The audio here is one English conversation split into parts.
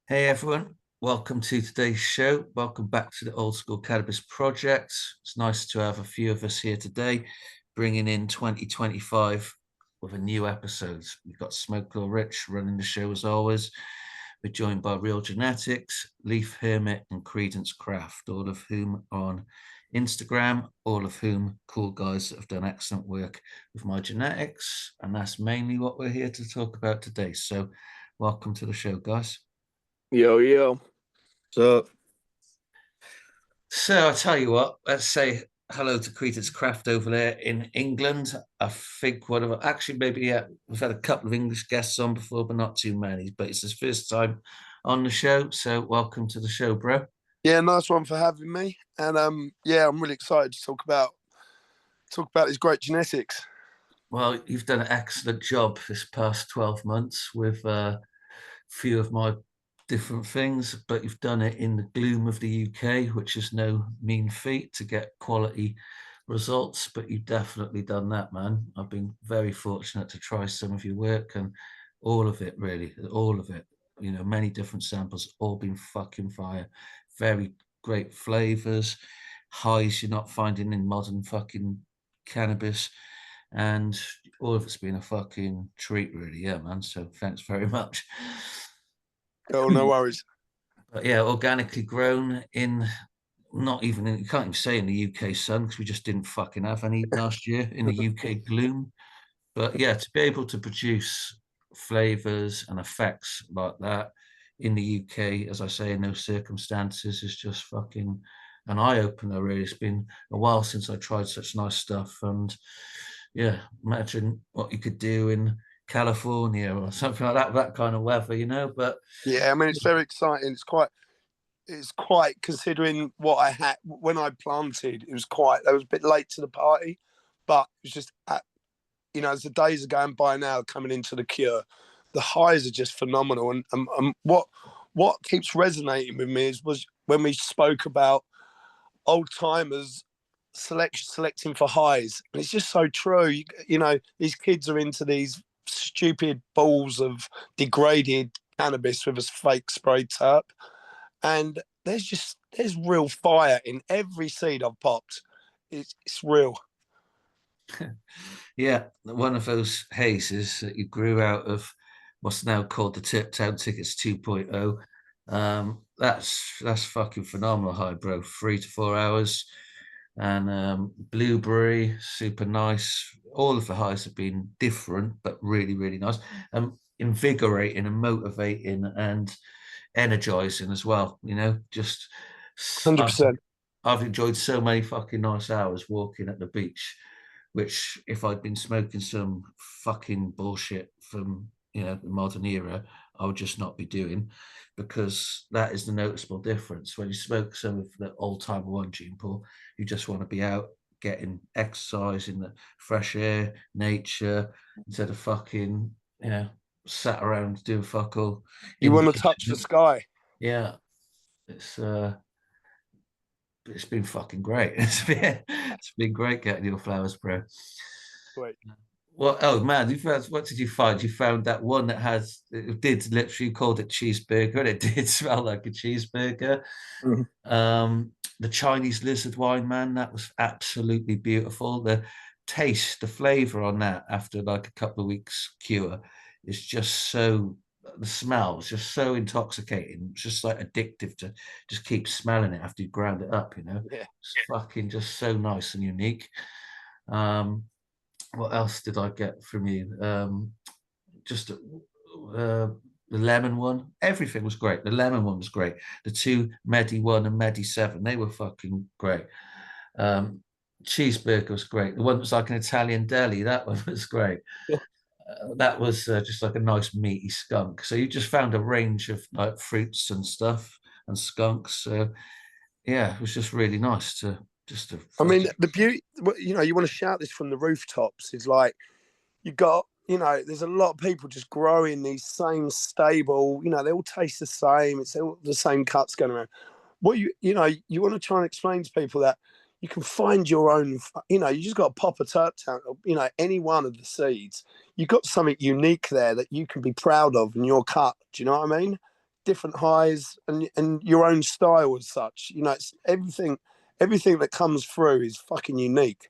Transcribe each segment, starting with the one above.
Hey everyone, welcome to today's show. Welcome back to the Old School Cannabis Project. It's nice to have a few of us here today, bringing in 2025 with a new episode. We've got Smoke Or Rich running the show as always. We're joined by Real Genetics, Leaf Hermit, and Credence Craft, all of whom are on Instagram, all of whom cool guys that have done excellent work with my genetics. And that's mainly what we're here to talk about today. So, welcome to the show, guys. Yo, yo. So So I tell you what, let's say hello to Credence Craft over there in England. I think one of actually maybe we've had a couple of English guests on before, but not too many. But it's his first time on the show, so welcome to the show, bro. Yeah, nice one for having me. And yeah, I'm really excited to talk about his great genetics. Well, you've done an excellent job this past 12 months with a few of my different things, but you've done it in the gloom of the UK, which is no mean feat to get quality results, but you've definitely done that, man. I've been very fortunate to try some of your work and all of it, really, all of it. You know, many different samples, all been fucking fire. Very great flavors, highs you're not finding in modern fucking cannabis. And all of it's been a fucking treat, really. Yeah, man. So thanks very much. Oh, no worries. But yeah, organically grown in not even in, you can't even say in the UK sun because we just didn't fucking have any last year in the UK gloom. But yeah, to be able to produce flavors and effects like that in the UK, as I say, in those circumstances, is just fucking an eye opener. Really, it's been a while since I tried such nice stuff, and yeah, imagine what you could do in California or something like that, that kind of weather, you know. But Yeah, I mean it's very exciting. It's quite considering what I had when I planted. It was a bit late to the party, but it was just as the days are going by now, coming into the cure, the highs are just phenomenal. And what keeps resonating with me was when we spoke about old timers selecting for highs, and it's just so true. These kids are into these stupid balls of degraded cannabis with a fake spray terp, and there's real fire in every seed I've popped. It's real. yeah, one of those hazes that you grew out of what's now called the Tip Town Tickets 2.0. That's fucking phenomenal high, bro. 3 to 4 hours. And blueberry, super nice. All of the highs have been different, but really, really nice. Invigorating and motivating and energizing as well. You know, just 100%. I've enjoyed so many fucking nice hours walking at the beach, which if I'd been smoking some fucking bullshit from, you know, the modern era, I would just not be doing, because that is the noticeable difference. When you smoke some of the old time one gene pool, you just want to be out getting exercise in the fresh air, nature, instead of fucking, you know, sat around doing fuck all You in the want to touch the basement. sky. Yeah, it's been fucking great. It's been great getting your flowers, bro. Wait. Well, oh man, what did you find? You found that one that has it did literally called it cheeseburger, and it did smell like a cheeseburger. Mhm. The Chinese lizard wine, man, that was absolutely beautiful. The taste, the flavor on that after like a couple of weeks cure is just so, the smell is just so intoxicating. It's just like addictive to just keep smelling it after you ground it up, you know. Yeah. It's fucking just so nice and unique. What else did I get from you? Just the lemon one. Everything was great. The lemon one was great. The two Medi 1 and Medi 7, they were fucking great. Cheeseburger was great. The one that was like an Italian deli, that one was great. That was just like a nice meaty skunk. So you just found a range of like fruits and stuff and skunks. Yeah, it was just really nice to just to I mean, fucking. the beauty, you want to shout this from the rooftops is like, there's a lot of people just growing these same stable, they all taste the same. It's all the same cuts going around. You want to try and explain to people that you can find your own, you just got to pop a terp down, any one of the seeds. You've got something unique there that you can be proud of in your cut. Do you know what I mean? different highs and your own style as such. You know, it's everything that comes through is fucking unique.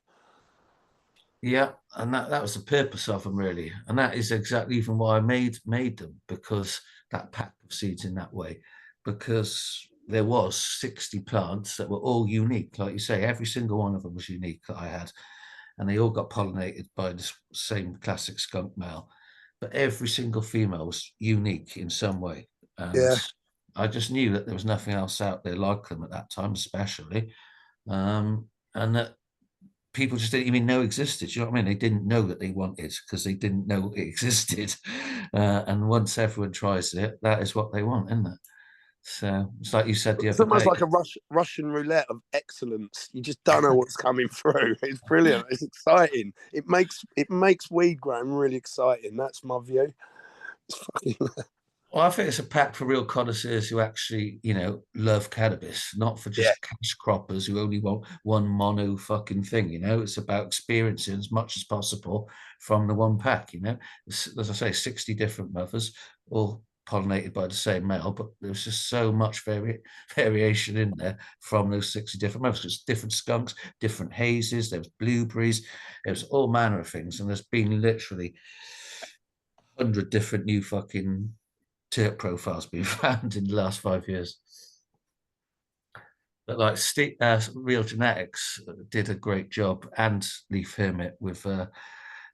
Yeah, and that was the purpose of them really, and that is exactly even why I made them, because that pack of seeds in that way, because there was 60 plants that were all unique, like you say, every single one of them was unique that I had, and they all got pollinated by the same classic skunk male, but every single female was unique in some way, and Yeah. I just knew that there was nothing else out there like them at that time, especially, and that people just didn't even know existed. You know what I mean? They didn't know that they wanted because they didn't know it existed. And once everyone tries it, that is what they want, isn't it? So it's like you said the It's other almost day. like a Russian roulette of excellence. You just don't know what's coming through. It's brilliant. It's exciting. It makes weed growing really exciting. That's my view. It's fucking Well, I think it's a pack for real connoisseurs who actually, love cannabis, not for yeah. just cash croppers who only want one mono fucking thing. It's about experiencing as much as possible from the one pack. As I say, 60 different mothers, all pollinated by the same male, but there's just so much variation in there from those 60 different mothers. It's different skunks, different hazes, there's blueberries, there's all manner of things, and there's been literally 100 different new fucking terp profiles been found in the last 5 years. But like Real Genetics did a great job, and Leaf Hermit with the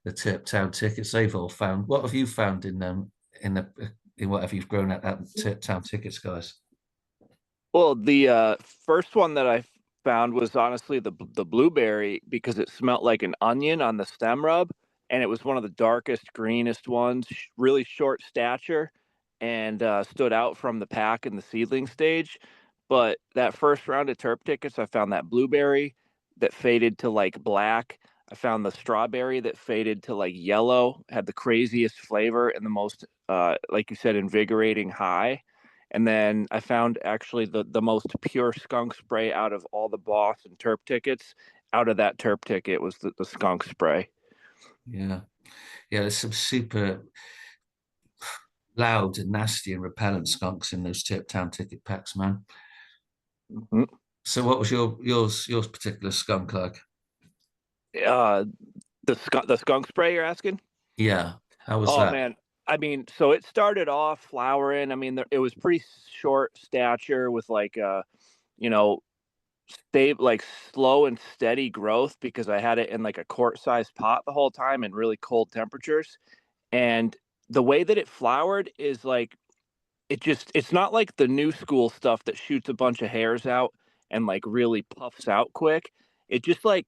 Terp Town tickets. They've all found. What have you found in whatever you've grown at Terp Town tickets, guys? Well, the first one that I found was honestly the blueberry, because it smelled like an onion on the stem rub, and it was one of the darkest, greenest ones, really short stature, and stood out from the pack in the seedling stage. But that first round of terp tickets, I found that blueberry that faded to like black. I found the strawberry that faded to like yellow, had the craziest flavor and the most, like you said, invigorating high. And then I found actually the most pure skunk spray out of all the Boss and terp tickets. Out of that terp ticket was the skunk spray. Yeah, yeah. There's some super loud and nasty and repellent skunks in those Terp Town ticket packs, man. Mm-hmm. So, what was yours particular skunk like? The skunk spray you're asking? Yeah, how was Oh that? man, I mean, so it started off flowering. I mean, it was pretty short stature with like you know, like slow and steady growth, because I had it in like a quart-sized pot the whole time in really cold temperatures. And the way that it flowered is like it's not like the new school stuff that shoots a bunch of hairs out and like really puffs out quick. It just like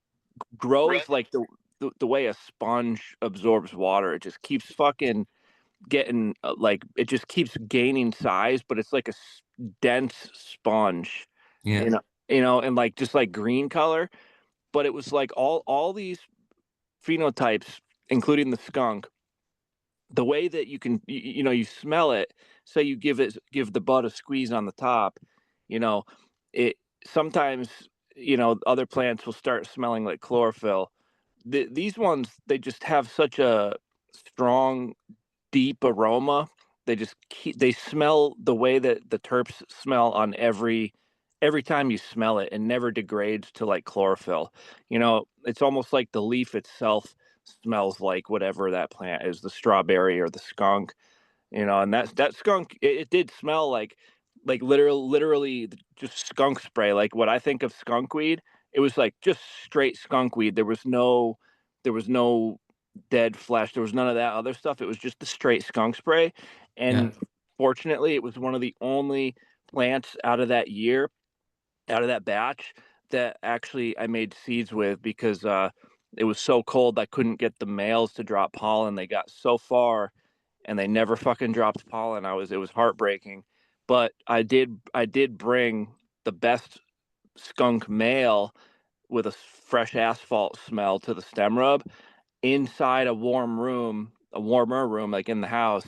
grows like the way a sponge absorbs water. It just keeps fucking getting like it just keeps gaining size, but it's like a dense sponge, Yeah, and like just like green color. But it was like all these phenotypes, including the skunk. The way that you can, you smell it. Say you give the bud a squeeze on the top, you know, it sometimes, other plants will start smelling like chlorophyll. These ones, they just have such a strong, deep aroma. They smell the way that the terps smell on every time you smell it, and never degrades to like chlorophyll. It's almost like the leaf itself smells like whatever that plant is, the strawberry or the skunk. And that skunk, it did smell like literally just skunk spray, like what I think of skunk weed. It was like just straight skunk weed. There was no dead flesh. There was none of that other stuff. It was just the straight skunk spray. yeah, And fortunately, it was one of the only plants out of that year, out of that batch, that actually I made seeds with, because it was so cold I couldn't get the males to drop pollen. They got so far and they never fucking dropped pollen. It was heartbreaking. But I did bring the best skunk male with a fresh asphalt smell to the stem rub inside a warmer room, like in the house,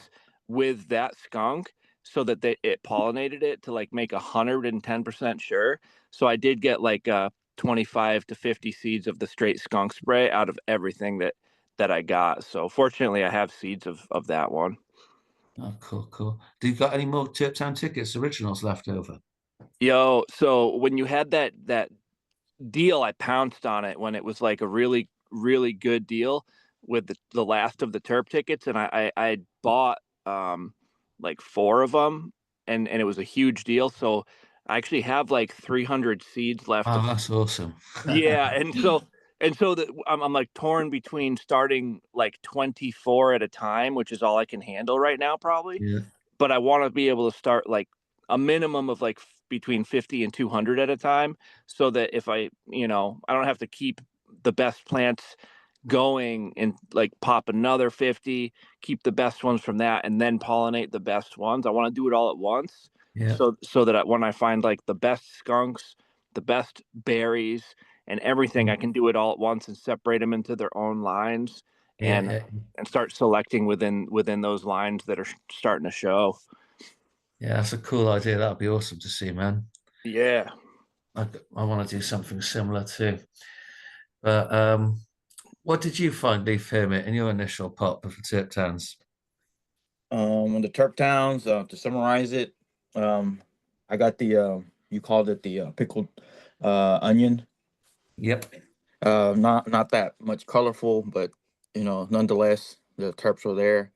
with that skunk, so that it pollinated it to like make 110% sure. So I did get like 25 to 50 seeds of the straight skunk spray out of everything that I got. So fortunately, I have seeds of that one. Oh, cool, cool. Do you got any more Tip Town tickets originals left over? Yo, so when you had that deal, I pounced on it when it was like a really, really good deal with the last of the Terp tickets, and I bought like 4 of them, and it was a huge deal. So I actually have like 300 seeds left. Oh, that's awesome. Yeah, and so that I'm like torn between starting like 24 at a time, which is all I can handle right now, probably. Yeah, But I want to be able to start like a minimum of like between 50 and 200 at a time, so that if I don't have to keep the best plants going and like pop another 50, keep the best ones from that, and then pollinate the best ones. I want to do it all at once, yeah, so that when I find like the best skunks, the best berries, and everything, I can do it all at once and separate them into their own lines, yeah, and yeah. start selecting within those lines that are starting to show. Yeah, that's a cool idea. That'd be awesome to see, man. Yeah. I want to do something similar too. But what did you find, Leaf Hermit, in your initial pop of the Tip Towns? On the Turp Towns, to summarize it, I got the you called it the pickled onion. Yep. Not that much colorful, but nonetheless, the terps were there,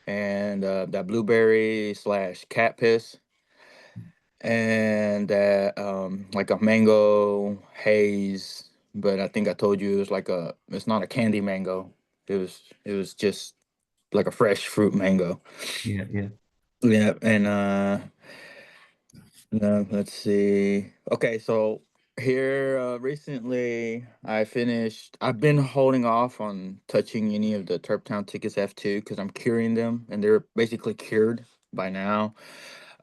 and that blueberry slash cat piss, and that like a mango haze. But I think I told you it was it's not a candy mango. It was just like a fresh fruit mango. Yeah, yeah, Yeah, and no, let's see. Okay, so here recently I've been holding off on touching any of the Turptown tickets F2 because I'm curing them and they're basically cured by now.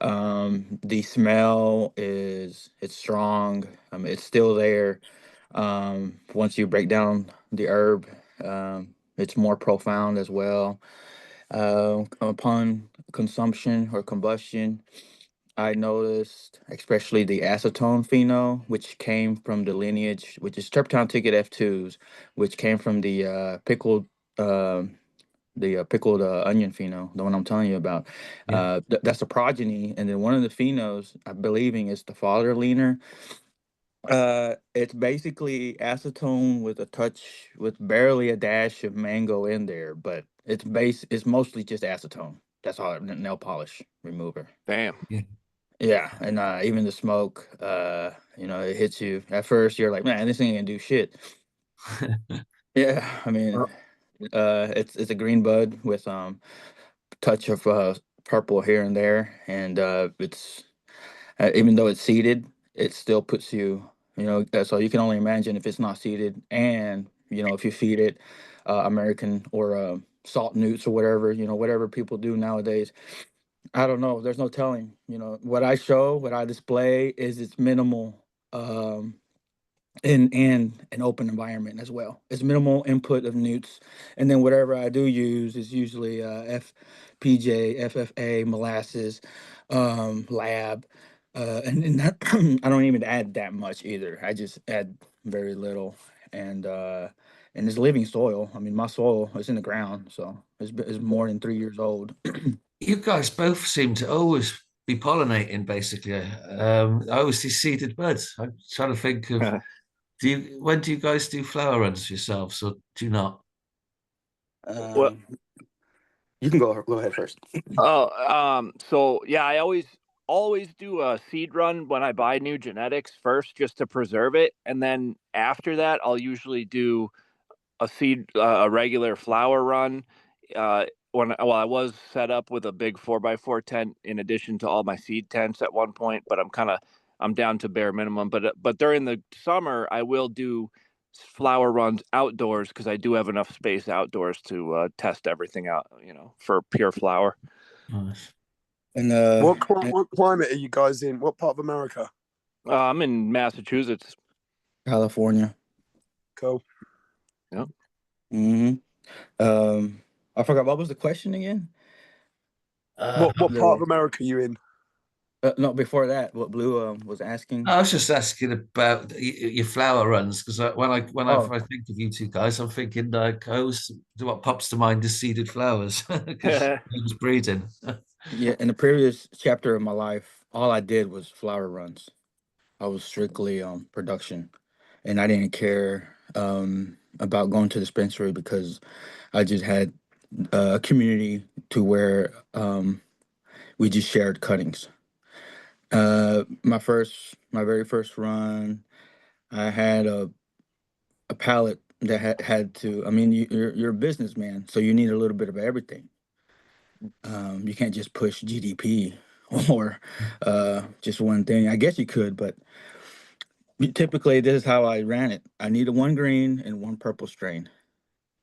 The smell it's strong. It's still there. Once you break down the herb, it's more profound as well. Upon consumption or combustion, I noticed, especially the acetone pheno, which came from the lineage, which is Terptown Ticket F2s, which came from uh, the pickled onion pheno, the one I'm telling you about. yeah, That's a progeny, and then one of the phenos, I believing, is the father leaner. It's basically acetone with a touch, with barely a dash of mango in there, but it's mostly just acetone. That's all, nail polish remover. Damn. yeah. Yeah, and even the smoke, it hits you. At first, you're like, man, this thing ain't gonna do shit. Yeah, I mean, Well, it's a green bud with touch of purple here and there, and it's even though it's seeded, it still puts you, so you can only imagine if it's not seeded, and if you feed it American or salt newts or whatever, whatever people do nowadays. I don't know. There's no telling. What I display is it's minimal um, in an open environment as well. It's minimal input of newts, and then whatever I do use is usually FPJ, FFA, molasses, lab, and that, I don't even add that much either. I just add very little, and it's living soil. I mean, my soil is in the ground, so it's more than 3 years old. you guys both seem to always be pollinating, basically. I always see seeded buds. I'm trying to think of, when do you guys do flower runs yourselves, or do you not? Well, Um, you can go ahead first. so yeah, I always do a seed run when I buy new genetics first, just to preserve it, and then after that, I'll usually do a regular flower run. I was set up with a big 4x4 tent in addition to all my seed tents at one point, but I'm down to bare minimum. But during the summer, I will do flower runs outdoors because I do have enough space outdoors to test everything out, for pure flower. Nice. And What climate are you guys in? What part of America? I'm in Massachusetts. California. Cool. Yeah. hmm I forgot what was the question again. What part of The America are you in? No, before that, what Blue was asking. I was just asking about your flower runs because Oh, I think of you two guys, I'm thinking like, what pops to mind is seeded flowers because it was breeding. yeah. In the previous chapter of my life, all I did was flower runs. I was strictly production, and I didn't care about going to the dispensary because I just had a community to where we just shared cuttings. My very first run, I had a pallet that had to. I mean, you're a businessman, so you need a little bit of everything. You can't just push GDP or just one thing. I guess you could, but typically this is how I ran it. I needed one green and one purple strain,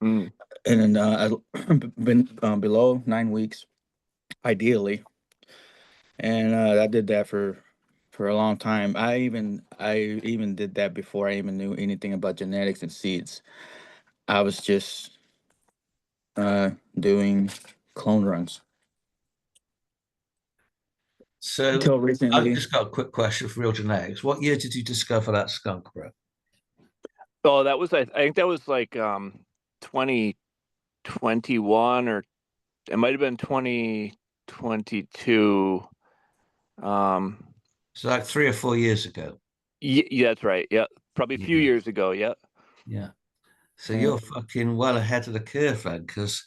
Mm. and then I've been below 9 weeks, ideally, and I did that for a long time. I even did that before I even knew anything about genetics and seeds. I was just doing clone runs So until I've recently. just got a quick question for Real Genetics. What year did you discover that skunk, bro? Oh, that was I think that was like 2021, or it might have been 2022. Um, So like 3 or 4 years ago. yeah, that's right. Yeah, probably a few Yeah. years ago. Yeah. Yeah. So uh, you're fucking well ahead of the curve, then, because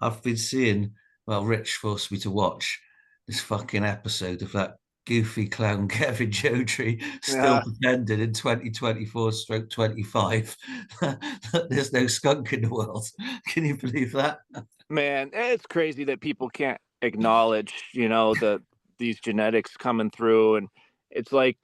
I've been seeing, well, Rich forced me to watch this fucking episode of that goofy clown Kevin Jodrey still Yeah. pretending in 2024 stroke 25 that there's no skunk in the world. Can you believe that? Man, it's crazy that people can't acknowledge, these genetics coming through, and it's like,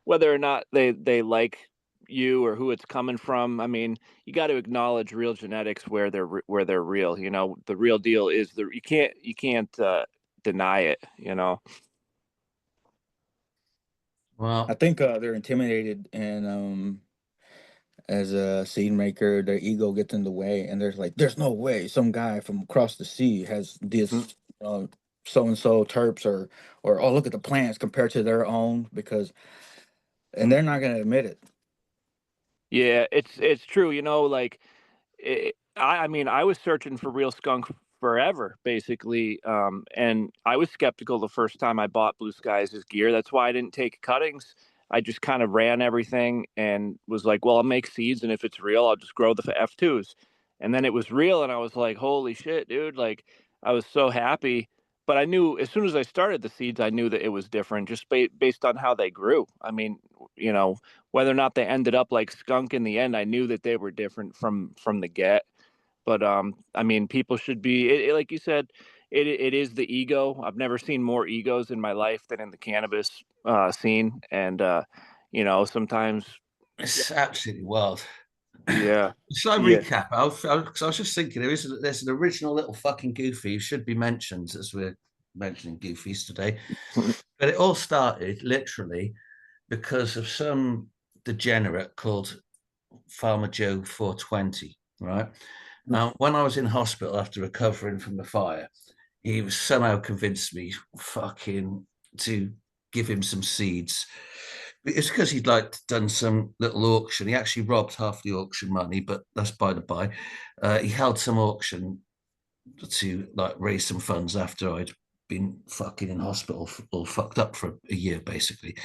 whether or not they like you or who it's coming from. I mean, you got to acknowledge real genetics where they're real. The real deal is you can't deny it. I Well, think they're intimidated, and as a seed maker, their ego gets in the way, and there's like, there's no way some guy from across the sea has Mm. this so and so terps, or oh, look at the plants compared to their own, because and they're not gonna admit it. Yeah, it's true. Like I mean, I was searching for real skunk forever, basically, and I was skeptical the first time I bought Blue Skies' gear. That's why I didn't take cuttings. I just kind of ran everything and was like, well, I'll make seeds, and if it's real, I'll just grow the F2s. And then it was real, and I was like, holy shit, dude! Like, I was so happy. But I knew as soon as I started the seeds, I knew that it was different, just based on how they grew. I mean, you know, whether or not they ended up like skunk in the end, I knew that they were different from the get. But I mean, people should be like you said, it is the ego. I've never seen more egos in my life than in the cannabis scene, and sometimes, yeah, it's absolutely wild. yeah, Shall I yeah. recap? 'Cause I was just thinking there's an original little fucking goofy who should be mentioned as we're mentioning goofies today. But it all started literally because of some degenerate called Farmer Joe 420, right? When I was in hospital after recovering from the fire, he was somehow convinced me fucking to give him some seeds. It's because he'd like done some little auction. He actually robbed half the auction money, but that's by the by. He held some auction to like raise some funds after I'd been fucking in hospital or fucked up for a year basically.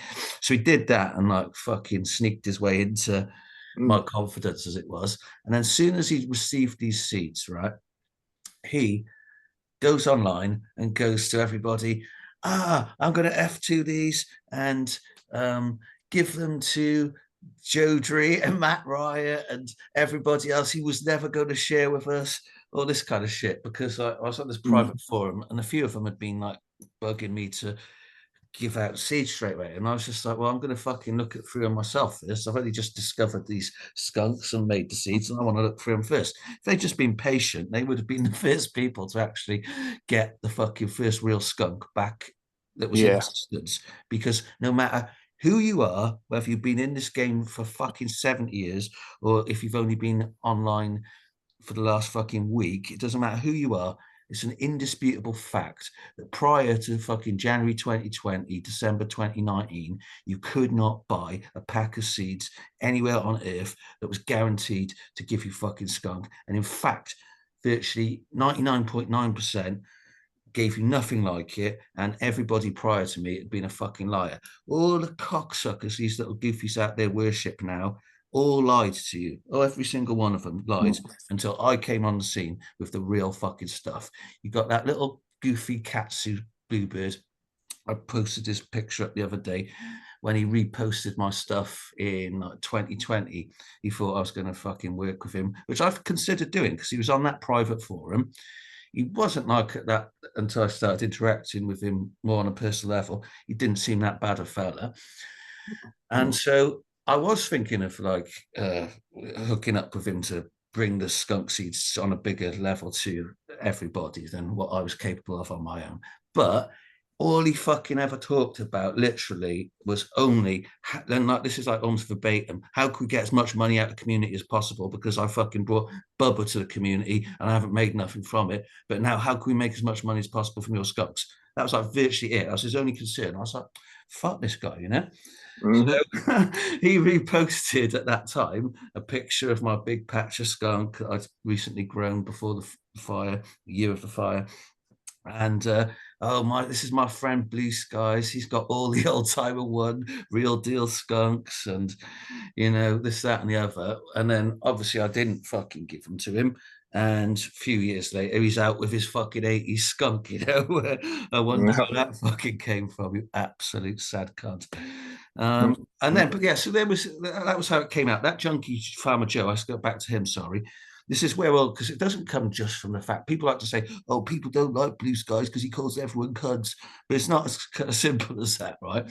So he did that and like fucking sneaked his way into my Mm. confidence as it was. And then as soon as he received these seeds, right, he goes online and goes to everybody, I'm going to F2 these and give them to JODREY and Matt Riot and everybody else. He was never going to share with us all this kind of shit because I was on this Mm. private forum and a few of them had been like bugging me to give out seeds straight away. And I was just like, well, I'm going to fucking look it through them myself first. I've only just discovered these skunks and made the seeds, and I want to look through them first. If they'd just been patient, they would have been the first people to actually get the fucking first real skunk back that was in Yeah, existence. Because no matter who you are, whether you've been in this game for fucking 70 years or if you've only been online for the last fucking week, it doesn't matter who you are. it's an indisputable fact that prior to fucking January 2020, December 2019, you could not buy a pack of seeds anywhere on earth that was guaranteed to give you fucking skunk. And in fact, virtually 99.9% gave you nothing like it, and everybody prior to me had been a fucking liar. All the cocksuckers, these little goofies out there worship now, all lied to you. Oh, every single one of them lied until I came on the scene with the real fucking stuff. You got that little goofy katsu bluebird. I posted this picture up the other day when he reposted my stuff in 2020. He thought I was going to fucking work with him, which I've considered doing because he was on that private forum. He wasn't like that until I started interacting with him more on a personal level. He didn't seem that bad a fella. And so I was thinking of like hooking up with him to bring the skunk seeds on a bigger level to everybody than what I was capable of on my own. But all he fucking ever talked about literally was only, then like this is like almost verbatim, how could we get as much money out of the community as possible, because I fucking brought bubba to the community and I haven't made nothing from it, but now how can we make as much money as possible from your skunks? That was like virtually it. That was his only concern. I was like, fuck this guy, you know. So he reposted at that time a picture of my big patch of skunk that I'd recently grown before the fire, the year of the fire. And this is my friend Blue Skies. He's got all the old timer one, real deal skunks, and you know, this, that, and the other. And then obviously I didn't fucking give them to him. And a few years later, he's out with his fucking 80s skunk, you know. I wonder how that fucking came from, you absolute sad cunt. And then, but yeah, so that was how it came out. That junkie Farmer Joe, I go back to him, sorry. This is where, well, because it doesn't come just from the fact people like to say, oh, people don't like Blue Skies because he calls everyone cunts. But it's not as simple as that, right?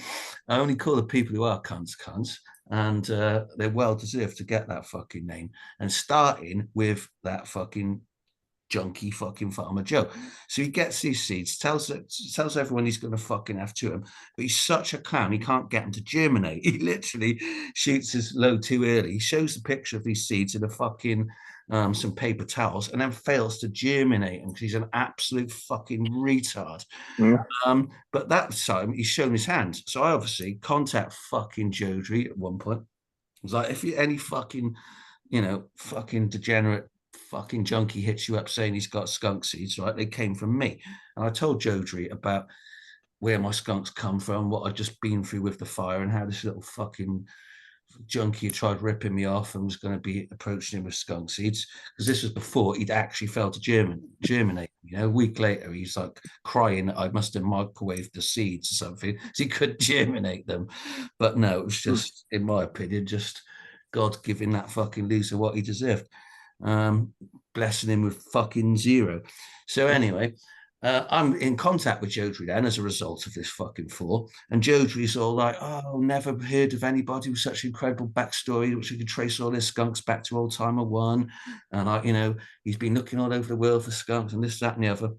I only call the people who are cunts. And they're well deserved to get that fucking name. And starting with that fucking junkie fucking Farmer Joe. So he gets these seeds, tells everyone he's going to fucking have to him, but he's such a clown, he can't get them to germinate. He literally shoots his load too early. He shows the picture of these seeds in a fucking some paper towels and then fails to germinate them because he's an absolute fucking retard. But that time he's shown his hand. So I obviously contact fucking JODREY at one point. I was like, if you any fucking, you know, fucking degenerate fucking junkie hits you up saying he's got skunk seeds, right? They came from me. And I told JODREY about where my skunks come from, what I'd just been through with the fire, and how this little fucking junkie tried ripping me off and was going to be approaching him with skunk seeds, because this was before he'd actually failed to germinate. You know, a week later he's like crying that I must have microwaved the seeds or something so he could germinate them. But no, it was just, in my opinion, just God giving that fucking loser what he deserved, blessing him with fucking zero. So anyway, I'm in contact with JODREY then as a result of this fucking fall. And JODREY's all like, oh, never heard of anybody with such an incredible backstory, which we could trace all his skunks back to Old Timer One. And, you know, he's been looking all over the world for skunks and this, that, and the other.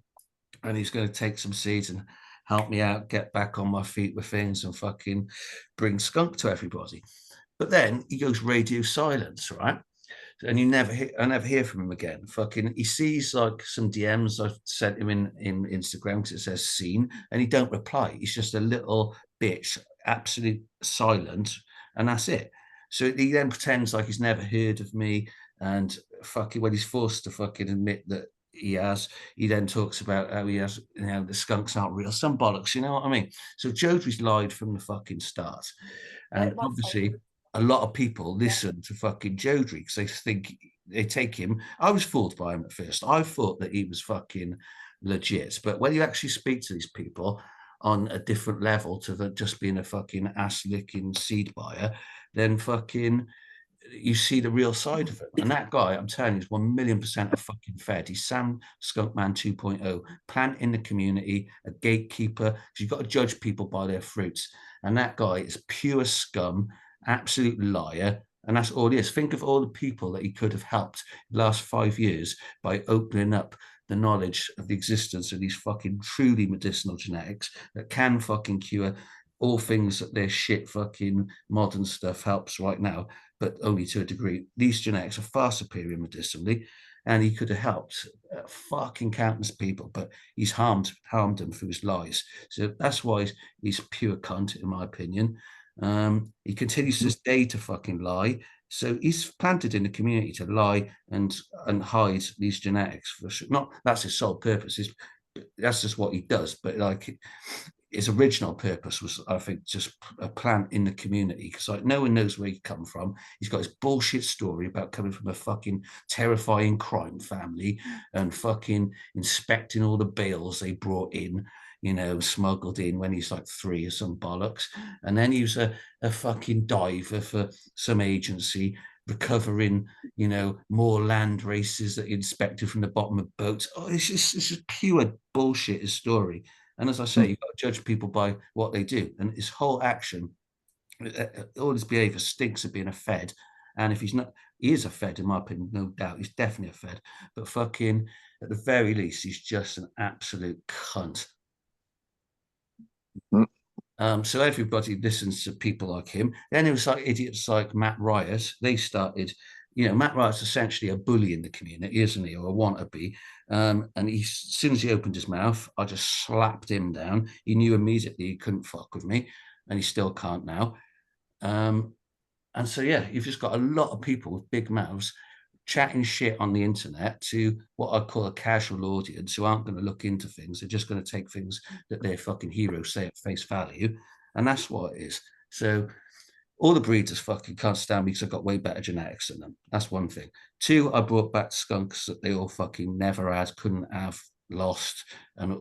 And he's going to take some seeds and help me out, get back on my feet with things and fucking bring skunk to everybody. But then he goes radio silence, right? And I never hear from him again. Fucking, he sees like some DMs I've sent him in Instagram because it says seen, and he don't reply. He's just a little bitch, absolute silent, and that's it. So he then pretends like he's never heard of me, and fucking when he's forced to fucking admit that he has, he then talks about how he has, you know, the skunks aren't real, some bollocks, you know what I mean? So JODREY's lied from the fucking start, and obviously a lot of people listen to fucking JODREY because they think, they take him. I was fooled by him at first. I thought that he was fucking legit. But when you actually speak to these people on a different level to just being a fucking ass-licking seed buyer, then fucking you see the real side of it. And that guy, I'm telling you, is 1,000,000% a fucking fed. He's Sam Skunkman 2.0, plant in the community, a gatekeeper, because you've got to judge people by their fruits. And that guy is pure scum, absolute liar, and that's all he is. Think of all the people that he could have helped in the last 5 years by opening up the knowledge of the existence of these fucking truly medicinal genetics that can fucking cure all things that their shit fucking modern stuff helps right now, but only to a degree. These genetics are far superior medicinally, and he could have helped fucking countless people, but he's harmed them through his lies. So that's why he's a pure cunt, in my opinion. He continues to this day to fucking lie. So he's planted in the community to lie and hide these genetics. For sure. Not that's his sole purpose. That's just what he does. But like his original purpose was, I think, just a plant in the community, because like no one knows where he come from. He's got his bullshit story about coming from a fucking terrifying crime family and fucking inspecting all the bales they brought in, you know, smuggled in when he's like 3 or some bollocks. And then he was a fucking diver for some agency, recovering, you know, more land races that he inspected from the bottom of boats. Oh, it's just pure bullshit, his story. And as I say, you've got to judge people by what they do. And his whole action, all his behavior stinks of being a Fed. And if he's not, he is a Fed, in my opinion, no doubt. He's definitely a Fed. But fucking, at the very least, he's just an absolute cunt. So everybody listens to people like him. Then it was like idiots like Matt Riot. They started, you know, Matt Riot's essentially a bully in the community, isn't he, or a wannabe? And as soon as he opened his mouth, I just slapped him down. He knew immediately he couldn't fuck with me, and he still can't now. And so, yeah, you've just got a lot of people with big mouths chatting shit on the internet to what I call a casual audience who aren't going to look into things. They're just going to take things that their fucking heroes say at face value. And that's what it is. So all the breeders fucking can't stand me because I've got way better genetics than them. That's one thing. 2, I brought back skunks that they all fucking never had, couldn't have, lost, and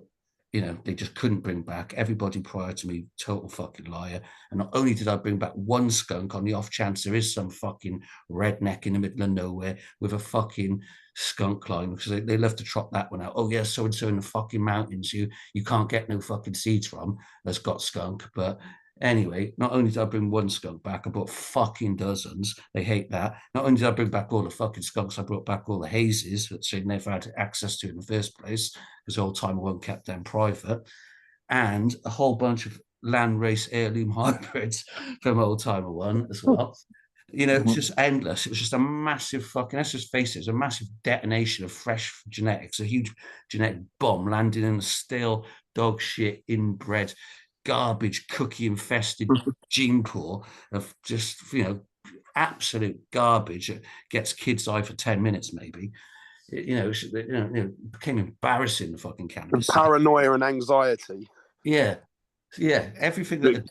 you know, they just couldn't bring back. Everybody prior to me, total fucking liar. And not only did I bring back one skunk on the off chance there is some fucking redneck in the middle of nowhere with a fucking skunk line, because they love to trot that one out. Oh yeah, so and so in the fucking mountains you can't get no fucking seeds from that's got skunk. But anyway, not only did I bring one skunk back, I brought fucking dozens. They hate that. Not only did I bring back all the fucking skunks, I brought back all the hazes that they never had access to in the first place, because Old Timer One kept them private, and a whole bunch of land race heirloom hybrids from Old Timer One as well. You know, it's just endless. It was just a massive fucking, let's just face it, it's a massive detonation of fresh genetics, a huge genetic bomb landing in a stale dog shit inbred garbage cookie infested gene pool of just, you know, absolute garbage that gets kids high for 10 minutes maybe. It became embarrassing, the fucking cannabis. Paranoia and anxiety. Yeah. Everything that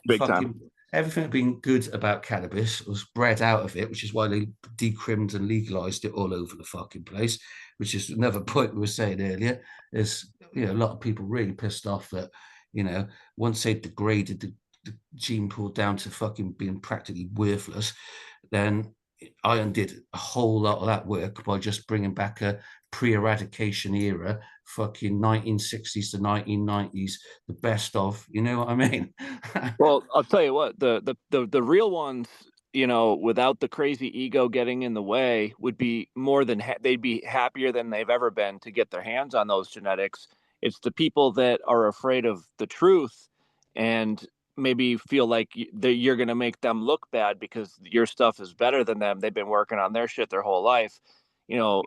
everything that been good about cannabis was bred out of it, which is why they decrimed and legalized it all over the fucking place, which is another point we were saying earlier. There's, you know, a lot of people really pissed off that, you know, once they degraded the gene pool down to fucking being practically worthless, then I undid a whole lot of that work by just bringing back a pre-eradication era, fucking 1960s to 1990s, the best of, you know what I mean? Well, I'll tell you what, the real ones, you know, without the crazy ego getting in the way, would be more than they'd be happier than they've ever been to get their hands on those genetics. It's the people that are afraid of the truth and maybe feel like you're going to make them look bad because your stuff is better than them. They've been working on their shit their whole life. You know,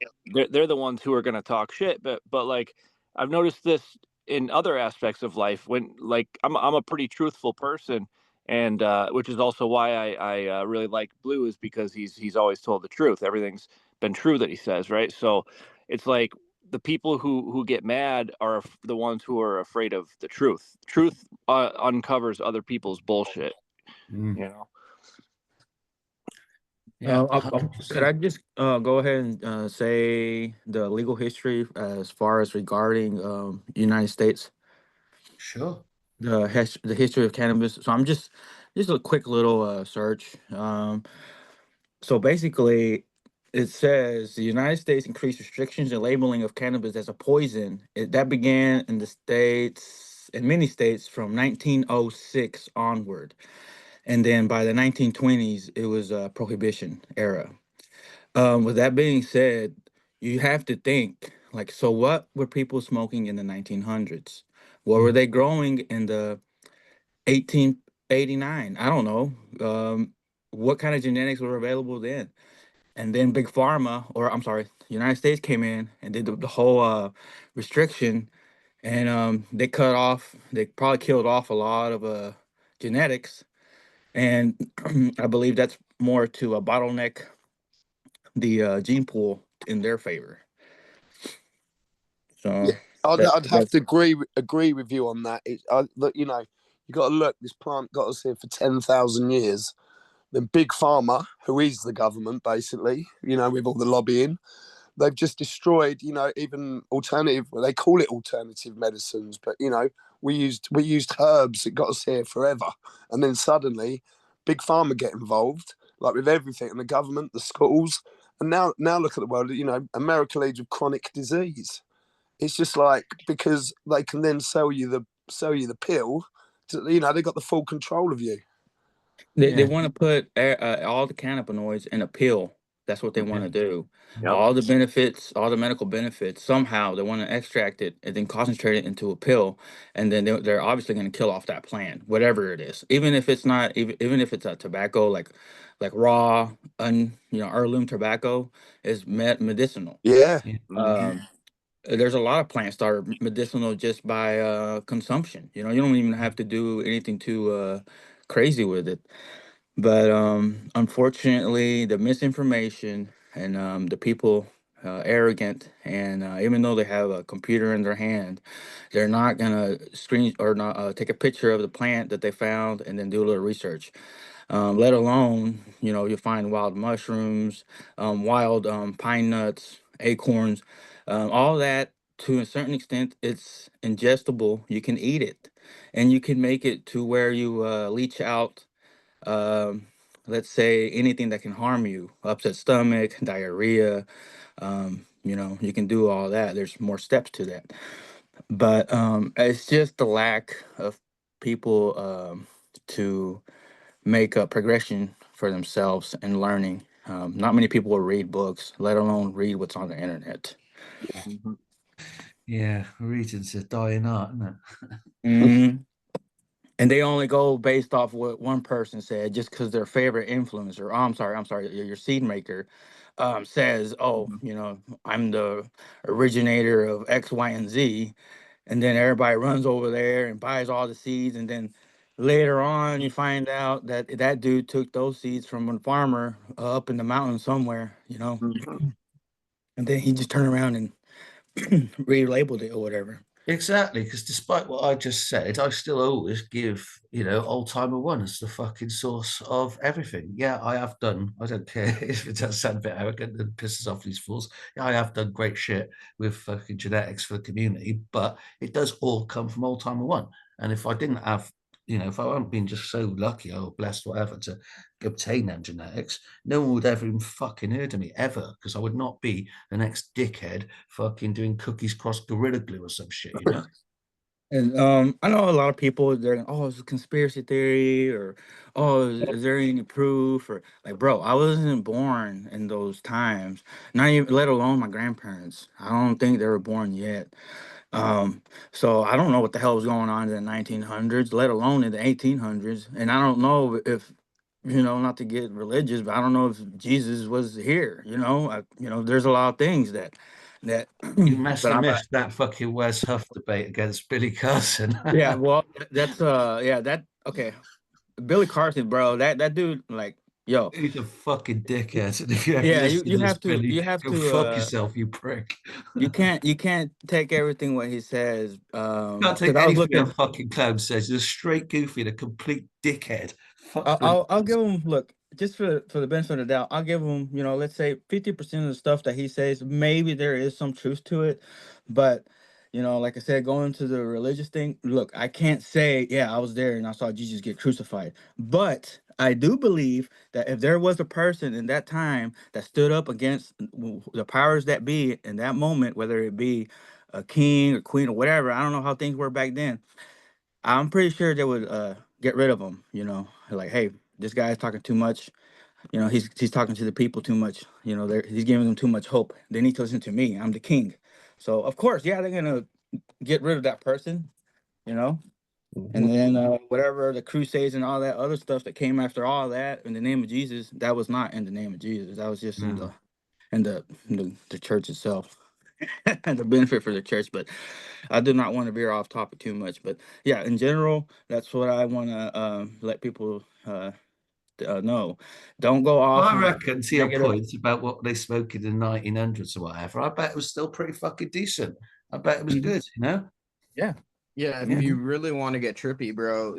they're the ones who are going to talk shit. But like, I've noticed this in other aspects of life when, like, I'm a pretty truthful person, and which is also why I really like Blue, is because he's always told the truth. Everything's been true that he says, right? So it's like the people who get mad are the ones who are afraid of the truth. Truth uncovers other people's bullshit, you know. Yeah. Could I just go ahead and say the legal history as far as regarding United States? Sure. The history of cannabis. So I'm just a quick little search. So basically, it says the United States increased restrictions and labeling of cannabis as a poison. That began in the states, in many states, from 1906 onward. And then by the 1920s, it was a prohibition era. With that being said, you have to think, like, so what were people smoking in the 1900s? What were they growing in the 1889? I don't know. What kind of genetics were available then? and then Big Pharma, or I'm sorry, the United States came in and did the whole restriction, and they probably killed off a lot of genetics, and I believe that's more to a bottleneck the gene pool in their favor. Yeah, So I'd have that's to agree with you on that. Look, you know, you got to look. This plant got us here for 10,000 years. Then Big Pharma, who is the government, basically, you know, with all the lobbying, they've just destroyed, you know, even alternative. Well, they call it alternative medicines, but you know, we used herbs. It got us here forever, and then suddenly, Big Pharma get involved, like with everything, and the government, the schools, and now look at the world. You know, America leads with chronic disease. It's just like because they can then sell you the pill. You know, they got the full control of you. they Yeah, want to put all the cannabinoids in a pill. That's what they want yeah, to do. Yep. All the benefits, all the medical benefits, somehow they want to extract it and then concentrate it into a pill, and then they're obviously going to kill off that plant, whatever it is. Even if it's not, even if it's a tobacco, like raw, heirloom tobacco is medicinal. Yeah, yeah. Hmm. Um, there's a lot of plants that are medicinal just by consumption. You don't even have to do anything too crazy with it. But unfortunately, the misinformation and the people arrogant, and even though they have a computer in their hand, they're not gonna screen or not take a picture of the plant that they found and then do a little research. Let alone, you find wild mushrooms, wild pine nuts, acorns, all that. To a certain extent, it's ingestible. You can eat it, and you can make it to where you leach out, um, let's say, anything that can harm you, upset stomach, diarrhea. You can do all that. There's more steps to that, but it's just the lack of people to make a progression for themselves and learning. Not many people will read books, let alone read what's on the internet. Hmm. Yeah, reading's a dying art, isn't it? Mhm. And they only go based off what one person said, just because their favorite influencer. Oh, I'm sorry, your seed maker says, "Oh, I'm the originator of X, Y, and Z," and then everybody runs over there and buys all the seeds, and then later on you find out that that dude took those seeds from a farmer up in the mountains somewhere, Hmm. and then he just turned around and relabeled it or whatever. Exactly, because despite what I just said, I still always give, Old Timer One as the fucking source of everything. Yeah, I have done. I don't care if it does sound a bit arrogant and pisses off these fools. Yeah, I have done great shit with fucking genetics for the community, but it does all come from Old Timer One. And if I didn't have, if I hadn't been just so lucky or blessed, whatever, to obtain them genetics, no one would ever even fucking heard of me ever, because I would not be the next dickhead fucking doing cookies cross gorilla glue or some shit. And I know a lot of people, they're like, oh, it's a conspiracy theory, or oh, is there any proof? Or like, bro, I wasn't born in those times, not even let alone my grandparents. I don't think they were born yet. Um, so I don't know what the hell was going on in the 1900s, let alone in the 1800s. And I don't know if, not to get religious, but I don't know if Jesus was here. There's a lot of things that You must that have I'm missed that fucking Wes Huff debate against Billy Carson. yeah, well, that's that okay. Billy Carson, bro, that dude, like, yo, He's a fucking dickhead. And if you ever yeah, you listen to you this, have to Billy, you have go to fuck yourself, you prick. you can't take everything what he says. Can't take Because I was anything a looking, fucking clown says. He's a straight goofy and a complete dickhead. Fuck Billy I'll give Carson. him, look, just for the benefit of the doubt, I'll give him, let's say 50% of the stuff that he says, maybe there is some truth to it, but like I said, going to the religious thing, look, I can't say, yeah, I was there and I saw Jesus get crucified, but I do believe that if there was a person in that time that stood up against the powers that be in that moment, whether it be a king or queen or whatever, I don't know how things were back then, I'm pretty sure they would get rid of him. Like, hey, this guy's talking too much. He's talking to the people too much. He's giving them too much hope. They need to listen to me. I'm the king. So of course, yeah, they're gonna get rid of that person. You know. And then whatever the Crusades and all that other stuff that came after all that in the name of Jesus, that was not in the name of Jesus. That was just in the church itself. And the benefit for the church. But I do not want to veer off topic too much. But yeah, in general, that's what I want to let people know. Don't go off I on reckon, to your negative. point about what they smoked in the 1900s or whatever, I bet it was still pretty fucking decent. I bet it was good, you know? Yeah. Yeah, if Yeah. you really want to get trippy, bro,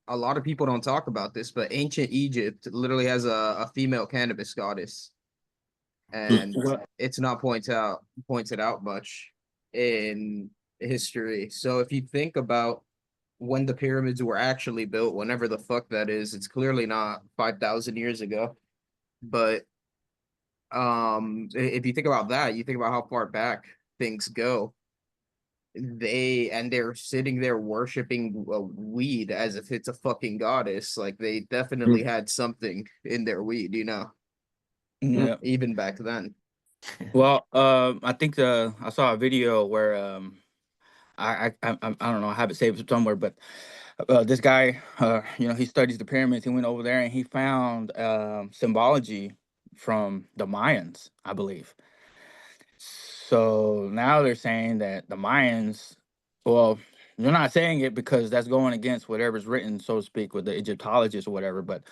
a lot of people don't talk about this, but ancient Egypt literally has a female cannabis goddess, and it's not pointed out much in history. So if you think about when the pyramids were actually built, whenever the fuck that is, it's clearly not 5,000 years ago. But if you think about that, you think about how far back things go. They're sitting there worshiping weed as if it's a fucking goddess. Like they definitely had something in their weed, you know, Yeah. even back then. Well, I think I saw a video where I don't know, I have it saved somewhere, but this guy, he studies the pyramids. He went over there and he found symbology from the Mayans, I believe. So now they're saying that the Mayans, well, they're not saying it because that's going against whatever's written, so to speak, with the Egyptologists or whatever, but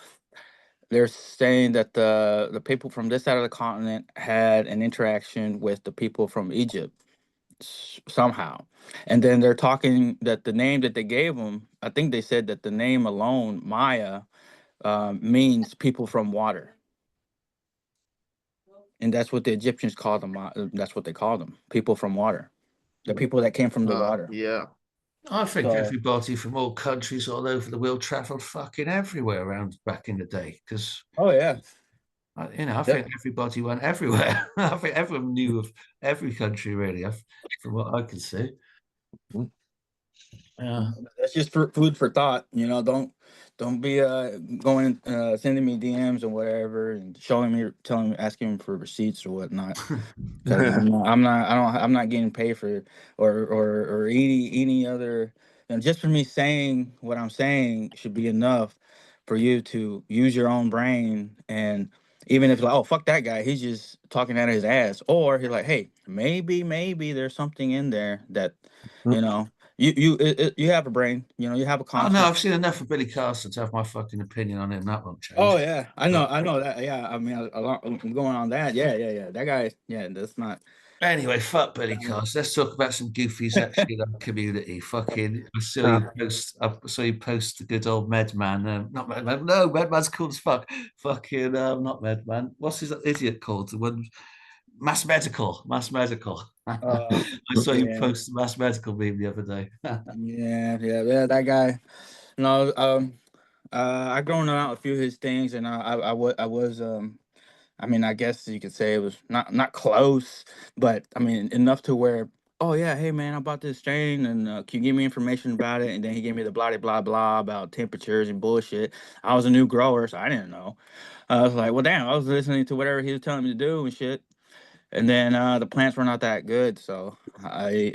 they're saying that the people from this side of the continent had an interaction with the people from Egypt somehow. And then they're talking that the name that they gave them, I think they said that the name alone, Maya, means people from water. And that's what the Egyptians called them. That's what they called them, people from water. The people that came from the water. Yeah. I think So- everybody from all countries all over the world traveled fucking everywhere around back in the day because, Oh, yeah. I think everybody went everywhere. I think everyone knew of every country, really, from what I can see. Yeah. That's just food for thought. Don't be going sending me DMs or whatever and asking me for receipts or whatnot. Because I'm not getting paid for or any other. Just for me saying what I'm saying should be enough for you to use your own brain. And even if like, oh fuck that guy, he's just talking out of his ass, or he's like, hey, maybe there's something in there that you know. You have a brain, you have a Oh no, conscience. I've seen enough of Billy Carson to have my fucking opinion on him. That won't change. Oh yeah, I know that. Yeah, I mean, I'm going on that. Yeah. That guy, yeah, that's not. Anyway, fuck Billy Carson. Let's talk about some goofies actually in our community. Fucking, I saw you post the good old Medman. Not Medman. No, Medman's cool as fuck. Fucking, not Medman. What's his idiot called? The one, Mass Medical. I saw you post the Mass Medical meme the other day. yeah, that guy. No, I grown out a few of his things, and I was I mean, I guess you could say it was not close, but I mean enough to where, oh yeah, hey man, I bought this strain, and can you give me information about it? And then he gave me the blah blah about temperatures and bullshit. I was a new grower, so I didn't know. I was like, well, damn, I was listening to whatever he was telling me to do and shit. And then the plants were not that good, so I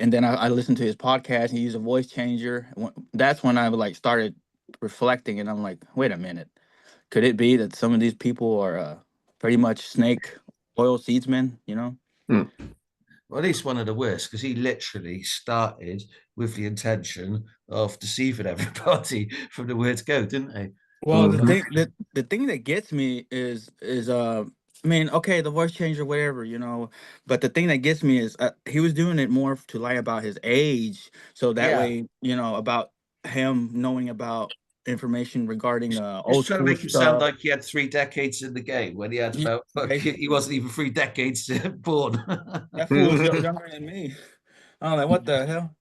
listened to his podcast. He used a voice changer. That's when I like started reflecting, and I'm like, wait a minute, could it be that some of these people are pretty much snake oil seedsmen? Well, at least one of the worst, because he literally started with the intention of deceiving everybody from the word go, didn't he? Well, the thing that gets me is I mean, okay, the voice change or whatever, but the thing that gets me is he was doing it more to lie about his age, so that way, about him knowing about information regarding He's old trying to school make him sound stuff. like he had 3 decades in the game when he had about he wasn't even 3 decades born. That fool was younger than me. I'm like, what the hell?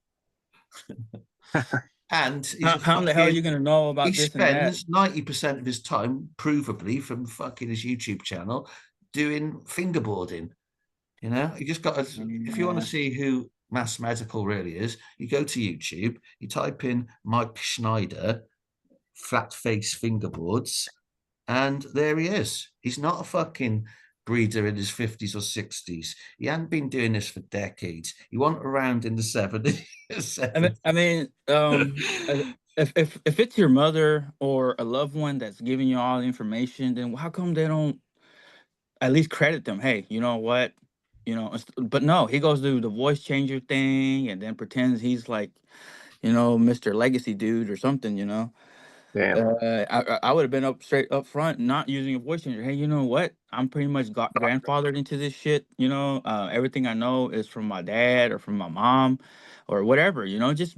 And How in the hell are you gonna know about he this and that? spends 90% of his time, provably from fucking his YouTube channel, doing fingerboarding. You just got to, if you want to see who Mass Medical really is, you go to YouTube, you type in Mike Schneider, flat face fingerboards, and there he is. He's not a fucking breeder in his 50s or 60s. He hadn't been doing this for decades. He wasn't around in the 70s. If it's your mother or a loved one that's giving you all the information, then how come they don't at least credit them? Hey, you know what? But no, he goes to the voice changer thing and then pretends he's like, Mr. Legacy dude or something, Damn. I would have been straight up front, not using a voice changer. Hey, you know what? I'm pretty much got grandfathered into this shit. Everything I know is from my dad or from my mom, or whatever. Just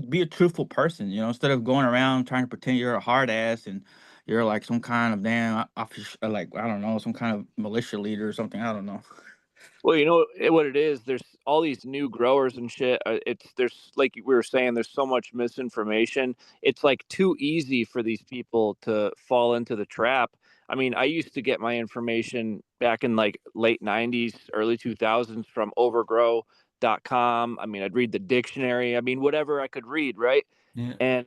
be a truthful person. Instead of going around trying to pretend you're a hard ass and you're like some kind of damn like I don't know, some kind of militia leader or something. I don't know. Well, you know what it is. There's all these new growers and shit. There's like we were saying. There's so much misinformation. It's like too easy for these people to fall into the trap. I mean, I used to get my information back in like late '90s, early 2000s from overgrow.com. I mean, I'd read the dictionary. I mean, whatever I could read, right? Yeah. And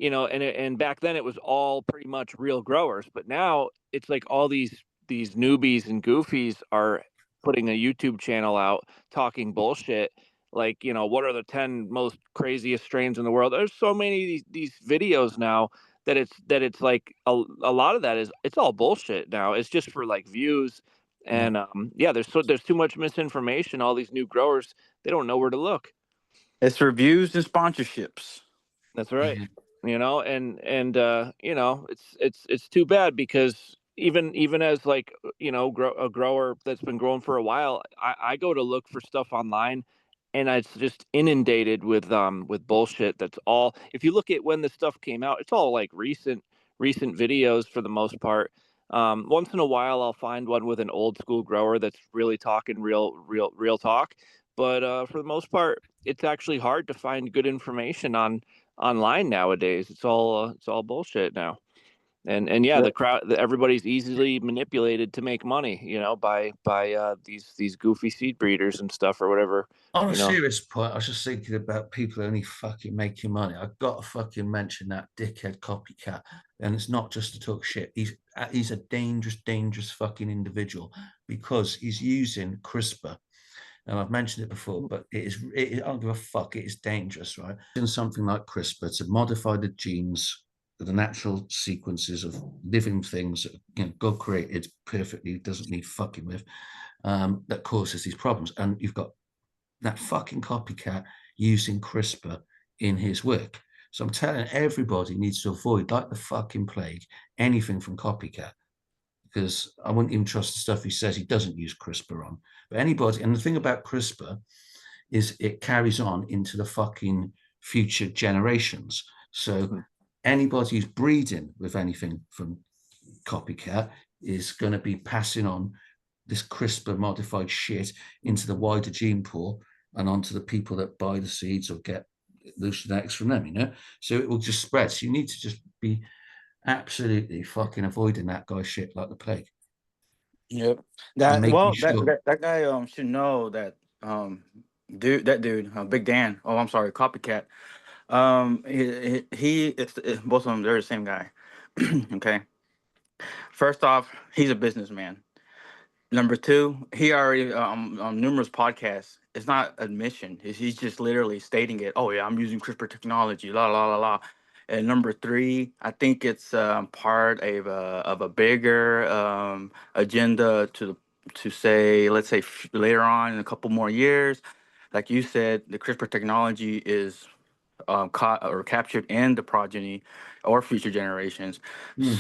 and back then it was all pretty much real growers. But now it's like all these newbies and goofies are putting a YouTube channel out talking bullshit. Like, what are the 10 most craziest strains in the world? There's so many of these videos now that it's like a lot of that is it's all bullshit now. It's just for like views. And there's too much misinformation. All these new growers, they don't know where to look. It's reviews and sponsorships. That's right. And it's too bad because even as like, a grower that's been growing for a while, I go to look for stuff online and it's just inundated with bullshit. That's all. If you look at when the stuff came out, it's all like recent videos for the most part. Once in a while I'll find one with an old school grower that's really talking real talk. But for the most part, it's actually hard to find good information online nowadays. It's all bullshit now. And yeah, the crowd, everybody's easily manipulated to make money, by these goofy seed breeders and stuff or whatever. On a serious point, I was just thinking about people only fucking making money. I've got to fucking mention that dickhead copycat. And it's not just to talk shit. He's a dangerous fucking individual because he's using CRISPR. And I've mentioned it before, but I don't give a fuck. It is dangerous, right? In something like CRISPR to modify the genes, the natural sequences of living things that God created perfectly, doesn't need fucking with, that causes these problems. And you've got that fucking copycat using CRISPR in his work. So I'm telling everybody needs to avoid, like the fucking plague, anything from copycat, because I wouldn't even trust the stuff he says he doesn't use CRISPR on. But anybody, and the thing about CRISPR is it carries on into the fucking future generations. So anybody who's breeding with anything from copycat is going to be passing on this CRISPR modified shit into the wider gene pool and onto the people that buy the seeds or get those genetics from them, So it will just spread. So you need to just be absolutely fucking avoiding that guy shit like the plague. Yep. That guy should know that dude, Big Dan. Oh, I'm sorry, Copycat. It's both of them. They're the same guy. Okay. First off, he's a businessman. Number two, he already on numerous podcasts. It's not admission. He's just literally stating it. Oh yeah, I'm using CRISPR technology. La la la la. And number three, I think it's part of a bigger agenda to say, let's say later on in a couple more years, like you said, the CRISPR technology is caught or captured in the progeny or future generations.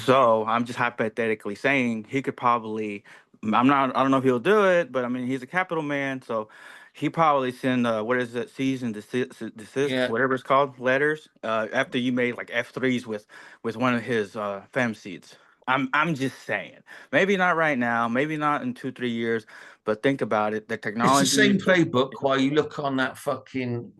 So I'm just hypothetically saying he could probably. I don't know if he'll do it, but I mean he's a capital man, so he probably send what is it, cease and desist, whatever it's called, letters after you made like F3s with one of his fem seeds. I'm just saying, maybe not right now, maybe not in 2-3 years, but think about it. The technology. It's the same playbook. While you look on that fucking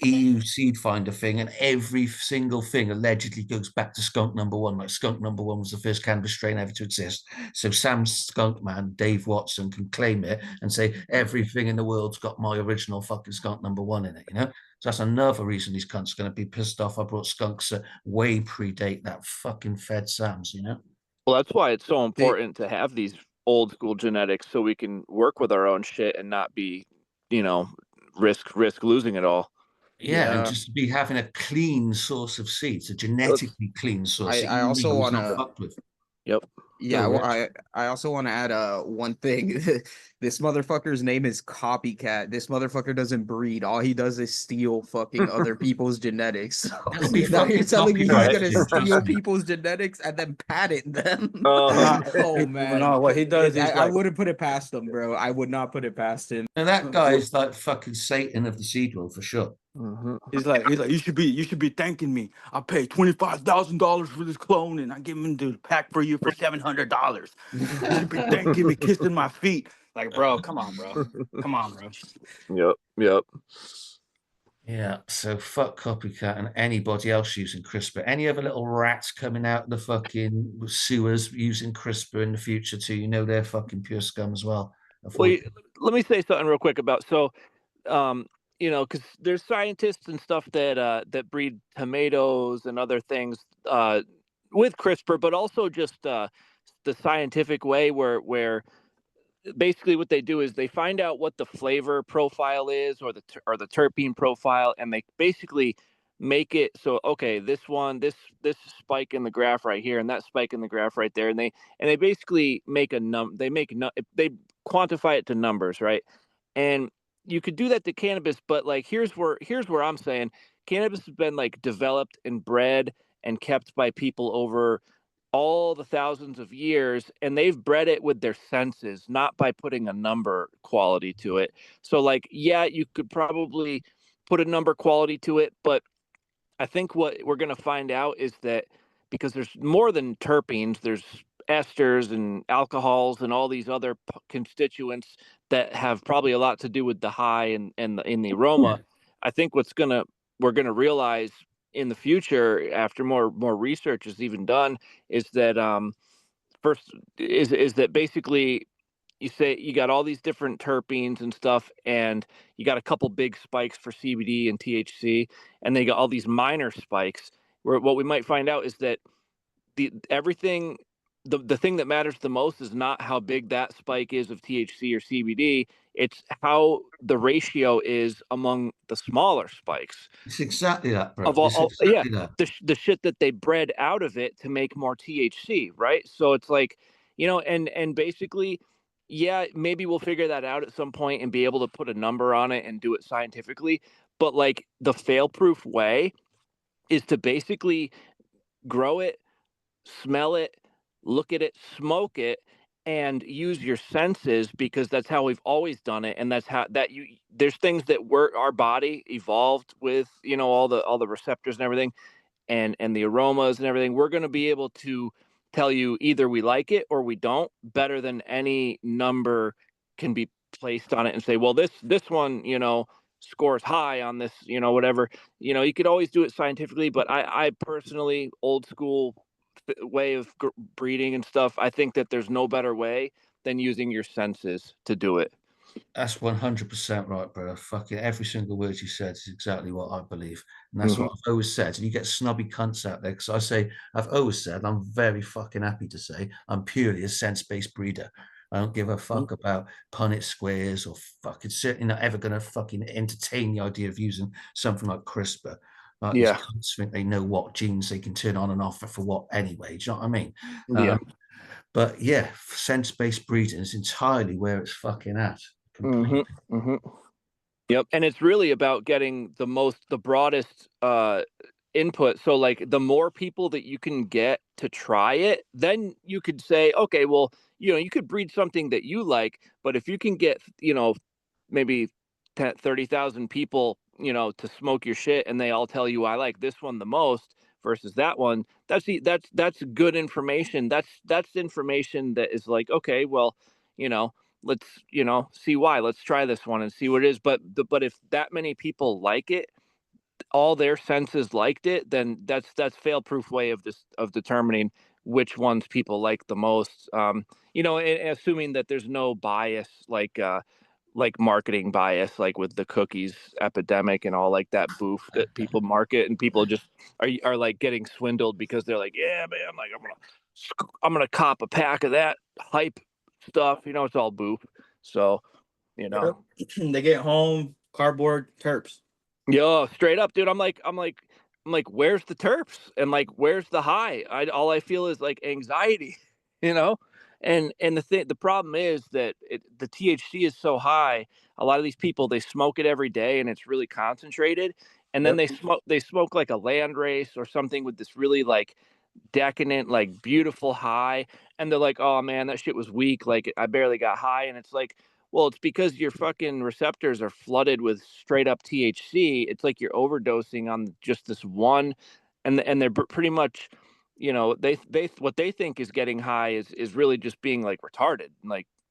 EU seed finder thing, and every single thing allegedly goes back to skunk number one. Like skunk number one was the first cannabis strain ever to exist. So Sam Skunk Man, Dave Watson, can claim it and say everything in the world's got my original fucking skunk number one in it. So that's another reason these cunts are going to be pissed off. I brought skunks that way predate that fucking Fed Sam's. Well, that's why it's so important to have these old school genetics so we can work with our own shit and not be, risk losing it all. Yeah, and Yeah. just be having a clean source of seeds, a genetically clean source that I you also know is not wanna fucked with. Yep. Yeah, Go, well, Rich. I also want to add one thing. This motherfucker's name is Copycat. This motherfucker doesn't breed. All he does is steal fucking other people's genetics. So It'll be now you're fucking telling me he's Right. gonna copyrighted, steal trust me. people's genetics and then patent them? Uh-huh. Oh man, No, what he does is I like, wouldn't put it past him, bro. I would not put it past him. And that guy is like fucking Satan of the seed world for sure. he's like, you should be thanking me. I paid $25,000 for this clone, and I give him the pack for you for $700. You should be thanking me, kissing my feet. Like, bro, come on, bro. Yep. Yeah, so fuck copycat and anybody else using CRISPR. Any other little rats coming out of the fucking sewers using CRISPR in the future too, you know they're fucking pure scum as well. Well, let me say something real quick about because there's scientists and stuff that breed tomatoes and other things with CRISPR, but also just the scientific way where basically what they do is they find out what the flavor profile is or the terpene profile, and they basically make it so, okay, this spike in the graph right here and that spike in the graph right there, and they basically make they quantify it to numbers, right? And you could do that to cannabis, but like here's where I'm saying cannabis has been like developed and bred and kept by people over all the thousands of years, and they've bred it with their senses, not by putting a number quality to it. So like, yeah, you could probably put a number quality to it, but I think what we're going to find out is that because there's more than terpenes, there's esters and alcohols and all these other constituents that have probably a lot to do with the high and in the aroma. I think we're going to realize in the future, after more research is even done, is that first is that basically you say you got all these different terpenes and stuff, and you got a couple big spikes for CBD and THC, and they got all these minor spikes. Where what we might find out is that the thing that matters the most is not how big that spike is of THC or CBD. It's how the ratio is among the smaller spikes It's exactly that, bro. of It's yeah, exactly that. the shit that they bred out of it to make more THC, right? So it's like, and basically, yeah, maybe we'll figure that out at some point and be able to put a number on it and do it scientifically. But like the fail-proof way is to basically grow it, smell it, look at it, smoke it, and use your senses, because that's how we've always done it, and that's how there's things that our body evolved with, all the receptors and everything, and the aromas and everything. We're going to be able to tell you either we like it or we don't, better than any number can be placed on it and say, well, this one, scores high on this, whatever. You could always do it scientifically, but I personally, old school way of breeding and stuff, I think that there's no better way than using your senses to do it. That's 100% right, bro. Fucking every single word you said is exactly what I believe. And that's what I've always said. And you get snobby cunts out there, because I've always said, I'm very fucking happy to say, I'm purely a sense-based breeder. I don't give a fuck about Punnett squares or fucking certainly not ever going to fucking entertain the idea of using something like CRISPR. Like these cunts think they know what genes they can turn on and off for what anyway. Do you know what I mean? Yeah. But yeah, sense-based breeding is entirely where it's fucking at. Completely. Yep. And it's really about getting the broadest input. So like the more people that you can get to try it, then you could say, okay, well, you could breed something that you like, but if you can get, maybe 30,000 people, to smoke your shit, and they all tell you, I like this one the most versus that one, that's good information. That's information that is like, okay, well, let's see why. Let's try this one and see what it is. But if that many people like it, all their senses liked it, then that's fail-proof way of determining which ones people like the most. And assuming that there's no bias, like marketing bias, like with the cookies epidemic and all like that boof that people market, and people just are like getting swindled because they're like, yeah, man, like I'm gonna cop a pack of that hype stuff. You know, it's all boop. So, you know, They get home, cardboard terps. yo, straight up, dude. I'm like, where's the terps? And like, where's the high? All I feel is like anxiety, you know? And the problem is that the THC is so high. A lot of these people, they smoke it every day and it's really concentrated. And then they smoke like a land race or something with this really like decadent, like beautiful high. And they're like, oh man, that shit was weak. Like I barely got high. And it's like, well, it's because your fucking receptors are flooded with straight up THC. It's like you're overdosing on just this one, and they're pretty much, you know, they what they think is getting high is really just being like retarded,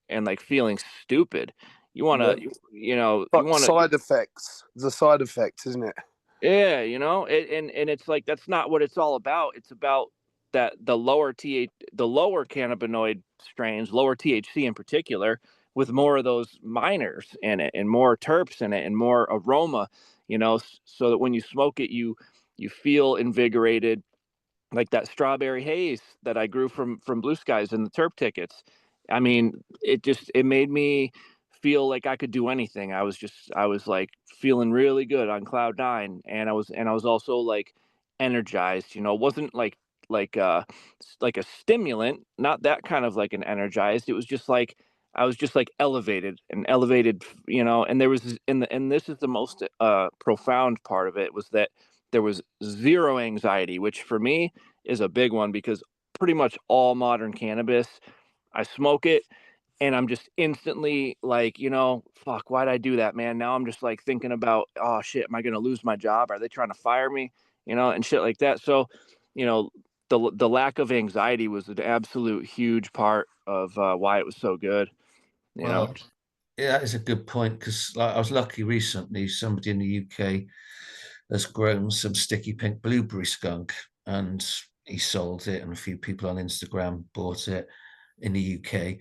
and like feeling stupid. You want to, you know, you But want to side effects. The side effects, isn't it? yeah, you know, and it's like that's not what it's all about. It's about that the lower cannabinoid strains, lower THC in particular, with more of those minors in it and more terps in it and more aroma, you know, so that when you smoke it, you feel invigorated, like that strawberry haze that I grew from Blue Skies and the terp tickets. I mean, it made me feel like I could do anything. I was like feeling really good on cloud nine, and I was also like energized. You know, it wasn't like a stimulant, not that kind of like an energized. It was just like I was just like elevated, you know. And there was and this is the most profound part of it, was that there was zero anxiety, which for me is a big one, because pretty much all modern cannabis, I smoke it and I'm just instantly like, you know, fuck, why'd I do that, man? Now I'm just like thinking about, oh shit, am I going to lose my job? Are they trying to fire me? You know, and shit like that. So, you know, the lack of anxiety was an absolute huge part of why it was so good. You know, Well, yeah, that is a good point, because like, I was lucky recently, somebody in the UK has grown some sticky pink blueberry skunk, and he sold it, and a few people on Instagram bought it in the UK.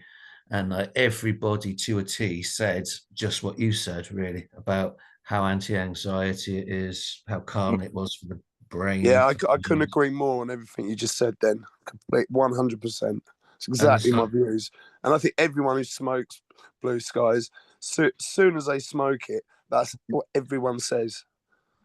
And everybody to a T said just what you said, really, about how anti-anxiety it is, how calm it was for the brain. Yeah, I couldn't agree more on everything you just said then. Complete 100%. It's exactly my views. And I think everyone who smokes Blue Skies, soon as they smoke it, that's what everyone says.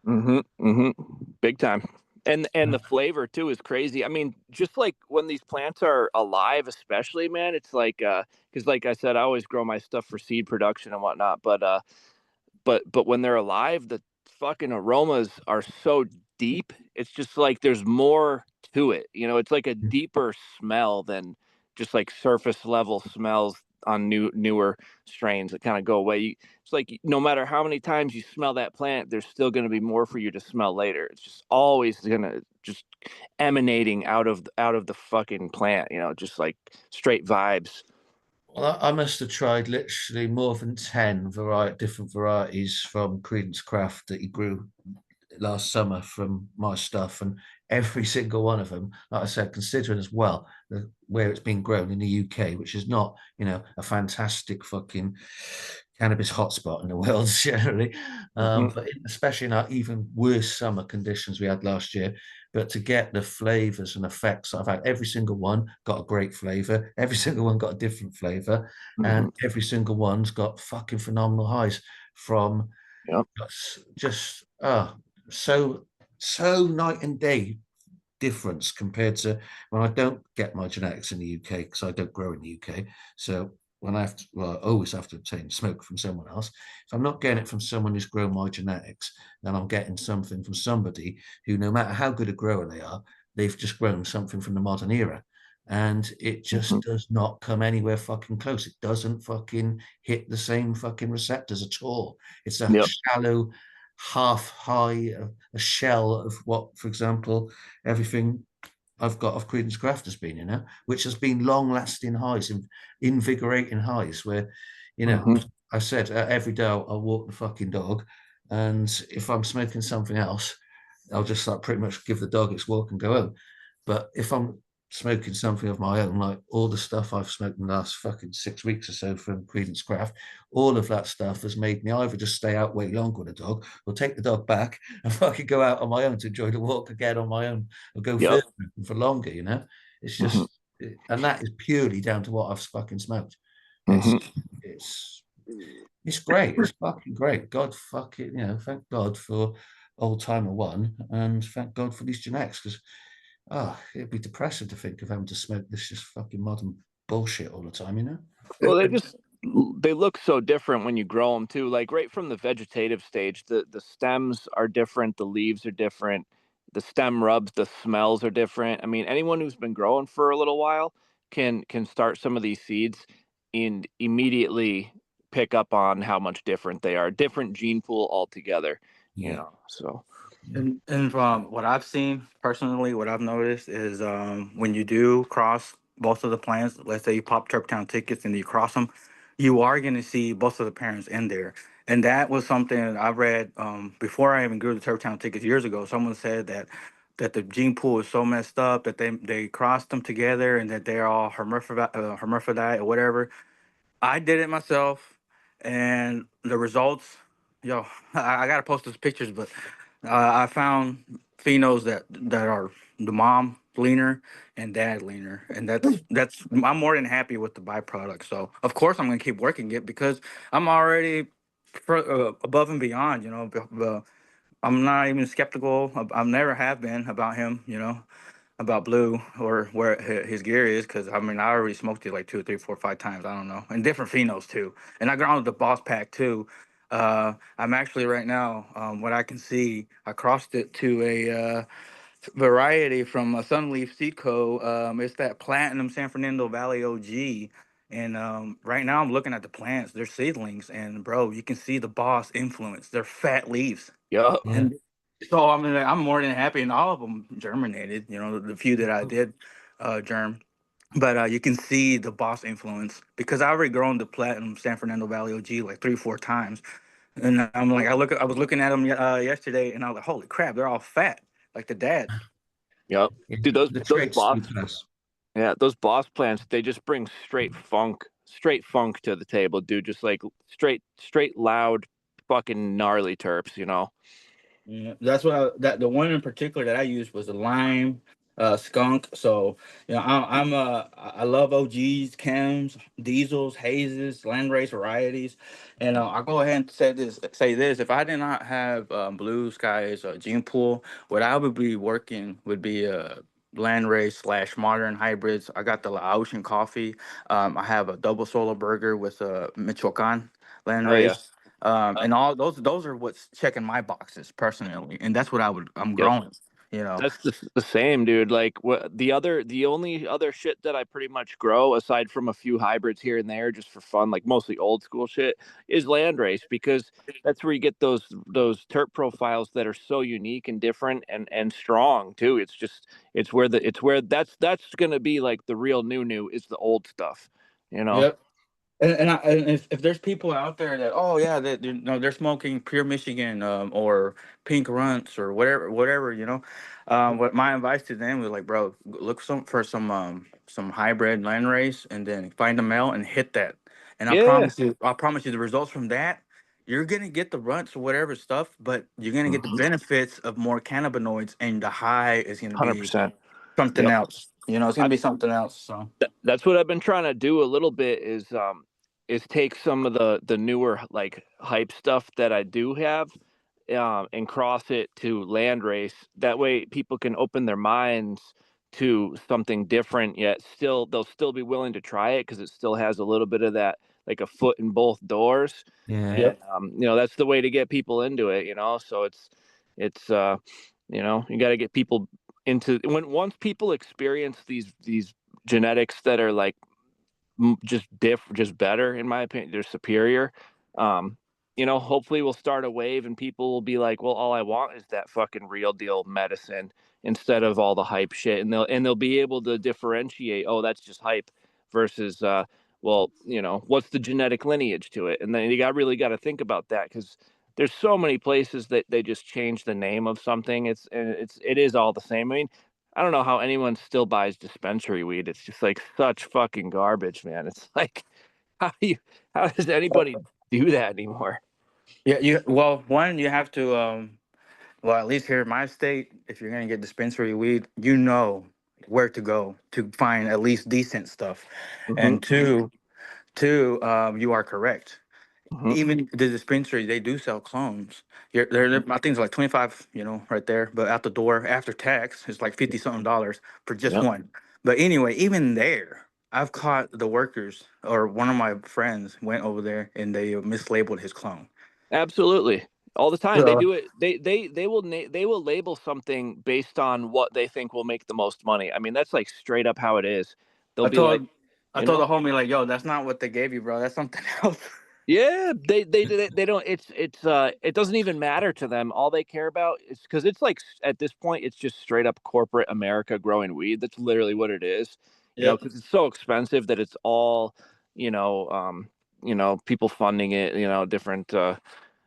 Big time. And the flavor too is crazy. I mean, just like when these plants are alive, especially, man, it's like because like I said, I always grow my stuff for seed production and whatnot, but when they're alive, the fucking aromas are so deep. It's just like there's more to it. You know, it's like a deeper smell than just like surface level smells on newer strains that kind of go away. It's like no matter how many times you smell that plant, there's still going to be more for you to smell later. It's just always going to just emanating out of the fucking plant, you know, just like straight vibes. Well, I must have tried literally more than 10 different varieties from Creedence Craft that he grew last summer from my stuff, and every single one of them, like I said, considering as well where it's been grown in the UK, which is not, you know, a fantastic fucking cannabis hotspot in the world generally, but especially in our even worse summer conditions we had last year. But to get the flavors and effects I've had, every single one got a great flavor, every single one got a different flavor, and every single one's got fucking phenomenal highs from just so night and day difference compared to when I don't get my genetics in the UK, because I don't grow in the UK. So when I always have to obtain smoke from someone else. If I'm not getting it from someone who's grown my genetics, then I'm getting something from somebody who, no matter how good a grower they are, they've just grown something from the modern era. And it just does not come anywhere fucking close. It doesn't fucking hit the same fucking receptors at all. It's a shallow, half high, a shell of what, for example, everything I've got of Creedence Craft has been, you know, which has been long-lasting highs, invigorating highs, where, you know, I said every day I'll walk the fucking dog, and if I'm smoking something else, I'll just like pretty much give the dog its walk and go home. But if I'm smoking something of my own, like all the stuff I've smoked in the last fucking 6 weeks or so from Creedence Craft, all of that stuff has made me either just stay out way longer with the dog, or take the dog back and fucking go out on my own to enjoy the walk again on my own, or go further for longer, you know? It's just, and that is purely down to what I've fucking smoked. It's Mhm. it's great. It's fucking great. God fucking, thank God for old timer one, and thank God for these genetics, because it'd be depressing to think of having to smoke this just fucking modern bullshit all the time. Well, they look so different when you grow them too. Like right from the vegetative stage, the stems are different, the leaves are different, the stem rubs, the smells are different. I mean, anyone who's been growing for a little while can start some of these seeds and immediately pick up on how much different they are. Different gene pool altogether. Yeah. So And from what I've seen personally, what I've noticed is when you do cross both of the plants, let's say you pop Turptown tickets and you cross them, you are going to see both of the parents in there. And that was something that I read before I even grew the Turptown tickets years ago. Someone said that the gene pool is so messed up that they crossed them together and that they're all hermaphrodite or whatever. I did it myself, and the results, yo, I gotta post those pictures, but I found phenos that are the mom leaner and dad leaner, and that's I'm more than happy with the byproduct. So of course I'm gonna keep working it because I'm already above and beyond. I'm not even skeptical. I never have been about him. About Blue or where his gear is, because I mean I already smoked it like 2, 3, 4, 5 times. I don't know, and different phenos too. And I ground the Boss Pack too. I'm actually right now, what I can see, I crossed it to a variety from a Sunleaf Seed Co. It's that Platinum San Fernando Valley OG. And right now I'm looking at the plants, they're seedlings, and bro, you can see the Boss influence. They're fat leaves. yeah. Yeah. And so I mean, I'm more than happy, and all of them germinated. The few that I did germ, but you can see the Boss influence because I already grown the Platinum San Fernando Valley OG like 3, 4 times, and I'm like, I was looking at them yesterday, and I was like, holy crap, they're all fat like the dad. Yep. Yeah. Dude, The those traits boss you pass. Yeah, those boss plants, they just bring straight funk to the table, dude. Just like straight loud fucking gnarly terps. Yeah, that's what that the one in particular that I used was a lime, skunk. So I love OGs, chems, diesels, hazes, landrace varieties, and I'll go ahead and say this: if I did not have Blue Skies gene pool, what I would be working would be landrace / modern hybrids. I got the Laotian coffee. I have a double solo burger with Michoacan Oh yeah. landrace. And all those are what's checking my boxes personally, and that's what I'm Yep. growing. You know. That's the same, dude. Like the only other shit that I pretty much grow, aside from a few hybrids here and there, just for fun, like mostly old school shit, is landrace, because that's where you get those terp profiles that are so unique and different and strong too. It's where that's gonna be like the real new is the old stuff. Yep. And if there's people out there that, oh yeah, they're smoking pure Michigan or pink runts or whatever, what my advice to them was like, bro, look for some hybrid landrace and then find a male and hit that. And Yeah. I promise you the results from that, you're gonna get the runts or whatever stuff, but you're gonna get the 100%. benefits of more cannabinoids, and the high is gonna be something Yep. else. It's gonna be something else. So That's what I've been trying to do a little bit is take some of the newer like hype stuff that I do have, and cross it to land race. That way people can open their minds to something different, yet still they'll still be willing to try it because it still has a little bit of that, like a foot in both doors. Yeah. And that's the way to get people into it. So it's you got to get people into once people experience these genetics that are like just better, in my opinion, they're superior. Hopefully we'll start a wave and people will be like, well, all I want is that fucking real deal medicine instead of all the hype shit, and they'll be able to differentiate, oh, that's just hype versus well, what's the genetic lineage to it. And then really got to think about that, because there's so many places that they just change the name of something. It is all the same. I mean, I don't know how anyone still buys dispensary weed. It's just like such fucking garbage, man. It's like, how does anybody do that anymore? yeah, you have to well, at least here in my state, if you're gonna get dispensary weed, you know where to go to find at least decent stuff. Hmm. And two, Two, you are correct. Mhm. Even the dispensary, they do sell clones. I think it's like 25, right there. But out the door after tax, it's like 50 something dollars for just Yep. one. But anyway, even there, I've caught the workers, or one of my friends went over there and they mislabeled his clone. Absolutely. All the time. They So do it. They will label something based on what they think will make the most money. I mean, that's like straight up how it is. They'll I be like, told I you told know, the homie like, yo, that's not what they gave you, bro. That's something else. yeah, they don't. It doesn't even matter to them. All they care about is because it's like at this point, it's just straight up corporate America growing weed. That's literally what it is. Yep. Because it's so expensive that it's all, people funding it. Different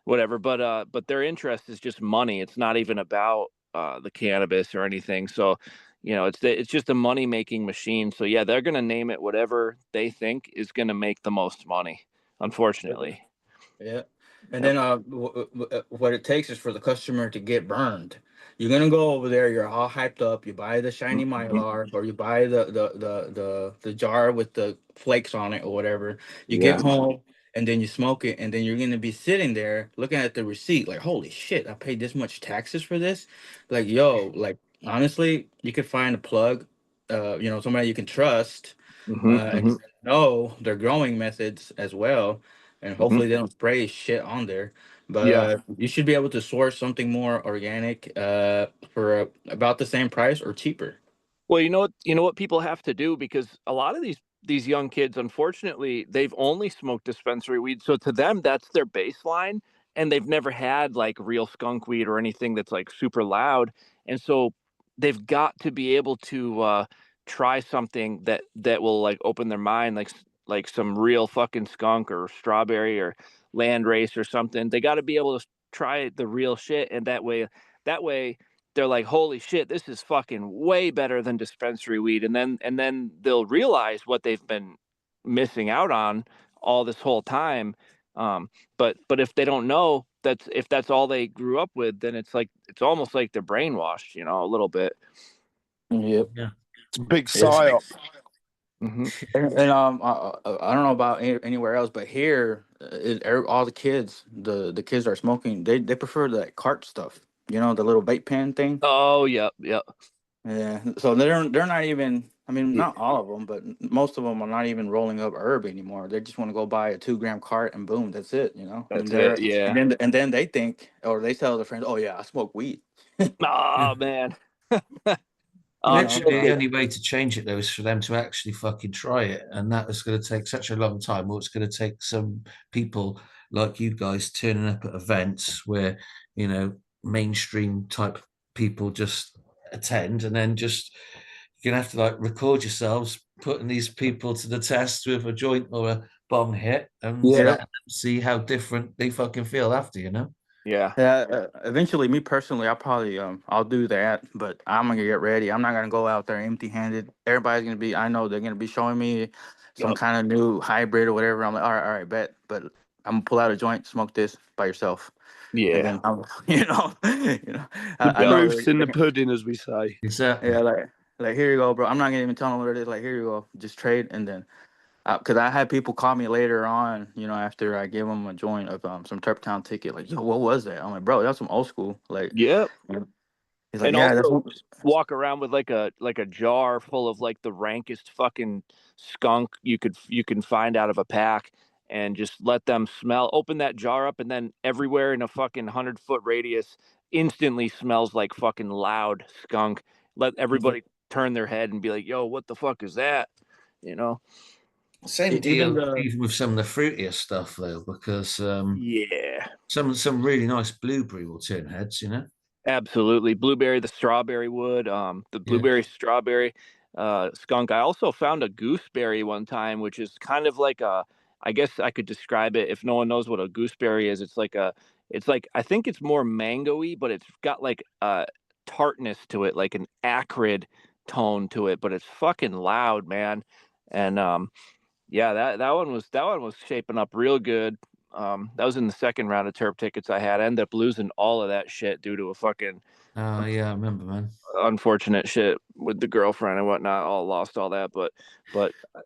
whatever. But their interest is just money. It's not even about the cannabis or anything. So, it's just a money making machine. So yeah, they're gonna name it whatever they think is gonna make the most money. Unfortunately. Yeah. And Yep. then what it takes is for the customer to get burned. You're gonna go over there, you're all hyped up, you buy the shiny mylar, or you buy the jar with the flakes on it or whatever. You get Yeah. home and then you smoke it, and then you're gonna be sitting there looking at the receipt like, holy shit, I paid this much taxes for this. Like, yo, like honestly, you could find a plug, somebody you can trust, Hmm. and know their growing methods as well, and Hmm. hopefully they don't spray shit on there. Yeah. But you should be able to source something more organic for about the same price or cheaper. Well, you know what people have to do, because a lot of these young kids, unfortunately, they've only smoked dispensary weed, so to them that's their baseline, and they've never had like real skunk weed or anything that's like super loud, and so they've got to be able to try something that will like open their mind, like some real fucking skunk or strawberry or land race or something. They got to be able to try the real shit, and that way they're like, holy shit, this is fucking way better than dispensary weed. And then they'll realize what they've been missing out on all this whole time. But if they don't know, if that's all they grew up with, then it's almost like they're brainwashed, a little bit. Yep. Yeah. It's a big Yes. psyop. Hmm. And I don't know about anywhere else, but here, all the kids, the kids are smoking. They prefer that cart stuff. The little vape pen thing. Oh, yep, yep. Yeah, so they're not even. I mean, Yeah, not all of them, but most of them are not even rolling up herb anymore. They just want to go buy a 2 gram cart and boom, that's it. And that's they're it. Yeah. and then they think, or they tell their friends, oh yeah, I smoke weed. Oh man. You Oh, know, Literally, the so, only way to change it though is for them to actually fucking try it, and that is going to take such a long time. Or it's going to take some people like you guys turning up at events where mainstream type people just attend, and then just you're gonna have to like record yourselves putting these people to the test with a joint or a bong hit, and yeah. let yep. them see how different they fucking feel after. Yeah. Yeah, eventually, me personally, I'll do that, but I'm gonna get ready. I'm not gonna go out there empty-handed. Everybody's gonna be, I know they're gonna be showing me some Yep. kind of new hybrid or whatever. I'm like, all right, bet, but I'm gonna pull out a joint, smoke this by yourself, and Yeah. then I'm, The I know, proof's in the pudding, as we say. Exactly. yeah, like here you go, bro. I'm not gonna even tell them what it is. Like here you go, just trade, and then because I had people call me later on, after I gave them a joint of some Turptown ticket, like, yo, what was that? I'm like, bro, that's some old school. Like, Yep. he's like, And yeah, that's also what. walk around with like a jar full of like the rankest fucking skunk you can find out of a pack, and just let them smell. Open that jar up, and then everywhere in a fucking 100-foot radius instantly smells like fucking loud skunk. Let everybody turn their head and be like, yo, what the fuck is that? You know? Same Even deal, the even with some of the fruitier stuff though, because Yeah. some really nice blueberry will turn heads. Absolutely. Blueberry, the strawberry wood, the Yeah. blueberry strawberry skunk. I also found a gooseberry one time, which is kind of like I guess I could describe it if no one knows what a gooseberry is. It's like, I think it's more mangoey, but it's got like a tartness to it, like an acrid tone to it, but it's fucking loud, man. And yeah, that one was shaping up real good. That was in the second round of terp tickets I had. I ended up losing all of that shit due to a fucking Yeah, I remember, man. unfortunate shit with the girlfriend and whatnot. All lost all that, but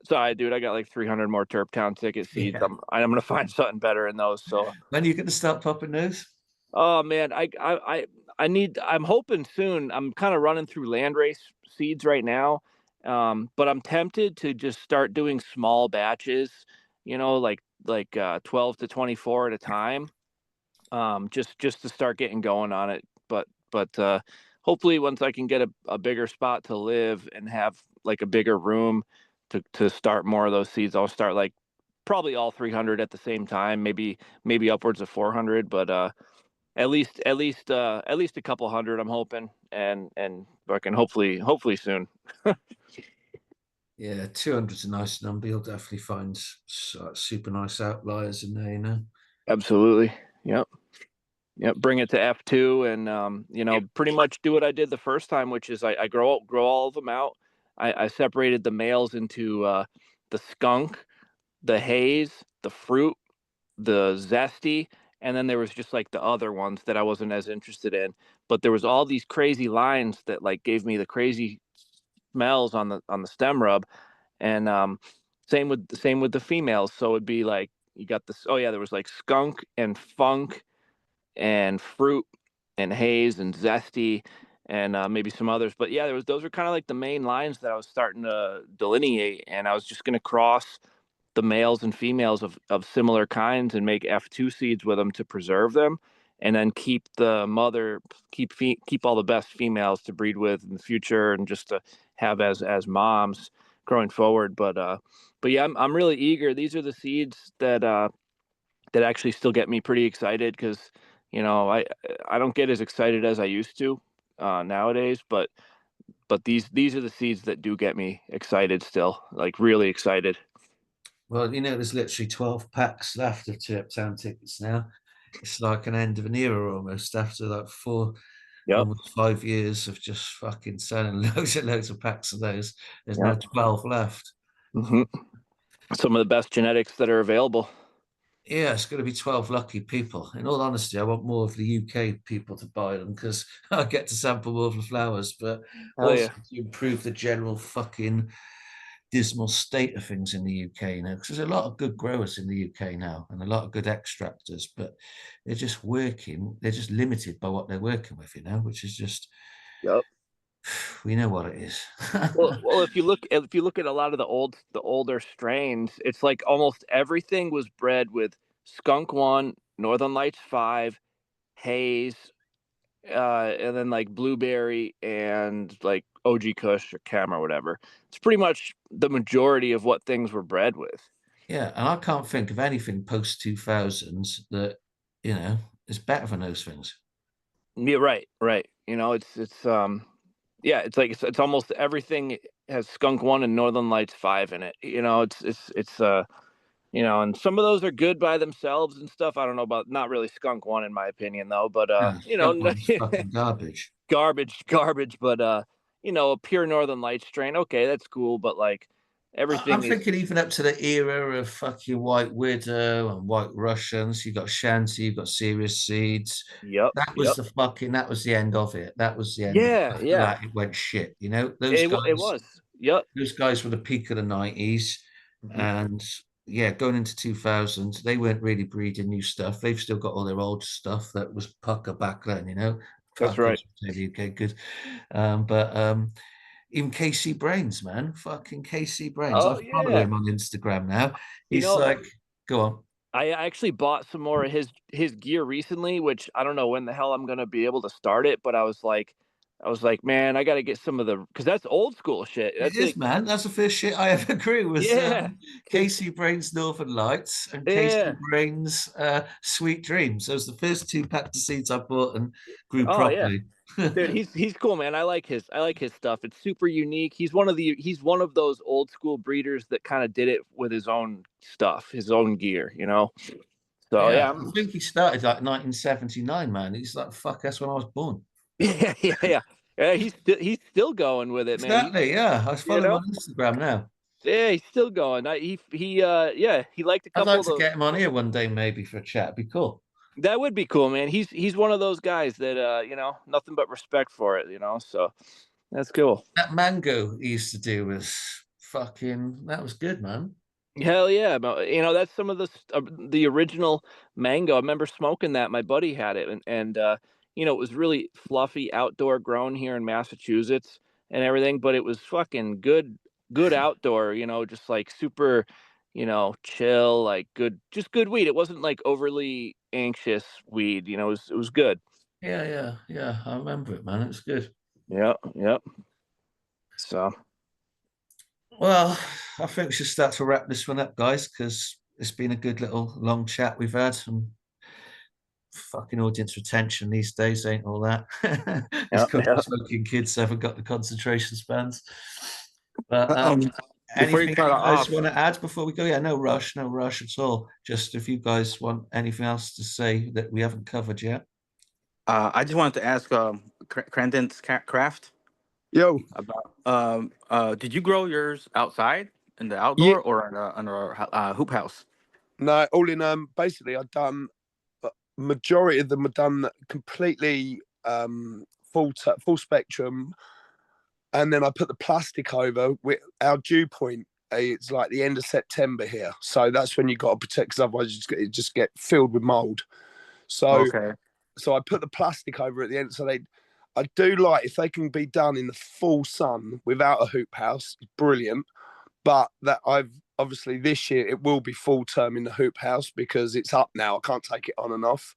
sorry, dude. I got like 300 more Terp Town ticket seeds. Yeah. I'm gonna find something better in those. So When are you going to start popping those? oh man, I'm hoping soon. I'm kind of running through landrace seeds right now. But I'm tempted to just start doing small batches, like 12 to 24 at a time. Just to start getting going on it. But hopefully once I can get a bigger spot to live and have like a bigger room to start more of those seeds, I'll start like probably all 300 at the same time, maybe upwards of 400, but at least a couple hundred I'm hoping, and fucking hopefully soon. Yeah, 200's a nice number. You'll definitely find super nice outliers in there, you know. Absolutely. Yep. Bring it to F2 and pretty much do what I did the first time, which is I grow all of them out. I separated the males into the skunk, the haze, the fruit, the zesty, and then there was just like the other ones that I wasn't as interested in. But there was all these crazy lines that like gave me the crazy smells on the stem rub, and same with the females. So it'd be like you got this. Oh yeah, there was like skunk and funk and fruit and haze and zesty and maybe some others. But yeah, those were kind of like the main lines that I was starting to delineate, and I was just going to cross the males and females of similar kinds and make F2 seeds with them to preserve them, and then keep all the best females to breed with in the future and just to have as moms growing forward. But yeah, I'm really eager. These are the seeds that actually still get me pretty excited because I don't get as excited as I used to nowadays, but these are the seeds that do get me excited still, like really excited. Well, there's literally 12 packs left of Terp Town tickets now. It's like an end of an era almost after like almost 5 years of just fucking selling loads and loads of packs of those. There's now 12 left. Mm-hmm. Some of the best genetics that are available. Yeah, it's going to be 12 lucky people. In all honesty, I want more of the UK people to buy them because I get to sample more of the flowers, but also to improve the general fucking dismal state of things in the UK now, because there's a lot of good growers in the UK now and a lot of good extractors, but they're just limited by what they're working with, which is just, we know what it is. well, if you look at a lot of the older strains, it's like almost everything was bred with Skunk 1, Northern Lights 5, Haze, and then like Blueberry and like OG Kush or Cam or whatever. It's pretty much the majority of what things were bred with. Yeah, and I can't think of anything post 2000s that is better than those things. Yeah, right. It's almost everything has Skunk 1 and Northern Lights 5 in it. And some of those are good by themselves and stuff. I don't know about, not really Skunk 1 in my opinion though, but fucking garbage. Garbage, but a pure Northern Lights strain, okay, that's cool, but like everything I'm thinking even up to the era of fucking White Widow and White Russians. You got Shanty, you got Serious Seeds. That was the end of it. That was the end. After that, it went shit. It was. Yep. Those guys were the peak of the 90s. And going into 2000s, they weren't really breeding new stuff. They've still got all their old stuff that was pucker back then, That's right. Okay, good. But even KC Brains, man. Fucking KC Brains. I follow him on Instagram now. He's like, go on. I actually bought some more of his gear recently, which I don't know when the hell I'm gonna be able to start it, but I was like, man, I gotta get some of because that's old school shit. It is, man. That's the first shit I ever grew was KC Brains Northern Lights and KC Brains Sweet Dreams. Those are the first 2 packs of seeds I bought and grew properly. Dude, he's cool, man. I like his stuff. It's super unique. He's one of those old school breeders that kind of did it with his own stuff, his own gear, So I think he started like 1979, man. He's like, fuck, that's when I was born. Yeah. He's still going with it, man. Exactly. I follow him on Instagram now. Yeah, he's still going. He liked a I'd couple like of to those. get him on here one day, maybe for a chat. It'd be cool. That would be cool, man. He's one of those guys that nothing but respect for it, so that's cool. That mango he used to do was that was good, man. Hell yeah, but that's some of the original mango. I remember smoking that. My buddy had it, and it was really fluffy, outdoor grown here in Massachusetts and everything. But it was fucking good outdoor. Just like super, chill, like just good weed. It wasn't like overly anxious weed. It was good. Yeah. I remember it, man. It was good. Yep. So. Well, I think we should start to wrap this one up, guys, because it's been a good little long chat we've had. And fucking audience retention these days ain't all that. It's because smoking kids haven't got the concentration spans. But before you anything cut you guys off, want to add before we go? Yeah, no rush at all. Just if you guys want anything else to say that we haven't covered yet. I just wanted to ask Crandon's Craft. Yo, about did you grow yours outside in the yeah, outdoor or under a hoop house? no, all in basically I've done majority of them are done completely full spectrum, and then I put the plastic over. With our dew point, it's like the end of September here, so that's when you got to protect, because otherwise it just get filled with mold. So Okay. so I put the plastic over at the end. So I do like, if they can be done in the full sun without a hoop house, it's brilliant. But that I've obviously this year it will be full term in the hoop house because it's up now. I can't take it on and off.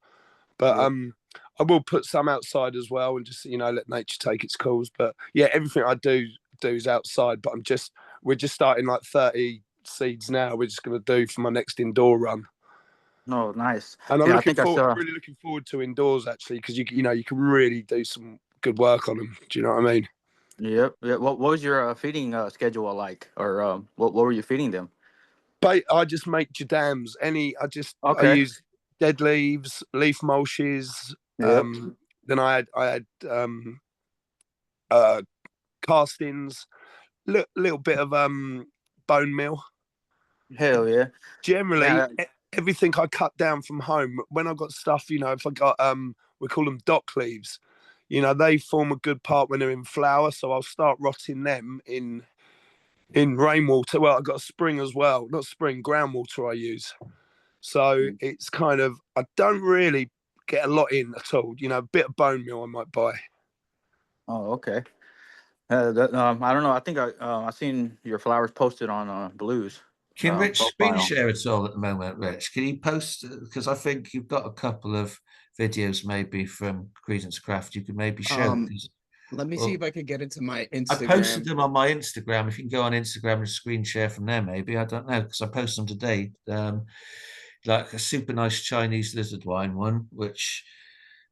But I will put some outside as well, and just let nature take its course. But yeah, everything I do is outside. But we're just starting like 30 seeds now. We're just going to do for my next indoor run. No, nice. And I'm Yeah, really looking forward to indoors actually, because you can really do some good work on them. Do you know what I mean? Yep. Yeah. What was your feeding schedule like, or what were you feeding them? But I just make jadams. I Okay. use dead leaves, leaf mulches. Yep. Then I had castings, little bit of bone meal. Hell yeah. Generally, Yeah. everything I cut down from home. When I got stuff, if I got we call them dock leaves. They form a good part when they're in flower. So I'll start rotting them in rainwater. Well, I've got a spring as well, not spring, groundwater I use. So it's kind of, I don't really get a lot in at all. A bit of bone meal I might buy. Oh, okay. I don't know. I think I seen your flowers posted on Blue's. Can Rich screen profile. share it all at the moment, Rich? Can you post, because I think you've got a couple of videos maybe from Credence Craft you could maybe show. Let me see if I could get into my Instagram. I posted them on my Instagram. If you can go on Instagram and screen share from there, maybe. I don't know, because I posted them today. Like a super nice Chinese lizard wine one, which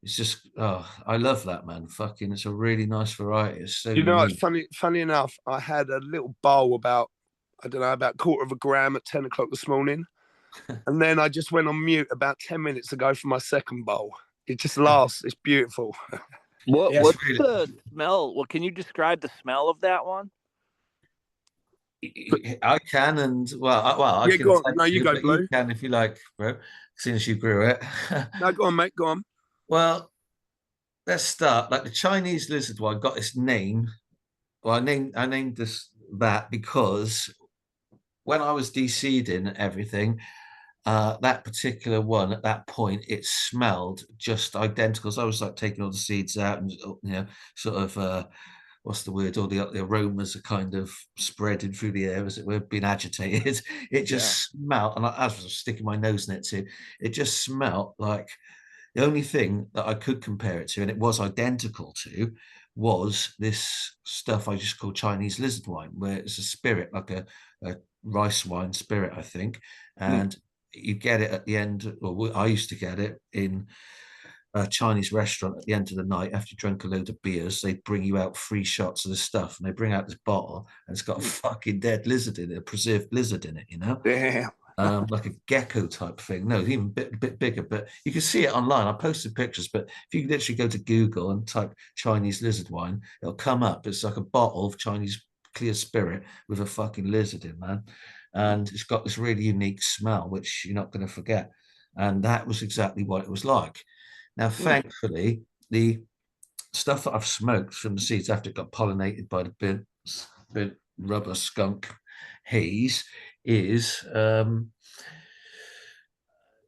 is just, I love that, man. Fucking, it's a really nice variety. It's so It's unique. funny enough, I had a little bowl about quarter of a gram at 10 o'clock this morning. And then I just went on mute about 10 minutes ago for my second bowl. It just lasts. It's beautiful. What's the smell? Well, can you describe the smell of that one? I can, and I Yeah, can. go on. No, you go, Blue. You can if you like, bro. As soon as you grew it. No, go on, mate. Go on. Well, let's start. Like the Chinese lizard wine got its name. Well, I named this that because when I was de-seeding everything, that particular one at that point, it smelled just identical. So I was like taking all the seeds out and sort of what's the word? All the aromas are kind of spreading through the air as it were, being agitated. It just smelled, and I was sticking my nose in it too. It just smelled like the only thing that I could compare it to, and it was identical to, was this stuff I just call Chinese lizard wine, where it's a spirit, like a rice wine spirit, I think. And you get it at the end, or I used to get it in a Chinese restaurant at the end of the night after you drank a load of beers. They bring you out free shots of the stuff, and they bring out this bottle, and it's got a fucking dead lizard in it, a preserved lizard in it, Damn. like a gecko type thing. No, even a bit bigger, but you can see it online. I posted pictures, but if you literally go to Google and type Chinese lizard wine, it'll come up. It's like a bottle of Chinese clear spirit with a fucking lizard in, man. And it's got this really unique smell, which you're not going to forget. And that was exactly what it was like. Now, thankfully, the stuff that I've smoked from the seeds after it got pollinated by the big rubber skunk haze is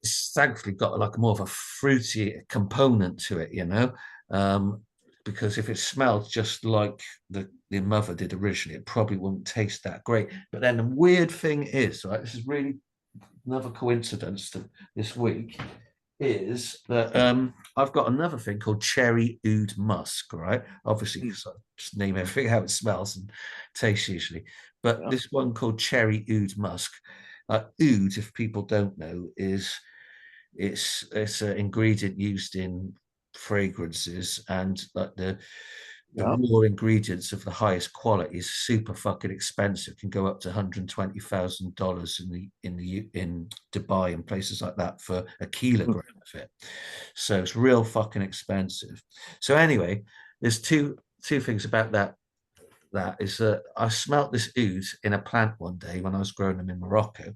it's thankfully got like more of a fruity component to it, you know, because if it smelled just like the mother did originally, it probably wouldn't taste that great. But then the weird thing is, right, this is really another coincidence that this week is that I've got another thing called cherry oud musk, right? Obviously, because I just name everything how it smells and tastes usually. But this one called cherry oud musk, oud, if people don't know, is it's an ingredient used in fragrances, and like the raw ingredients of the highest quality is super fucking expensive. Can go up to $120,000 in Dubai and places like that for a kilogram of it. So it's real fucking expensive. So anyway, there's two things about that. That is that I smelt this oud in a plant one day when I was growing them in Morocco,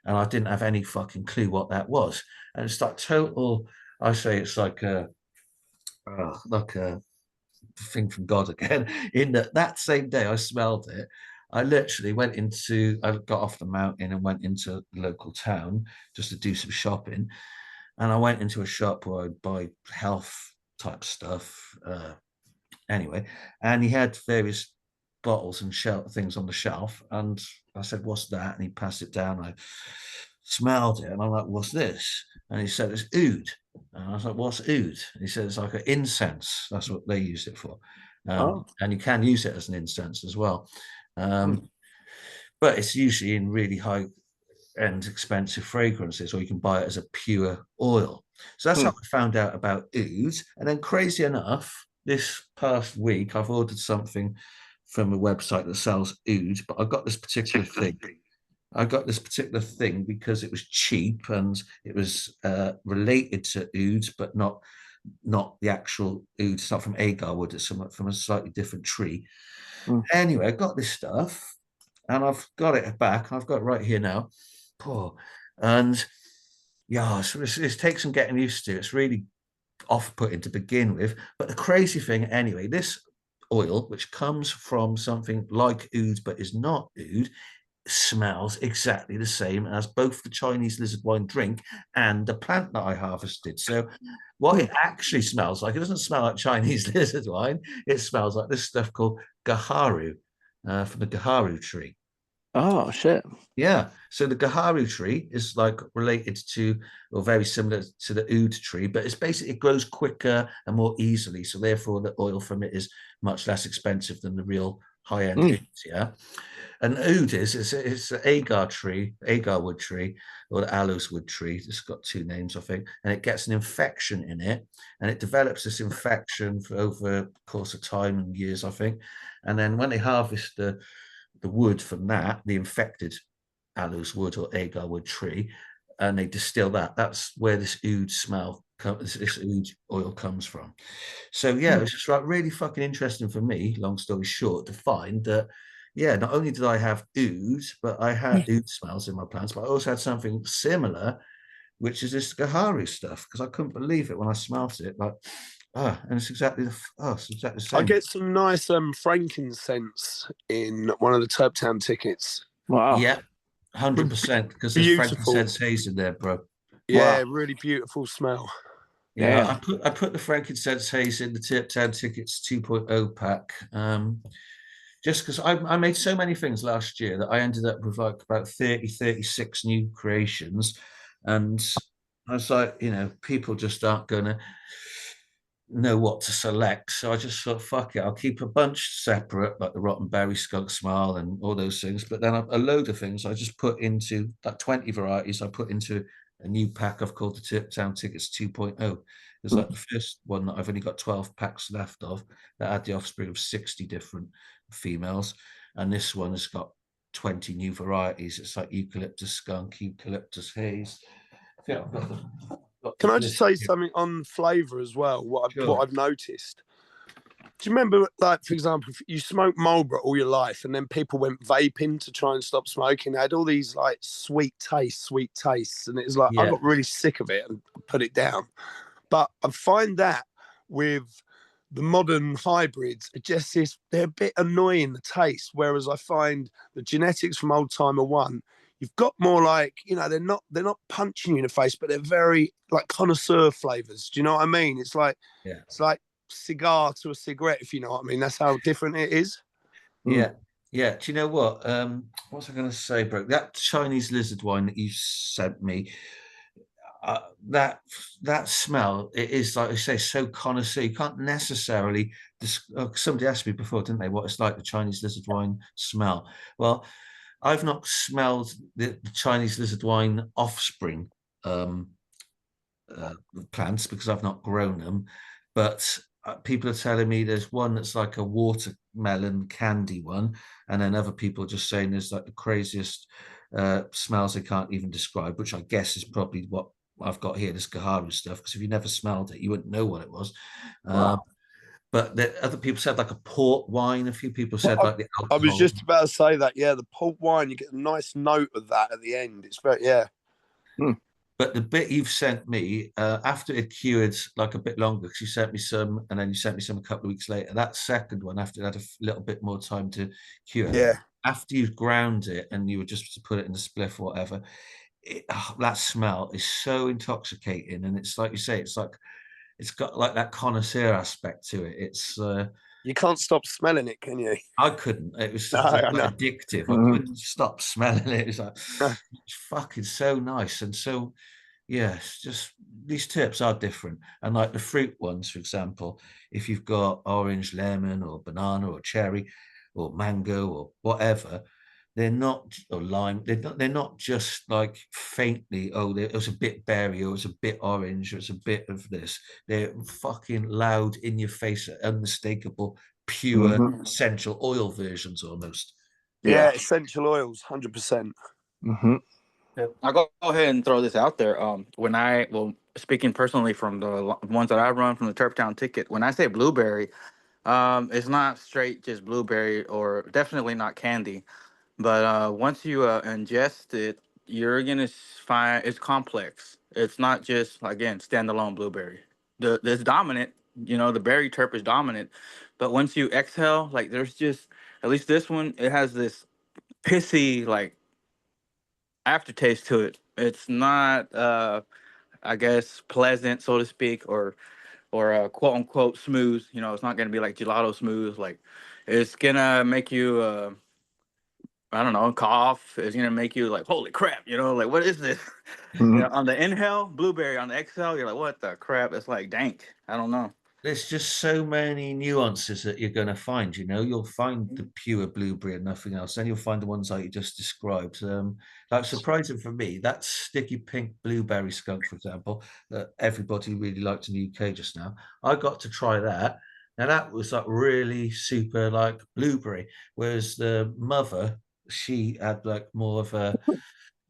and I didn't have any fucking clue what that was. And it's like total. I say it's like a thing from God again. In that same day I smelled it, I literally I got off the mountain and went into the local town just to do some shopping. And I went into a shop where I'd buy health type stuff. Anyway, and he had various bottles and things on the shelf. And I said, "What's that?" And he passed it down. I smelled it and I'm like, "What's this?" And he said, "It's oud." And I was like, "What's oud?" And he said, "It's like an incense. That's what they used it for." And you can use it as an incense as well. But it's usually in really high end expensive fragrances, or you can buy it as a pure oil. So that's how I found out about oud. And then crazy enough, this past week, I've ordered something from a website that sells oud, but I got this particular thing. I got this particular thing because it was cheap and it was related to oud, but not the actual oud. It's not from agar wood. It's from a slightly different tree. Anyway, I got this stuff and I've got it back. I've got it right here now. And yeah, so it takes some getting used to. It's really off-putting to begin with. But the crazy thing, anyway, this oil, which comes from something like oud but is not oud, smells exactly the same as both the Chinese lizard wine drink and the plant that I harvested. So what it actually smells like, it doesn't smell like Chinese lizard wine. It smells like this stuff called gaharu from the gaharu tree. Oh, shit. Yeah. So the gaharu tree is like related to, or very similar to the oud tree, but it's basically, it grows quicker and more easily. So therefore the oil from it is much less expensive than the real high-end ouds, yeah. And oud it's an agar tree, agar wood tree, or the aloes wood tree. It's got two names, I think. And it gets an infection in it, and it develops this infection for over the course of time and years, I think. And then when they harvest the wood from that, the infected aloes wood or agar wood tree, and they distill that, that's where this oud smell comes, this oud oil comes from. So yeah, it was just like really fucking interesting for me, long story short, to find that, yeah, not only did I have oud, but I had oud smells in my plants, but I also had something similar, which is this gaharu stuff, because I couldn't believe it when I smelt it. Like, and it's exactly the same. I get some nice frankincense in one of the Turptown tickets. Wow. Yeah, 100%, because there's frankincense haze in there, bro. Yeah, really beautiful smell. Yeah, I put the frankincense haze in the Turptown Tickets 2.0 pack. Just because I made so many things last year that I ended up with like about 36 new creations. And I was like, people just aren't going to know what to select. So I just thought, fuck it, I'll keep a bunch separate, like the Rotten Berry, Skunk Smile, and all those things. But then a load of things I just put into, like 20 varieties, I put into a new pack I've called the Turptown Tickets 2.0. It's like the first one that I've only got 12 packs left of that had the offspring of 60 different females. And this one has got 20 new varieties. It's like eucalyptus skunk, eucalyptus haze. Yeah, Can I just say something on flavour as well? What I've noticed. Do you remember, like, for example, if you smoked Marlboro all your life and then people went vaping to try and stop smoking? They had all these, like, sweet tastes. And it was like, I Yeah. got really sick of it and put it down. But I find that with the modern hybrids, they're a bit annoying, the taste. Whereas I find the genetics from Old Timer 1, you've got more like, they're not punching you in the face, but they're very like connoisseur flavors. Do you know what I mean? It's like cigar to a cigarette, if you know what I mean. That's how different it is. Yeah. Do you know what? What's I going to say, bro? That Chinese lizard wine that you sent me, that smell, it is, like I say, so connoisseur. You can't necessarily. Somebody asked me before, didn't they, what it's like, the Chinese lizard wine smell? Well, I've not smelled the Chinese lizard wine offspring plants because I've not grown them, but people are telling me there's one that's like a watermelon candy one, and then other people are just saying there's like the craziest smells they can't even describe, which I guess is probably what I've got here, this Gaharu stuff, because if you never smelled it, you wouldn't know what it was. Wow. But other people said like a port wine. A few people said like the I was alcohol. just about to say that. Yeah, the port wine, you get a nice note of that at the end. It's very, yeah. But the bit you've sent me, after it cured like a bit longer, because you sent me some, and then you sent me some a couple of weeks later. That second one, after it had a little bit more time to cure, Yeah. after you've ground it and you were just to put it in the spliff or whatever, that smell is so intoxicating. And it's like you say, it's got like that connoisseur aspect to it. It's you can't stop smelling it, can you? I couldn't. It was No, like I know. addictive. I couldn't stop smelling it. It's like it's fucking so nice. And so yeah, it's just these tips are different. And like the fruit ones, for example, if you've got orange, lemon, or banana, or cherry, or mango, or whatever, they're not, or lime, they're not just like faintly, it was a bit berry, or it was a bit orange, or it's a bit of this. They're fucking loud, in your face, unmistakable, pure essential oil versions almost. Yeah, essential oils, 100%. I'll go ahead and throw this out there. Speaking personally from the ones that I run from the Turptown ticket, when I say blueberry, it's not straight just blueberry, or definitely not candy. But once you ingest it, you're gonna find it's complex. It's not just, again, standalone blueberry. It's dominant. The berry terp is dominant, but once you exhale, like, there's just, at least this one, it has this pissy, like, aftertaste to it. It's not, I guess, pleasant, so to speak, or quote unquote smooth. It's not gonna be like gelato smooth. Like, it's gonna make you I don't know, cough. It's gonna make you like, holy crap, like, what is this? On the inhale, blueberry. On the exhale, you're like, what the crap? It's like dank. I don't know. There's just so many nuances that you're going to find. You'll find the pure blueberry and nothing else. Then you'll find the ones like you just described. Like, surprising for me, that sticky pink blueberry skunk, for example, that everybody really liked in the UK just now. I got to try that. Now that was like really super like blueberry, whereas the mother, she had like more of a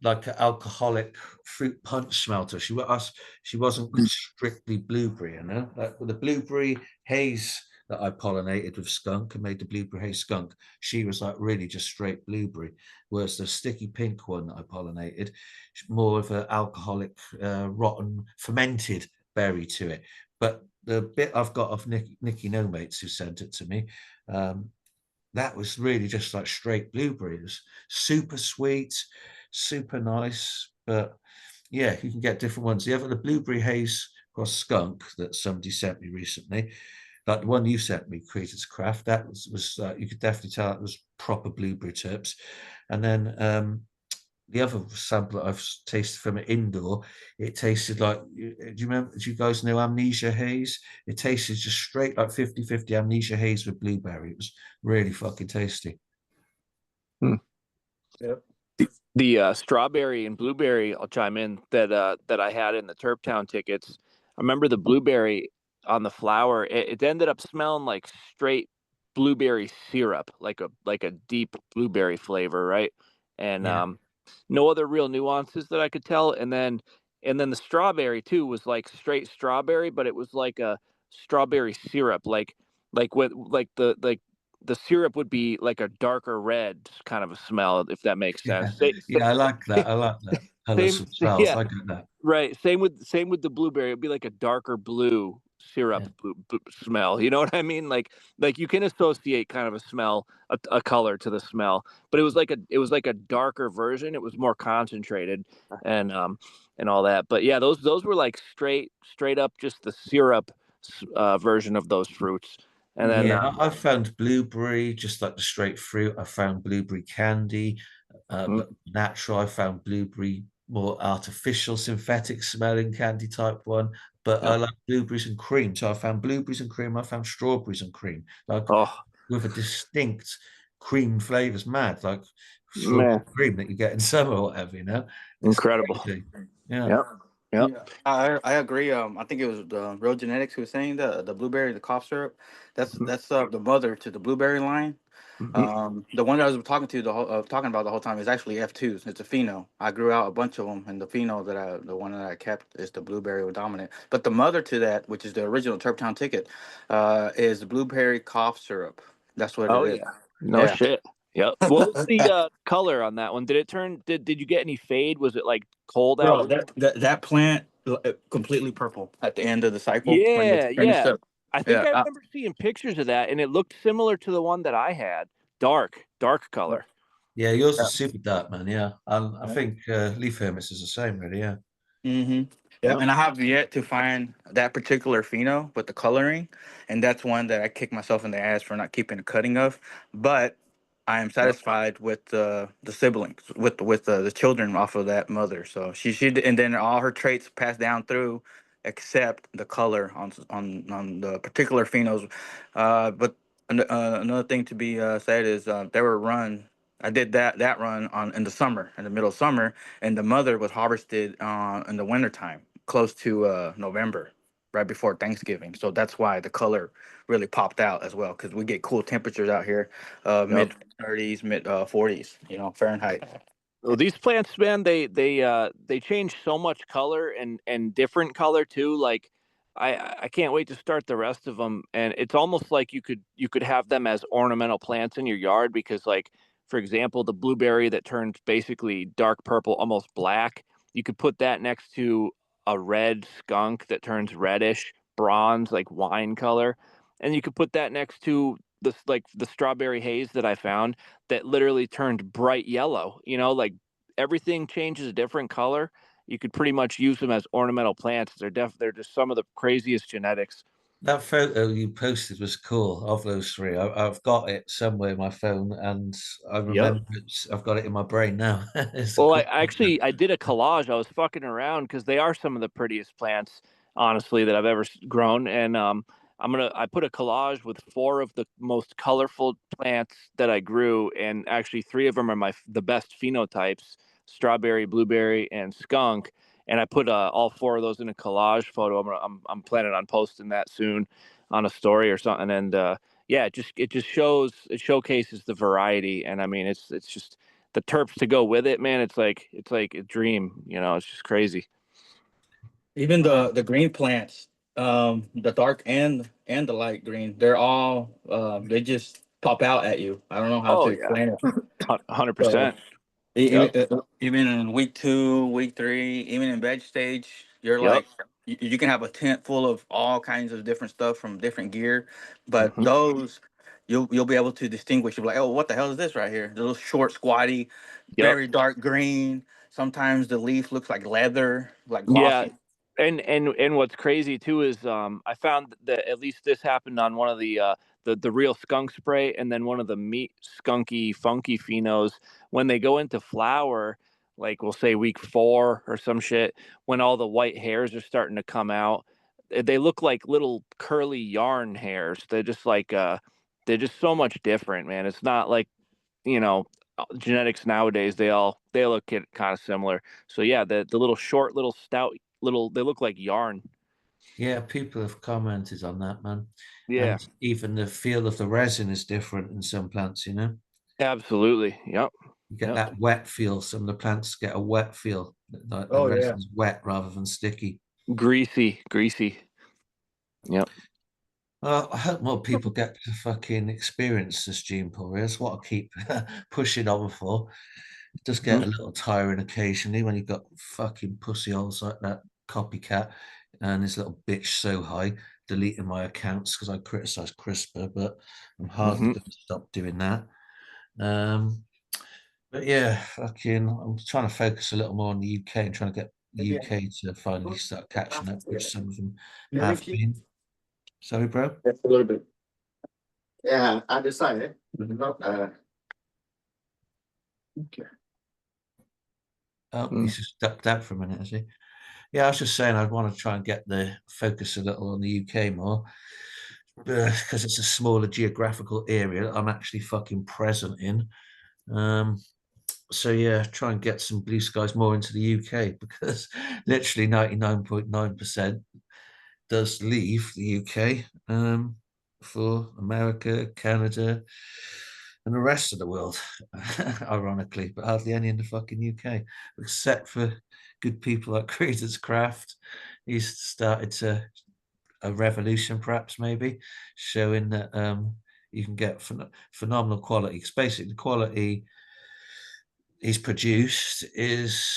like an alcoholic fruit punch smell to her. She wasn't strictly blueberry, Like with the blueberry haze that I pollinated with skunk and made the blueberry haze skunk, she was like really just straight blueberry. Whereas the sticky pink one that I pollinated, more of an alcoholic, rotten, fermented berry to it. But the bit I've got of Nikki No Mates, who sent it to me, that was really just like straight blueberry. It was super sweet, super nice. But yeah, you can get different ones. The blueberry haze cross skunk that somebody sent me recently, like the one you sent me, Creator's Craft, that was you could definitely tell it was proper blueberry tips. And then the other sample that I've tasted from it indoor, it tasted like, do you guys know Amnesia Haze? It tasted just straight like 50-50 Amnesia Haze with blueberry. It was really fucking tasty. Yep. The strawberry and blueberry, I'll chime in, that I had in the Turptown tickets. I remember the blueberry on the flower. It ended up smelling like straight blueberry syrup, like a deep blueberry flavor, right? And no other real nuances that I could tell. And then the strawberry too was like straight strawberry, but it was like a strawberry syrup. Like like the syrup would be like a darker red kind of a smell, if that makes sense. Yeah, I like that. I like that. Colours Same, and smells. yeah, I get that. right. Same with the blueberry. It'd be like a darker blue syrup Yeah. smell. You know what I mean? Like you can associate kind of a smell, a color to the smell, but it was like a darker version. It was more concentrated and all that. But yeah, those were like straight up just the syrup version of those fruits. And then Yeah, I found blueberry, just like the straight fruit. I found blueberry candy, but natural. I found blueberry more artificial, synthetic smelling candy type one. But I like blueberries and cream. So I found blueberries and cream. I found strawberries and cream, like oh with a distinct cream flavors. Mad, like strawberry man, cream that you get in summer or whatever. It's incredible. crazy. Yeah. Yep. Yep. Yeah, I agree. I think it was the Real Genetics who was saying the blueberry, the cough syrup. That's the mother to the blueberry line. Mm-hmm. The one that I was talking to talking about the whole time is actually F2s. It's a pheno. I grew out a bunch of them, and the pheno the one that I kept is the blueberry dominant. But the mother to that, which is the original Turptown ticket, is the blueberry cough syrup. That's what it Oh is. yeah. No Yeah. shit. Yep. What was the color on that one? Did it turn? Did you get any fade? Was it like cold out? Bro, that plant completely purple at the end of the cycle when you Yeah, finish yeah. up. I think Yeah. I remember seeing pictures of that, and it looked similar to the one that I had. Dark color. Yeah, yours Yeah. is super dark, man. Yeah. I Yeah. think Leaf Hermits is the same, really. Yeah. Mm-hmm. Yeah, Yep. and I have yet to find that particular pheno with the coloring, and that's one that I kick myself in the ass for not keeping a cutting of. But I am Yep. satisfied with the siblings, with the children off of that mother. So she and then all her traits passed down through, except the color on the particular phenos. But another thing to be said is they were run. I did that run in the summer, in the middle of summer, and the mother was harvested in the wintertime, close to November, right before Thanksgiving. So that's why the color really popped out as well, because we get cool temperatures out here, Yep. mid 30s, mid 40s, Fahrenheit. Well, these plants, man, they change so much color and different color too. Like, I can't wait to start the rest of them. And it's almost like you could have them as ornamental plants in your yard because, like, for example, the blueberry that turns basically dark purple, almost black, you could put that next to a red skunk that turns reddish, bronze, like wine color, and you could put that next to the strawberry haze that I found that literally turned bright yellow. Like everything changes a different color. You could pretty much use them as ornamental plants. They're just some of the craziest genetics. That photo you posted was cool of those three. I've got it somewhere in my phone, and I Yep. remember I've got it in my brain now. It's a Well, cool photo. I did a collage. I was fucking around because they are some of the prettiest plants, honestly, that I've ever grown. And I put a collage with 4 of the most colorful plants that I grew, and actually 3 of them are the best phenotypes: strawberry, blueberry, and skunk. And I put all 4 of those in a collage photo. I'm planning on posting that soon on a story or something. And yeah, it just showcases the variety. And I mean, it's just the terps to go with it, man. It's like a dream. It's just crazy. Even the green plants, the dark and the light green, they're all they just pop out at you. I don't know how Oh to yeah, explain it. So 100%. even Yep. even in week 2, week 3, even in veg stage, you're Yep. like you can have a tent full of all kinds of different stuff from different gear, but Hmm. those you'll be able to distinguish. You'll be like, oh, what the hell is this right here? The little short, squatty, Yep. very dark green. Sometimes the leaf looks like leather, like Yeah. glossy. And what's crazy too is I found that at least this happened on one of the real skunk spray, and then one of the meat skunky funky phenos when they go into flower, like we'll say week 4 or some shit, when all the white hairs are starting to come out, they look like little curly yarn hairs. They're just so much different, man. It's not like, you know genetics nowadays, they look kind of similar. So yeah, the little short, little stout, little, they look like yarn. Yeah, people have commented on that, man. Yeah, And even the feel of the resin is different in some plants. absolutely. Yep. You get Yep. that wet feel. Some of the plants get a wet feel, like the Oh yeah. resin's wet rather than sticky. Greasy. Yep. Well, I hope more people get to fucking experience this gene pool. That's what I keep pushing on for. It does get a little tiring occasionally when you've got fucking pussy holes like that copycat and this little bitch so high deleting my accounts because I criticize CRISPR, but I'm hardly going to stop doing that. But yeah, fucking, I'm trying to focus a little more on the UK and trying to get the UK to finally start catching up, which some of them have been. Sorry, bro. Just a little bit. Yeah, I decided. Okay. Oh, he's just ducked out for a minute, has he? Yeah, I was just saying I'd want to try and get the focus a little on the UK more because it's a smaller geographical area that I'm actually fucking present in. So yeah, try and get some blue skies more into the UK because literally 99.9% does leave the UK for America, Canada, and the rest of the world, ironically, but hardly any in the fucking UK, except for good people like Creeders Craft. He's started a revolution, perhaps, maybe, showing that you can get phenomenal quality. Because basically, the quality he's produced is,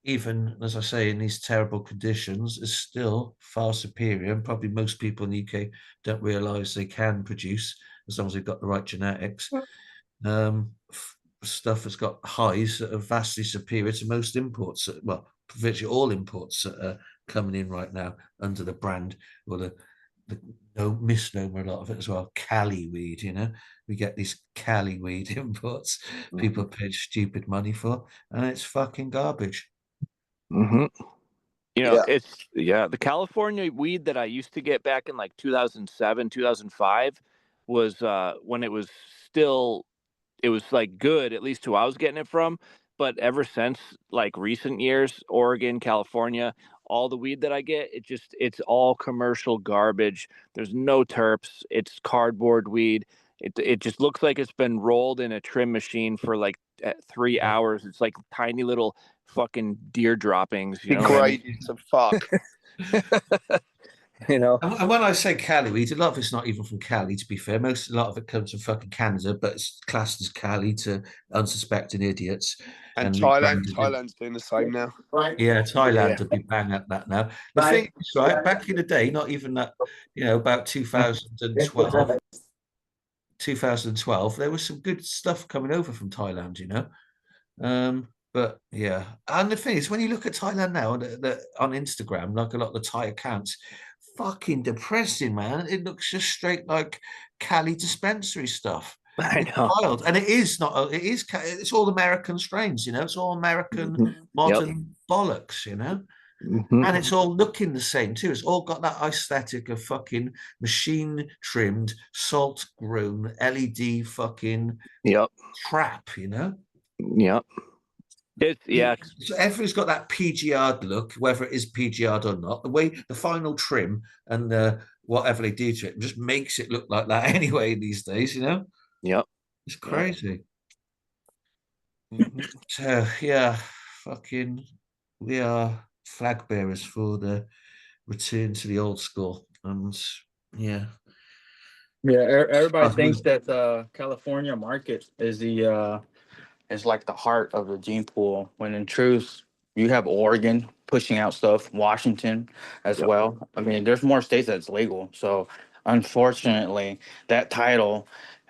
even as I say, in these terrible conditions, is still far superior. And probably most people in the UK don't realise they can produce as long as they've got the right genetics. Stuff that's got highs that are vastly superior to most imports. Well, virtually all imports that are coming in right now under the brand or the no misnomer, a lot of it as well, Cali weed. We get these Cali weed imports people pay stupid money for, and it's fucking garbage. It's the California weed that I used to get back in like 2007, 2005 was when it was still, it was like good, at least who I was getting it from. But ever since like recent years, Oregon, California, all the weed that I get, it's all commercial garbage. There's no terps. It's cardboard weed. It just looks like it's been rolled in a trim machine for like 3 hours. It's like tiny little fucking deer droppings. You know what I mean? Degraded to fuck. And when I say Cali weed, a lot of it's not even from Cali, to be fair. A lot of it comes from fucking Canada, but it's classed as Cali to unsuspecting idiots. And Thailand's doing the same now. Yeah, Thailand would be bang at that now. The thing is, right, back in the day, not even that, about 2012, there was some good stuff coming over from Thailand, But yeah, and the thing is, when you look at Thailand now on Instagram, like a lot of the Thai accounts, fucking depressing, man. It looks just straight like Cali dispensary stuff. I It's know. wild, and it is not. It is. It's all American strains, It's all American modern bollocks, And it's all looking the same too. It's all got that aesthetic of fucking machine trimmed, salt grown, LED fucking crap, Yep. So everything's got that PGR look, whether it is PGR or not. The way the final trim and whatever they do to it just makes it look like that anyway these days, Yep. It's crazy. So yeah, fucking, we are flag bearers for the return to the old school, and yeah. Everybody thinks that California market is like the heart of the gene pool, when in truth you have Oregon pushing out stuff, Washington as well. I mean, there's more states that's legal. So unfortunately, that title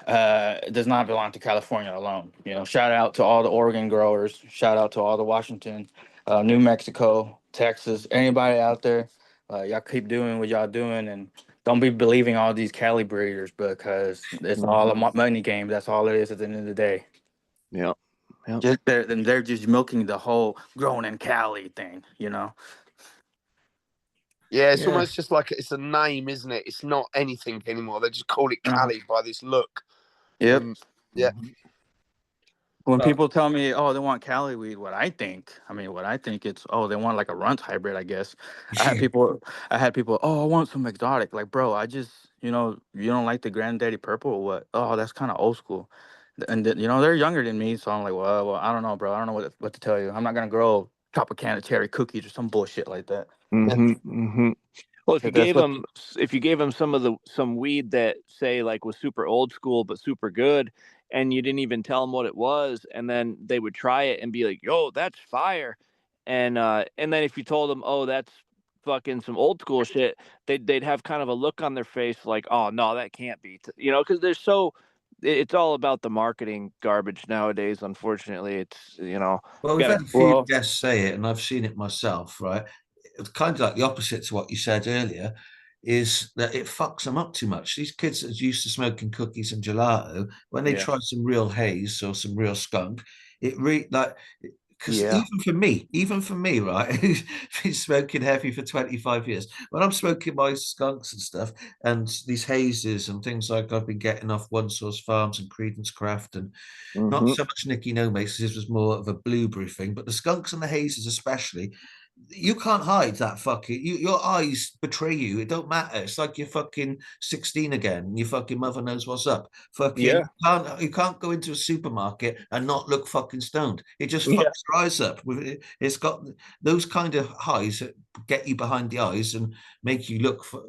does not belong to California alone. Shout out to all the Oregon growers. Shout out to all the Washington, New Mexico, Texas, anybody out there. Y'all keep doing what y'all doing, and don't be believing all these Cali breeders, because it's all a money game. That's all it is at the end of the day. Yeah. They're just milking the whole grown in Cali thing, Yeah, it's almost just like it's a name, isn't it? It's not anything anymore. They just call it Cali by this look. Yep. Yeah. When people tell me, oh, they want Cali weed, what I think it's, oh, they want like a runt hybrid, I guess. I had people, oh, I want some exotic. Like, bro, you don't like the Granddaddy Purple or what? Oh, that's kind of old school. And they're younger than me, so I'm like, well, I don't know, bro. I don't know what to tell you. I'm not gonna grow Tropicana cherry cookies or some bullshit like that. Well, Well, if you That's gave what. them some weed that say like was super old school but super good, and you didn't even tell them what it was, and then they would try it and be like, "Yo, that's fire," and then if you told them, "Oh, that's fucking some old school shit," they'd have kind of a look on their face like, "Oh no, that can't be," you know, because it's all about the marketing garbage nowadays. Unfortunately, it's Well, we've gotta. had a few Well, guests say it, and I've seen it myself, right? It's kind of like the opposite to what you said earlier, is that it fucks them up too much. These kids that are used to smoking cookies and gelato, when they Yeah. try some real haze or some real skunk, it really like because Yeah. even for me, right, who's been smoking heavy for 25 years, when I'm smoking my skunks and stuff, and these hazes and things like I've been getting off One Source Farms and Credence Craft and not Mhm. so much Nicky No Mates, this was more of a blueberry thing, but the skunks and the hazes especially, you can't hide that fucking your eyes betray you. It don't matter. It's like you're fucking 16 again and your fucking mother knows what's up. Fucking Yeah. you can't go into a supermarket and not look fucking stoned. It just Yeah. fucks your eyes up. It's got those kind of highs that get you behind the eyes and make you look for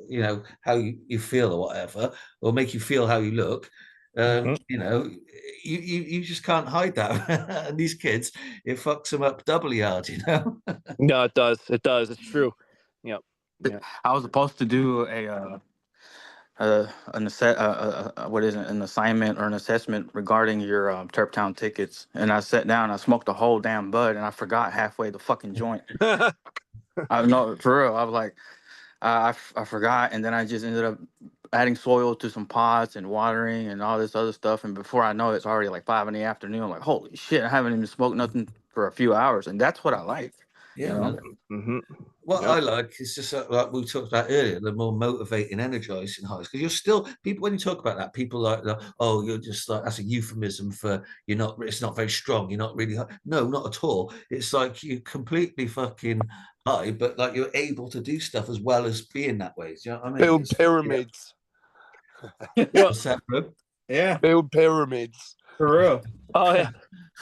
how you feel or whatever, or make you feel how you look. Mhm. You just can't hide that. And these kids, it fucks them up doubly hard, No, it does. It does. It's true. Yep. Yeah. I was supposed to do what is it, an assignment or an assessment regarding your Turptown tickets, and I sat down, I smoked the whole damn bud, and I forgot halfway the fucking joint. I know, for real. I was like, I forgot, and then I just ended up adding soil to some pots and watering and all this other stuff, and before I know it, it's already like 5 in the afternoon. I'm like, holy shit, I haven't even smoked nothing for a few hours, and that's what I like. Yeah, You know, man. Mm-hmm. What Yep. I like is just like we talked about earlier, the more motivating, energizing highs. Because you're still people when you talk about that, people like, oh, you're just like that's a euphemism for you're not. It's not very strong. You're not really. No, not at all. It's like you're completely fucking high, but like you're able to do stuff as well as being that way. Do you know what I mean? Build pyramids. You know, What's that, bro? yeah, Build pyramids. for real. oh yeah.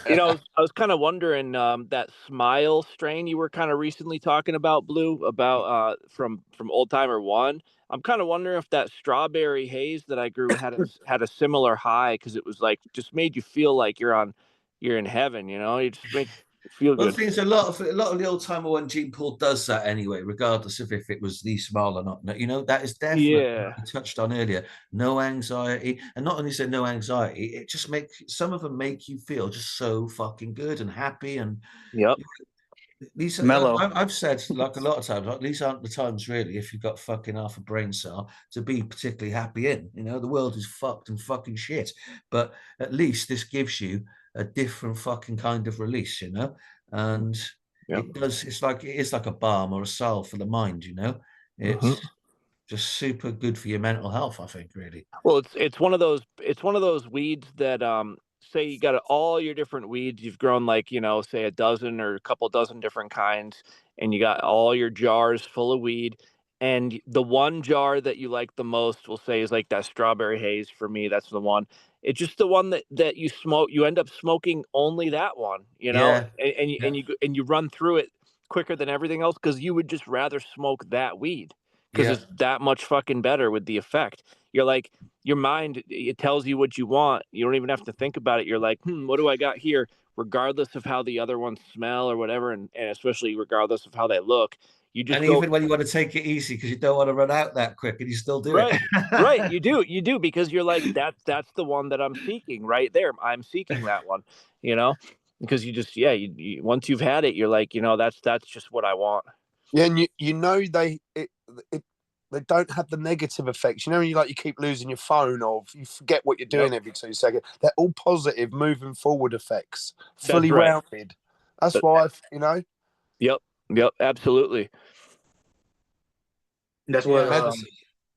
I was kind of wondering that smile strain you were kind of recently talking about, Blue, about from Old Timer One. I'm kind of wondering if that strawberry haze that I grew had a similar high because it was like just made you feel like you're in heaven. You just make you feel Well, the good. thing is, a lot of the old timer one Gene Paul does that anyway, regardless of if it was the smile or not. That is definitely Yeah. what you touched on earlier. No anxiety, and not only is there no anxiety, it just makes some of them make you feel just so fucking good and happy. And Yep. these, Mellow. I've said like a lot of times, like these aren't the times really if you've got fucking half a brain cell to be particularly happy in. The world is fucked and fucking shit, but at least this gives you a different fucking kind of release, and Yep. it is like a balm or a salve for the mind. Mm-hmm. It's just super good for your mental health, I think, really. Well, it's one of those weeds that say you got all your different weeds you've grown like say a dozen or a couple dozen different kinds, and you got all your jars full of weed, and the one jar that you like the most, we'll say, is like that strawberry haze. For me, that's the one. It's just the one that you smoke. You end up smoking only that one, Yeah, yeah, and you run through it quicker than everything else because you would just rather smoke that weed because yeah. it's that much fucking better with the effect. You're like, your mind, it tells you what you want. You don't even have to think about it. You're like, what do I got here? Regardless of how the other ones smell or whatever, and especially regardless of how they look, you just And go even when you want to take it easy because you don't want to run out that quick, and you still do it. right, right. You do because you're like that's the one that I'm seeking right there. I'm seeking that one, you know, because you just once you've had it, you're like, that's just what I want. Yeah, and they don't have the negative effects. When you keep losing your phone or you forget what you're doing Yep, every 2 seconds. They're all positive, moving forward effects, that's fully right. rounded. That's But, why yep, absolutely. That's what Yeah,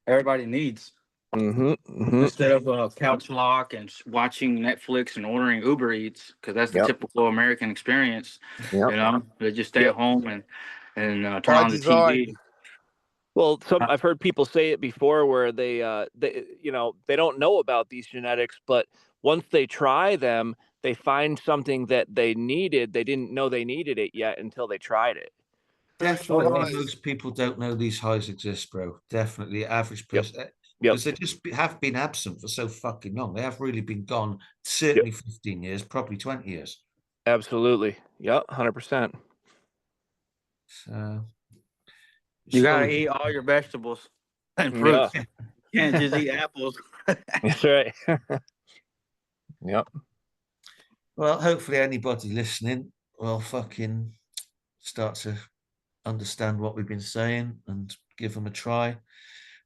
everybody needs. Mm-hmm. Mm-hmm. Instead of couch lock and watching Netflix and ordering Uber Eats, because that's the Yep. typical American experience. Yep. They just stay Yep. at home and turn by on the design. TV. Well, I've heard people say it before where they don't know about these genetics, but once they try them, they find something that they needed. They didn't know they needed it yet until they tried it. Definitely, Alright. most people don't know these highs exist, bro. Definitely, average Yep. person, Yep. because they just have been absent for so fucking long. They have really been gone. Yep. Certainly 15 years, probably 20 years. Absolutely. Yep. 100%. So You gotta slowly- eat all your vegetables and Yeah. fruits. You can't just eat apples. That's right. Yep. Well, hopefully, anybody listening will fucking start to understand what we've been saying and give them a try.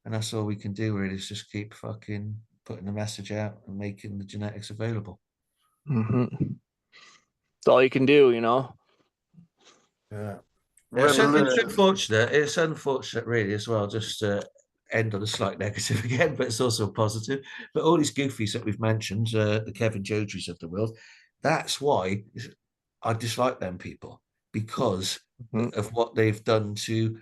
And that's all we can do, really, is just keep fucking putting the message out and making the genetics available. Mm-hmm. That's all you can do, you know. Yeah. Revolution. It's unfortunate, really, as well. Just to end on a slight negative again, but it's also a positive. But all these goofies that we've mentioned, the Kevin Jodreys of the world, that's why I dislike them people, because Mhm. of what they've done to,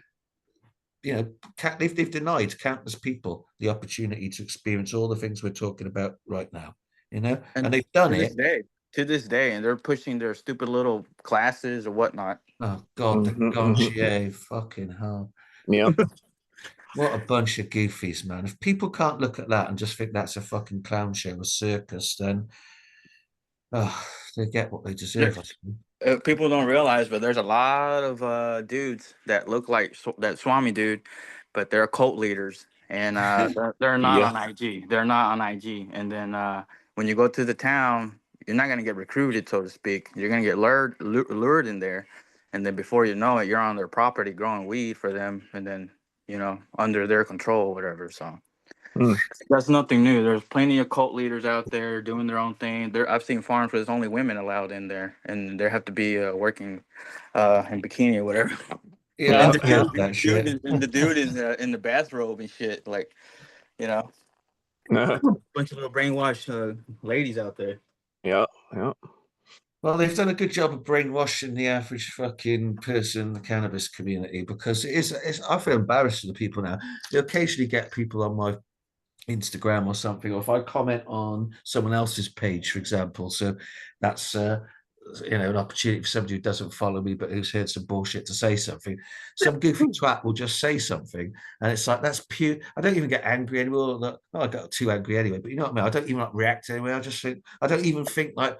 they've denied countless people the opportunity to experience all the things we're talking about right now, and they've done to it. this day, to this day, and they're pushing their stupid little classes or whatnot. Oh God, the Mhm, Gonchier, fucking hell. Yep. What a bunch of goofies, man. If people can't look at that and just think that's a fucking clown show, a circus, then they get what they deserve. I suppose. People don't realize, but there's a lot of dudes that look like that Swami dude, but they're cult leaders, and they're not Yeah. on IG. They're not on IG. And then when you go to the town, you're not gonna get recruited, so to speak. You're gonna get lured in there, and then before you know it, you're on their property growing weed for them, and then under their control, whatever. So. Mm. That's nothing new. There's plenty of cult leaders out there doing their own thing. I've seen farms where there's only women allowed in there, and they have to be working in bikini or whatever. Yeah, And I've the heard dude, that shit. and the dude is in the bathrobe and shit. Like, bunch of little brainwashed ladies out there. Yeah. Yeah. Well, they've done a good job of brainwashing the average fucking person in the cannabis community, because I feel embarrassed for the people now. You occasionally get people on my Instagram or something, or if I comment on someone else's page, for example. So that's an opportunity for somebody who doesn't follow me but who's heard some bullshit to say something. Some goofy twat will just say something, and it's like, that's pure. I don't even get angry anymore. I got too angry anyway, but you know what I mean. I don't even like react anyway. I just think I don't even think like.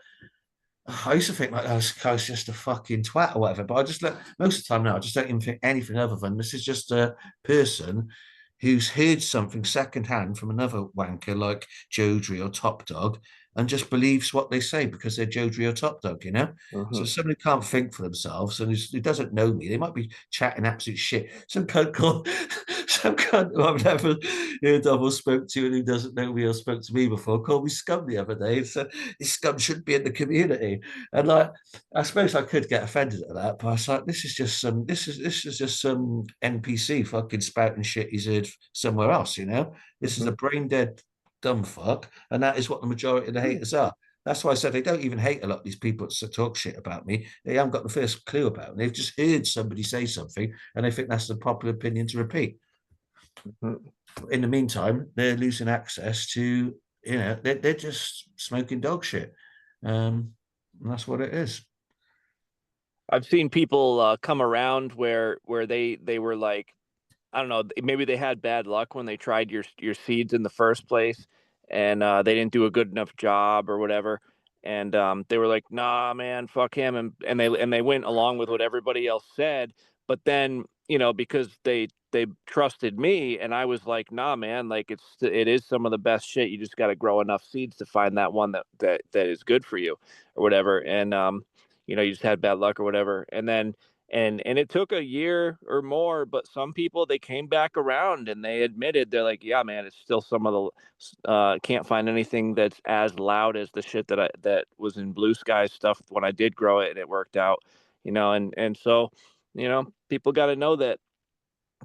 I used to think like, oh, this guy's just a fucking twat or whatever, but I just most of the time now, I just don't even think anything other than this is just a person who's heard something secondhand from another wanker like JODREY or Top Dog and just believes what they say because they're JODREY or Top Dog, So somebody can't think for themselves and who doesn't know me, they might be chatting absolute shit. Some cunt who I've never heard of or spoke to and who doesn't know me or spoke to me before called me scum the other day and said this scum shouldn't be in the community. And like, I suppose I could get offended at that, but I was like, this is just some NPC fucking spouting shit he's heard somewhere else, This is a brain dead dumb fuck, and that is what the majority of the haters are. That's why I said they don't even hate a lot of these people that talk shit about me. They haven't got the first clue about me. They've just heard somebody say something and they think that's the popular opinion to repeat. In the meantime, they're losing access to, they're just smoking dog shit. And that's what it is. I've seen people come around where they were like, I don't know, maybe they had bad luck when they tried your seeds in the first place, and they didn't do a good enough job or whatever, and they were like, nah, man, fuck him, and they went along with what everybody else said, but then because they trusted me, and I was like, nah, man, like it is some of the best shit. You just got to grow enough seeds to find that one that is good for you or whatever, and you just had bad luck or whatever, and then. And it took a year or more, but some people, they came back around and they admitted, they're like, yeah, man, it's still some of the can't find anything that's as loud as the shit that was in Blue Sky stuff when I did grow it and it worked out, and so people got to know that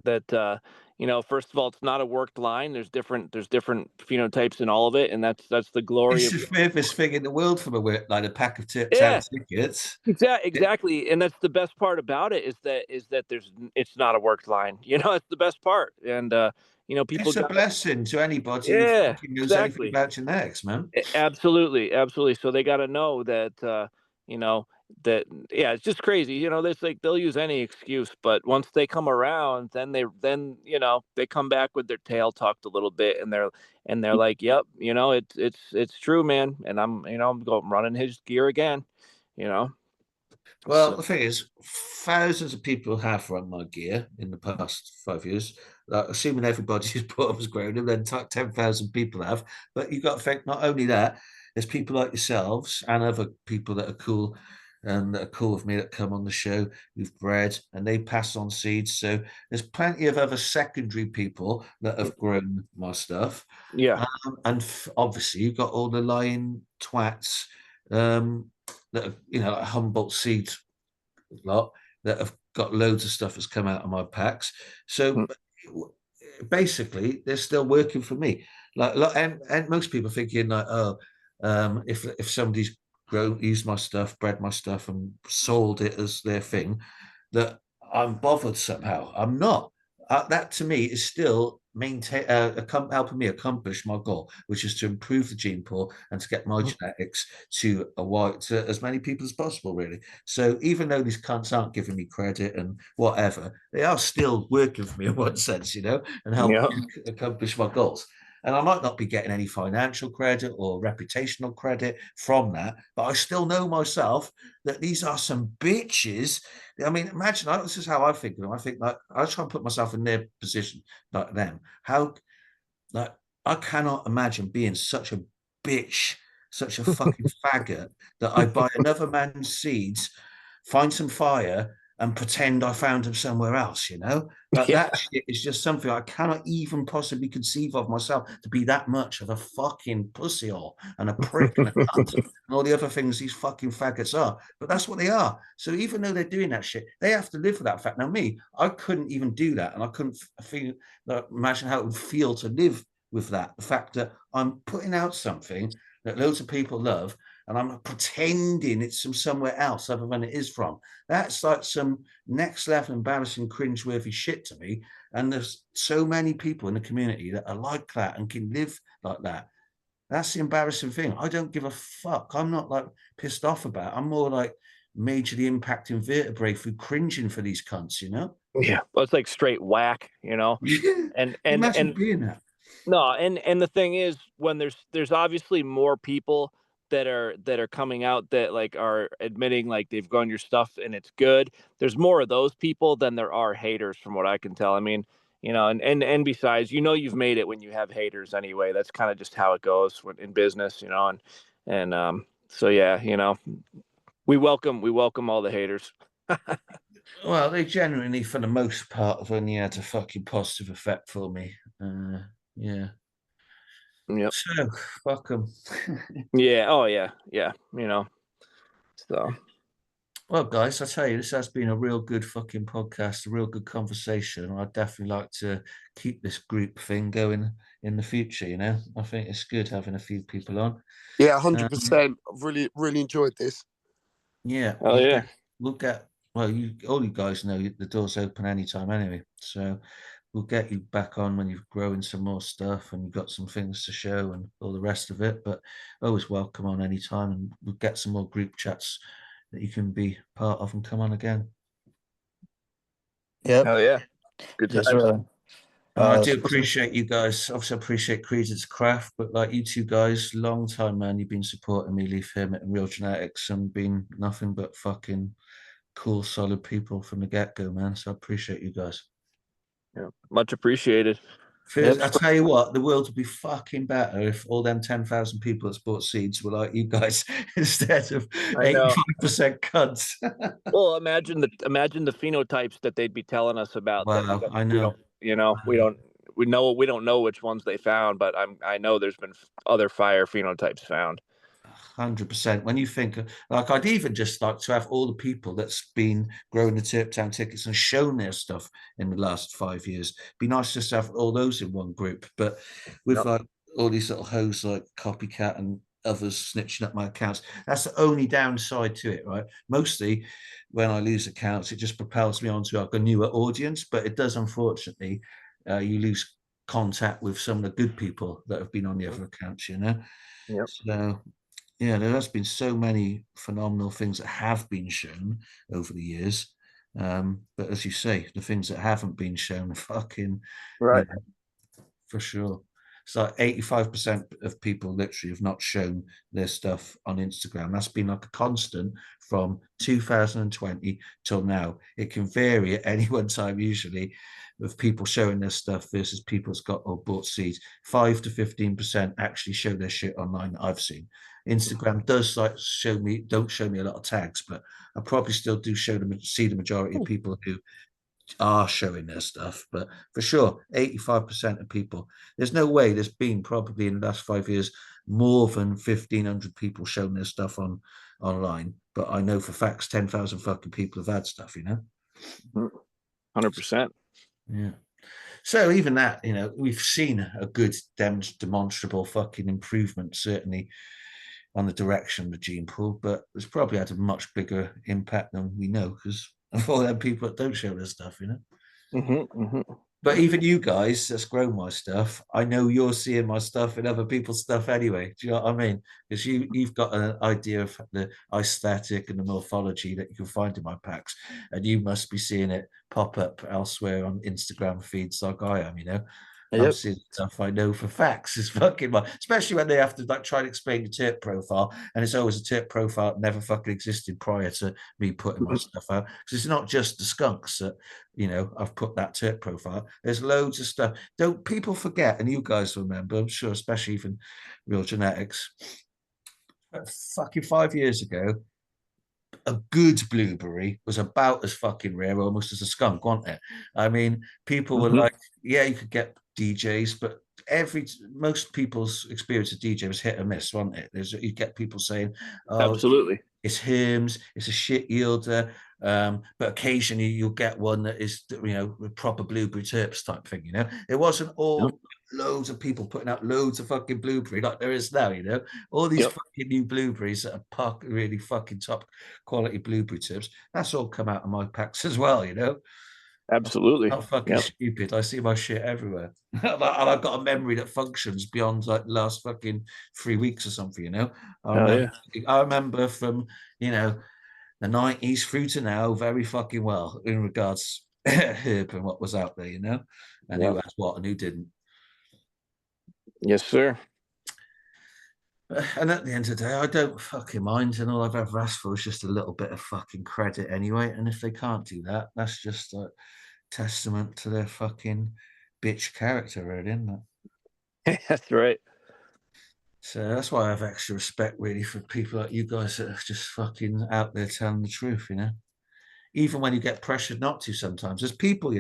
first of all, it's not a worked line. There's different phenotypes in all of it, and that's the glory It's of the furthest thing in the world from a work line, a pack of yeah. tickets. Exactly, and that's the best part about it is that it's not a worked line. It's the best part, and people It's a blessing to anybody who yeah, fucking knows anything exactly, about genetics, man. absolutely. So they got to know that yeah, it's just crazy. You know, there's like they'll use any excuse, but once they come around, then you know, they come back with their tail tucked a little bit, and they're like, yep, you know, it's true, man. And I'm going running his gear again, you know. Well, So the thing is, thousands of people have run my gear in the past 5 years. Assuming everybody's bought was grown, and then 10,000 people have. But you've got to think not only that, there's people like yourselves and other people that are cool and that are cool with me that come on the show who've bred and they pass on seeds. So there's plenty of other secondary people that have grown my stuff. yeah, And obviously, you've got all the lying twats that are, you know, like Humboldt seeds lot that have got loads of stuff that's come out of my packs. So basically, they're still working for me. And most people thinking like, oh, if somebody's used my stuff, bred my stuff, and sold it as their thing, that I'm bothered somehow. I'm not. That to me is still helping me accomplish my goal, which is to improve the gene pool and to get my genetics to as many people as possible, really. So even though these cunts aren't giving me credit and whatever, they are still working for me in one sense, you know, and helping me accomplish my goals. And I might not be getting any financial credit or reputational credit from that, but I still know myself that these are some bitches. I mean, imagine, this is how I think of them. I think like I try and put myself in their position like them. How, like, I cannot imagine being such a bitch, such a fucking faggot that I buy another man's seeds, find some fire, and pretend I found them somewhere else, you know? Like that shit is just something I cannot even possibly conceive of myself, to be that much of a fucking pussyhole and a prick and a cunt and all the other things these fucking faggots are. But that's what they are. So even though they're doing that shit, they have to live with that fact. Now me, I couldn't even do that, and I couldn't imagine how it would feel to live with that. The fact that I'm putting out something that loads of people love, and I'm pretending it's from somewhere else other than it is from. That's like some next level embarrassing, cringeworthy shit to me. And there's so many people in the community that are like that and can live like that. That's the embarrassing thing. I don't give a fuck. I'm not like pissed off about it. I'm more like majorly impacting vertebrae through cringing for these cunts, you know? yeah. Well, it's like straight whack, you know. And imagine being that. No, and the thing is, when there's obviously more people that are coming out that like are admitting like they've grown your stuff and it's good. There's more of those people than there are haters, from what I can tell. I mean, you know, and besides, you know, you've made it when you have haters anyway. That's kind of just how it goes in business, you know. And so yeah, you know, we welcome all the haters. Well, they genuinely, for the most part, have only had a fucking positive effect for me. Yeah. Yep. So, fuck them. Yeah. Oh, yeah. Yeah. You know. So. Well, guys, I tell you, this has been a real good fucking podcast, a real good conversation. I'd definitely like to keep this group thing going in the future. You know, I think it's good having a few people on. Yeah, 100%. I've really enjoyed this. Yeah. Oh yeah. We'll get. Well, all you guys know the door's open anytime anyway. So we'll get you back on when you're growing some more stuff and you've got some things to show and all the rest of it. But always welcome on anytime, and we'll get some more group chats that you can be part of and come on again. Yep. Oh yeah. Good Yes, times. sir. I do appreciate you guys. Obviously, I appreciate Creed's craft, but like you two guys, long time, man. You've been supporting me, Leaf Hermit and Real Genetics, and been nothing but fucking cool, solid people from the get-go, man. So I appreciate you guys. Yeah, much appreciated. I tell you what, the world would be fucking better if all them 10,000 people that bought seeds were like you guys instead of 85% cunts. Well, imagine the phenotypes that they'd be telling us about. Wow, I know. We don't know which ones they found, but I know there's been other fire phenotypes found. 100%. When you think, like, I'd even just like to have all the people that's been growing the Turptown tickets and shown their stuff in the last 5 years. Be nice just to have all those in one group. But with like all these little hoes like Copycat and others snitching up my accounts, that's the only downside to it, right? Mostly when I lose accounts, it just propels me onto like a newer audience. But it does, unfortunately, you lose contact with some of the good people that have been on the other accounts, you know? Yep. So Yeah, there has been so many phenomenal things that have been shown over the years. But as you say, the things that haven't been shown are fucking, Right. for sure. It's like 85% of people literally have not shown their stuff on Instagram. That's been like a constant from 2020 till now. It can vary at any one time, usually, of people showing their stuff versus people that's got or bought seeds. 5 to 15% actually show their shit online that I've seen. Instagram does like don't show me a lot of tags, but I probably still do see the majority of people who are showing their stuff. But for sure, 85% of people, there's no way there's been probably in the last 5 years more than 1,500 people showing their stuff online. But I know for facts 10,000 fucking people have had stuff, 100%. Yeah. So even that, we've seen a good demonstrable fucking improvement, certainly on the direction of the gene pool, but it's probably had a much bigger impact than we know because of all them people that don't show their stuff, But even you guys that's grown my stuff, I know you're seeing my stuff in other people's stuff anyway. Do you know what I mean? Because you've got an idea of the aesthetic and the morphology that you can find in my packs, and you must be seeing it pop up elsewhere on Instagram feeds like I am, I'm Yep. seeing stuff I know for facts. It's fucking especially when they have to like try to explain the terp profile, and it's always a terp profile that never fucking existed prior to me putting my stuff out. Because it's not just the skunks that I've put that terp profile. There's loads of stuff. Don't people forget, and you guys remember, I'm sure, especially even Real Genetics, fucking 5 years ago, a good blueberry was about as fucking rare almost as a skunk, wasn't it? I mean, people were like, yeah, you could get DJs, but most people's experience of DJ was hit or miss, wasn't it? You get people saying, oh, Absolutely. it's Hims, it's a shit yielder, but occasionally you'll get one that is, with proper blueberry terps type thing, It wasn't all loads of people putting out loads of fucking blueberry like there is now, All these fucking new blueberries that are really fucking top quality blueberry terps, that's all come out of my packs as well, Absolutely. Not fucking stupid. I see my shit everywhere. And I've got a memory that functions beyond like the last fucking 3 weeks or something, I remember from, the 90s through to now very fucking well in regards herb and what was out there, and who has what and who didn't. Yes, sir. And at the end of the day, I don't fucking mind, and all I've ever asked for is just a little bit of fucking credit anyway. And if they can't do that, that's just a testament to their fucking bitch character, really, isn't it? That's right. So that's why I have extra respect, really, for people like you guys that are just fucking out there telling the truth, Even when you get pressured not to sometimes. There's people,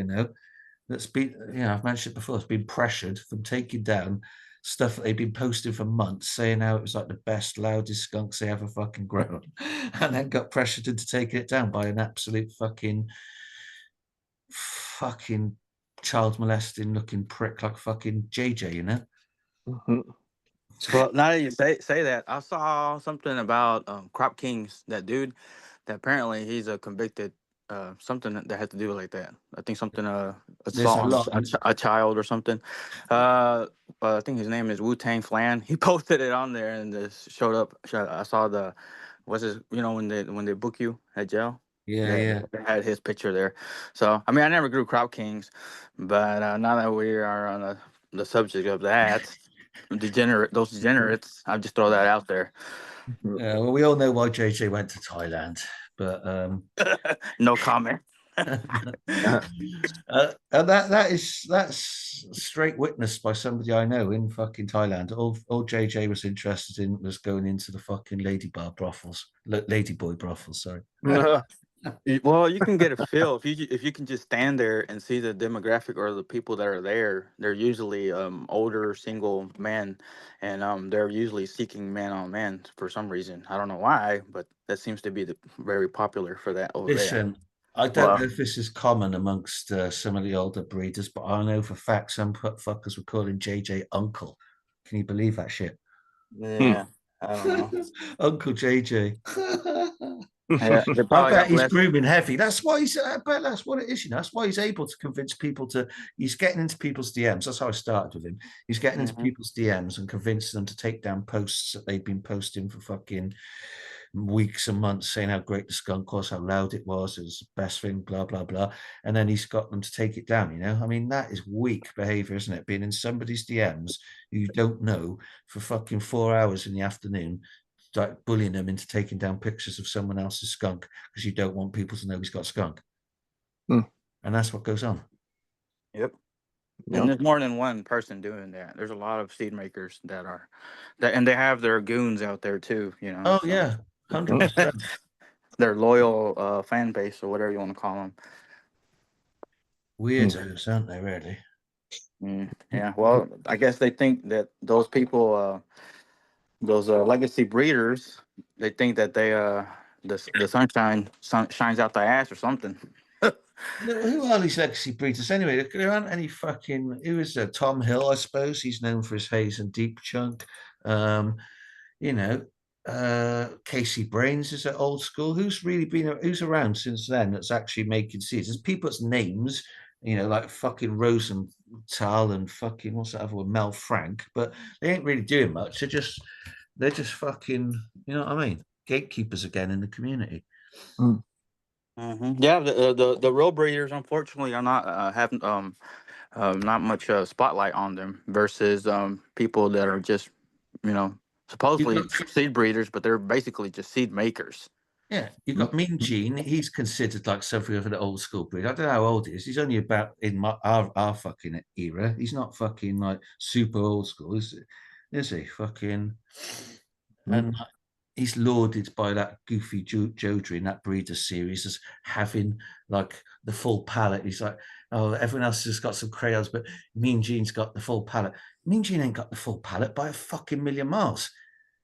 that's been, I've mentioned it before, it's been pressured from taking down stuff that they've been posting for months, saying how it was like the best, loudest skunks they ever fucking grown, and then got pressured into taking it down by an absolute fucking child molesting looking prick like fucking JJ, Well, now that you say that, I saw something about Crop Kings. That dude, that apparently he's a convicted something that had to do with like that. I think something assault on a child or something. I think his name is Wu Tang Flan. He posted it on there and just showed up. I saw when they book you at jail. Yeah. They had his picture there. So I mean, I never grew Crop Kings, but now that we are on the subject of that. Those degenerates. I'll just throw that out there. Well, we all know why JJ went to Thailand, but no comment. And that's straight witnessed by somebody I know in fucking Thailand. All JJ was interested in was going into the fucking ladyboy brothels. Sorry. Well, you can get a feel if you can just stand there and see the demographic or the people that are there. They're usually older single men, and they're usually seeking man on man for some reason. I don't know why, but that seems to be very popular for that over Listen, I don't know if this is common amongst some of the older breeders, but I know for fact some fuckers were calling JJ uncle. Can you believe that shit? there. Yeah, I don't know. Uncle JJ. Yeah, they I probably bet got he's blessed. grooming heavy. That's why he's. I bet that's what it is. You know, that's why he's able to convince people to. He's getting into people's DMs. That's how I started with him. He's getting into people's DMs and convincing them to take down posts that they've been posting for fucking weeks and months, saying how great the skunk was, how loud it was the best thing, blah blah blah. And then he's got them to take it down. You know, I mean, that is weak behavior, isn't it? Being in somebody's DMs who you don't know for fucking 4 hours in the afternoon, start bullying them into taking down pictures of someone else's skunk because you don't want people to know he's got skunk. And that's what goes on. Yep. And there's more than one person doing that. There's a lot of seed makers that are that, and they have their goons out there too, you know. Oh yeah, 100%. Their loyal fan base or whatever you want to call them. Weirdos, aren't they, really? Yeah, well, I guess they think that those people, those legacy breeders, they think that they the sunshine shines out the ass or something. Who are these legacy breeders anyway? There aren't any fucking. Who is there? Tom Hill, I suppose. He's known for his haze and deep chunk. You know, Casey Brains is at Old School. Who's really been? Who's around since then? That's actually making seeds. There's people's names. You know, like fucking Rosenthal and fucking what's that other one? Mel Frank. But they ain't really doing much. They're just fucking. You know what I mean? Gatekeepers again in the community. Yeah, the real breeders unfortunately are not having not much spotlight on them versus people that are just, you know, supposedly seed breeders, but they're basically just seed makers. Yeah, you've got Mean Gene. He's considered like something of an old school breed. I don't know how old he is. He's only about in our fucking era. He's not fucking like super old school, is he? Fucking and he's lauded by that goofy JODREY in that breeder series as having like the full palette. He's like, oh, everyone else has got some crayons, but Mean Gene's got the full palette. Mean Gene ain't got the full palette by a fucking million miles.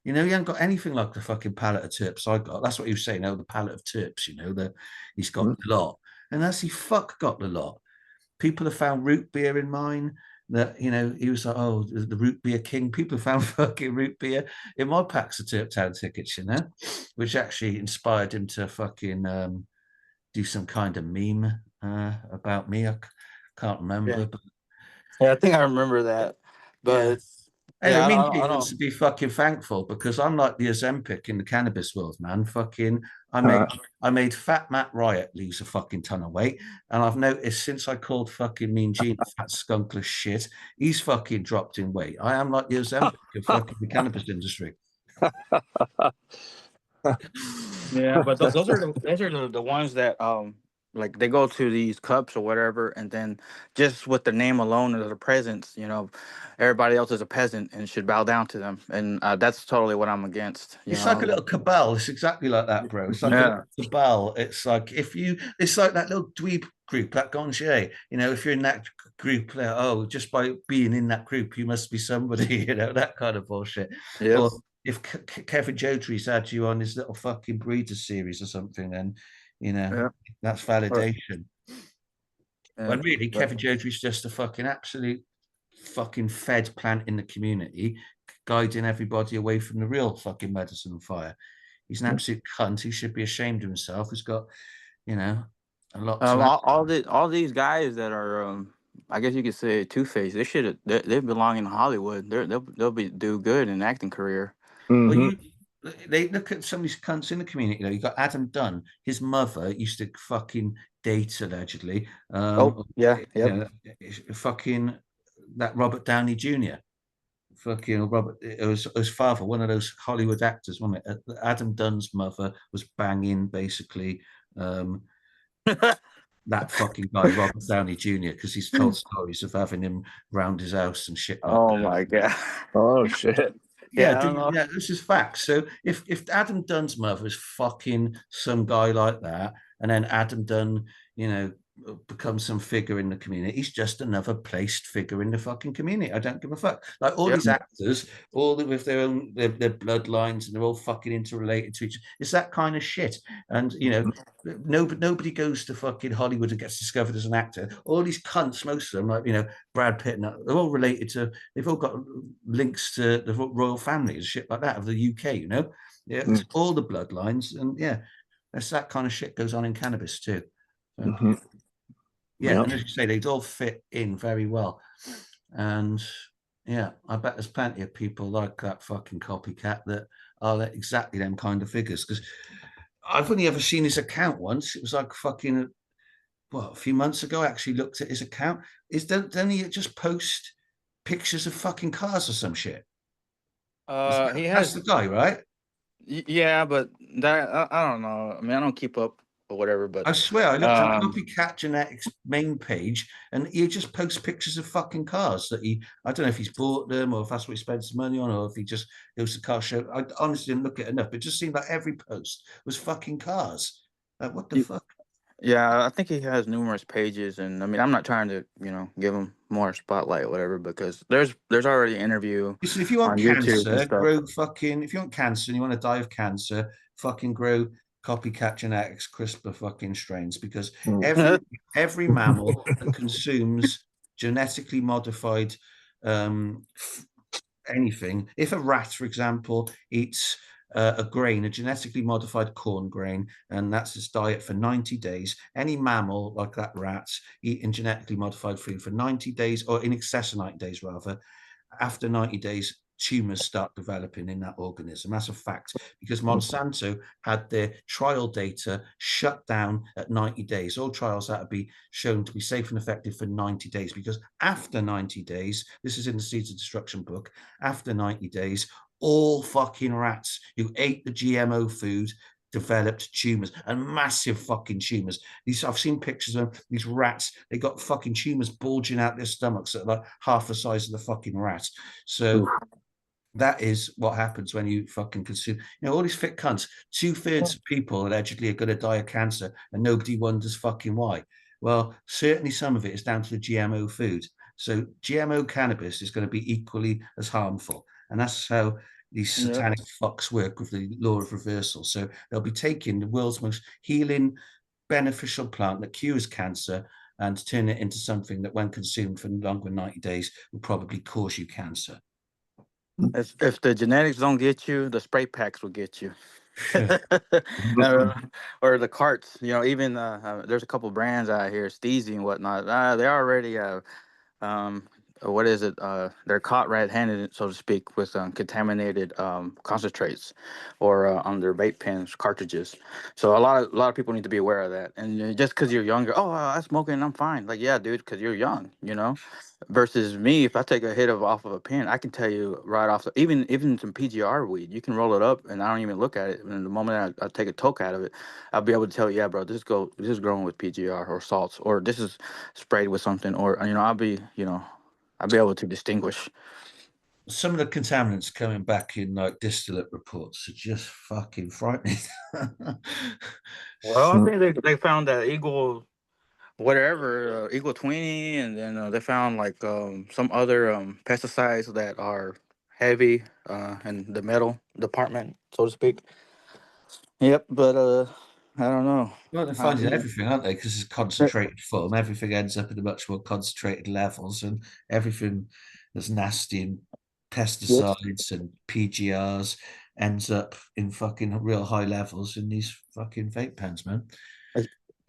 You know, he ain't got anything like the fucking palette of terps I got. That's what he was saying. Oh, the palette of terps, you know, that he's got the lot. And that's he got the lot. People have found root beer in mine. That, you know, he was like, oh, the root beer king. People have found fucking root beer in my packs of Terp Town tickets, you know, which actually inspired him to fucking do some kind of meme about me. I can't remember, but Yeah, I think I remember that. But anyway, yeah, Mean Gene wants to be fucking thankful because I'm like the Ozempic in the cannabis world, man. Fucking, I made Fat Matt Riot lose a fucking ton of weight, and I've noticed since I called fucking Mean Gene fat skunkless shit, he's fucking dropped in weight. I am like the Ozempic of fucking the cannabis industry. Yeah, but those are the ones that like they go to these cups or whatever, and then just with the name alone as a presence, you know, everybody else is a peasant and should bow down to them, and that's totally what I'm against. It's like a little cabal. It's exactly like that, bro. It's like a little cabal. It's like it's like that little dweeb group, that Gonche. You know, if you're in that group, oh, just by being in that group, you must be somebody. You know, that kind of bullshit. Yes. Or if Kevin Jodrey's had you on his little fucking breeder series or something, then you know that's validation. When really Kevin Jodrey's just a fucking absolute fucking fed plant in the community, guiding everybody away from the real fucking medicine and fire. He's an absolute cunt. He should be ashamed of himself. He's got, you know, a lot. All these guys that are, I guess you could say two-faced. They belong in Hollywood. They'll do good in acting career. Well, they look at some of these cunts in the community. You got Adam Dunn. His mother used to fucking date allegedly. Fucking that Robert Downey Jr. Fucking Robert. It was his father, one of those Hollywood actors, wasn't it? Adam Dunn's mother was banging basically that fucking guy, Robert Downey Jr., because he's told stories of having him round his house and shit like that. My god! Oh shit! Yeah, this is facts. So if Adam Dunn's mother is fucking some guy like that, and then Adam Dunn, you know, becomes some figure in the community, he's just another placed figure in the fucking community. I don't give a fuck. Like all these actors, all with their own their bloodlines, and they're all fucking interrelated to each other. It's that kind of shit. And you know, nobody goes to fucking Hollywood and gets discovered as an actor. All these cunts, most of them, like, you know, Brad Pitt, and they're all related to. They've all got links to the royal families, shit like that of the UK. You know, it's all the bloodlines, and That's that kind of shit goes on in cannabis too. So, yeah, Yep. and as you say, they'd all fit in very well. And yeah, I bet there's plenty of people like that fucking copycat that are exactly them kind of figures. Because I've only ever seen his account once. It was like fucking, well, a few months ago. I actually looked at his account. Don't he just post pictures of fucking cars or some shit? He That's has, the guy, right? yeah, but that I don't know. I mean, I don't keep up or whatever, but I swear, I looked at Copycat Genetics main page, and he just posts pictures of fucking cars that I don't know if he's bought them or if that's what he spends his money on, or if he just goes to car show. I honestly didn't look at it enough. It just seemed like every post was fucking cars. Like, what the fuck? yeah, I think he has numerous pages, and I mean, I'm not trying to, give him more spotlight or whatever, because there's already an interview Listen, if you want on YouTube and cancer, stuff. grow fucking. If you want cancer and you want to die of cancer, fucking grow Copycat Genetics CRISPR fucking strains, because every mammal that consumes genetically modified anything, if a rat, for example, eats a genetically modified corn grain, and that's its diet for 90 days. Any mammal like that rat eating genetically modified food for 90 days, or in excess of 90 days rather, after 90 days, tumors start developing in that organism. That's a fact, because Monsanto had their trial data shut down at 90 days. All trials had to be shown to be safe and effective for 90 days, because after 90 days, this is in the Seeds of Destruction book, after 90 days, all fucking rats who ate the GMO food developed tumors, and massive fucking tumors. I've seen pictures of these rats. They got fucking tumors bulging out their stomachs that are like half the size of the fucking rat. So that is what happens when you fucking consume. All these fit cunts. 2/3 of people allegedly are going to die of cancer, and nobody wonders fucking why. Well, certainly some of it is down to the GMO food. So GMO cannabis is going to be equally as harmful, and that's how these satanic fucks work with the law of reversal. So they'll be taking the world's most healing, beneficial plant that cures cancer and turn it into something that, when consumed for longer than 90 days, will probably cause you cancer. If the genetics don't get you, the spray packs will get you. Or the carts, even there's a couple brands out here, Steezy and whatnot. They already have what is it? They're caught red-handed, so to speak, with contaminated concentrates, or on their vape pens, cartridges. So a lot of people need to be aware of that. And just because you're younger, oh, I smoke it and I'm fine. Like, yeah, dude, because you're young, Versus me, if I take a hit off of a pen, I can tell you right off. Even some PGR weed, you can roll it up, and I don't even look at it. And the moment I take a toke out of it, I'll be able to tell you, yeah, bro, this is grown with PGR or salts, or this is sprayed with something, or I'll be able to distinguish. Some of the contaminants coming back in like distillate reports are just fucking frightening. Well, I think they found that Eagle, whatever, Eagle 20, and then they found like some other pesticides that are heavy in the metal department, so to speak. Yep, but I don't know. Well, they're finding everything, aren't they? Because it's concentrated form. Everything ends up at a much more concentrated levels, and everything that's nasty and pesticides and PGRs ends up in fucking real high levels in these fucking vape pens, man.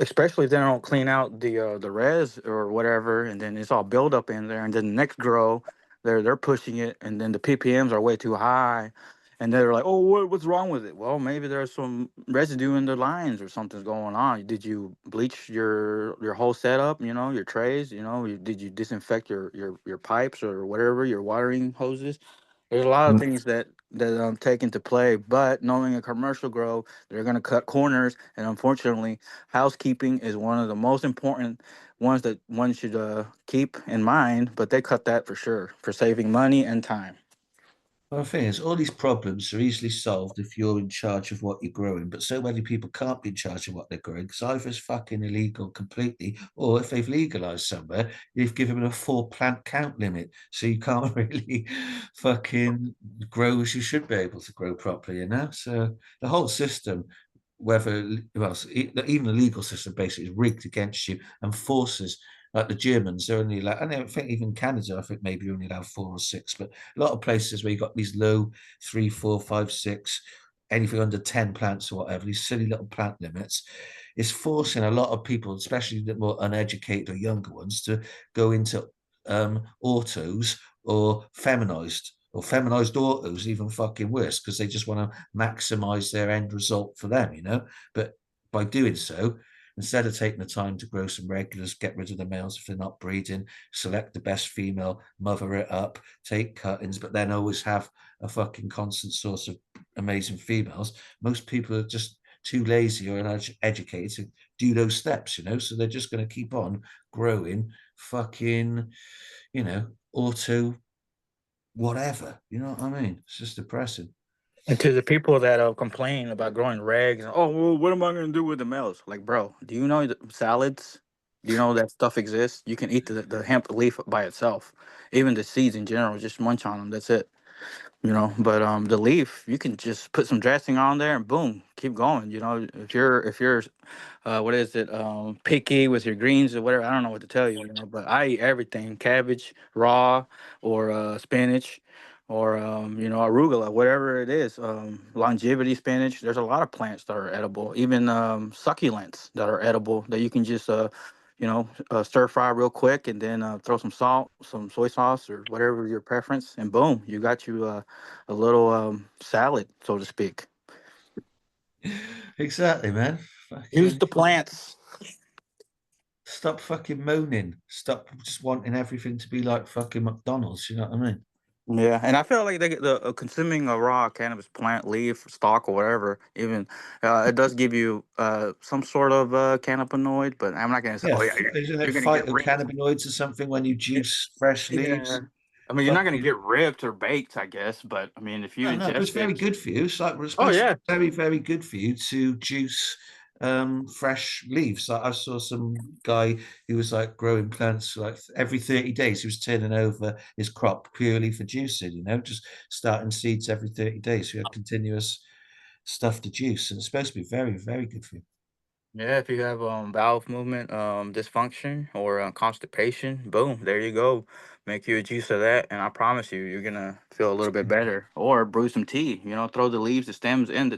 Especially if they don't clean out the res or whatever, and then it's all build up in there, and then the next grow, they're pushing it, and then the ppms are way too high, and they're like, oh, what's wrong with it? Well, maybe there's some residue in the lines or something's going on. Did you bleach your whole setup? Your trays. Did you disinfect your pipes or whatever, your watering hoses? There's a lot of things that take into play, but knowing a commercial grow, they're going to cut corners, and unfortunately, housekeeping is one of the most important ones that one should keep in mind. But they cut that for sure, for saving money and time. Well, the thing is, all these problems are easily solved if you're in charge of what you're growing, but so many people can't be in charge of what they're growing, because either it's fucking illegal completely, or if they've legalized somewhere, you've given them a 4-plant count limit, so you can't really fucking grow as you should be able to grow properly, So the whole system, even the legal system basically is rigged against you and forces, like the Germans, they're only allowed, and I think even Canada, I think maybe only allowed 4 or 6, but a lot of places where you got these low 3, 4, 5, 6 anything under 10 plants or whatever, these silly little plant limits, is forcing a lot of people, especially the more uneducated or younger ones, to go into autos or feminized autos, even fucking worse, because they just want to maximize their end result for them, you know. But by doing so, instead of taking the time to grow some regulars, get rid of the males if they're not breeding, select the best female, mother it up, take cuttings, but then always have a fucking constant source of amazing females, most people are just too lazy or uneducated to do those steps, you know, so they're just going to keep on growing fucking, you know, auto whatever, you know what I mean? It's just depressing. And to the people that complain about growing regs, and, oh, well, what am I going to do with the males? Like, bro, do you know the salads? Do you know that stuff exists? You can eat the hemp leaf by itself. Even the seeds in general, just munch on them. That's it. You know, but the leaf, you can just put some dressing on there and boom, keep going. You know, if you're what is it, picky with your greens or whatever, I don't know what to tell you, you know, but I eat everything: cabbage raw, or spinach, or you know, arugula, whatever it is, longevity spinach. There's a lot of plants that are edible, even succulents that are edible, that you can just you know, stir fry real quick, and then throw some salt, some soy sauce, or whatever your preference, and boom, you got you a little salad, so to speak. Exactly, man. Use the plants. Stop fucking moaning. Stop just wanting everything to be like fucking McDonald's. You know what I mean? Yeah, and I feel like consuming a raw cannabis plant leaf, stalk, or whatever, even it does give you some sort of cannabinoid, but I'm not gonna say, Yeah, oh yeah, isn't it you're gonna get ripped. phytocannabinoids or something when you juice fresh Yeah, leaves? I mean, you're not gonna Fucking, get ripped or baked, I guess, but I mean, if you no, but it's ingest very it, good for you. It's like it's oh supposed to yeah. be very, very good for you to juice fresh leaves. Like I saw some guy who was like growing plants like every 30 days. He was turning over his crop purely for juicing, you know, just starting seeds every 30 days. So you have continuous stuff to juice, and it's supposed to be very, very good for you. Yeah, if you have bowel movement dysfunction or constipation, boom, there you go. Make you a juice of that, and I promise you, you're gonna feel a little bit better. Or brew some tea. You know, throw the leaves, the stems in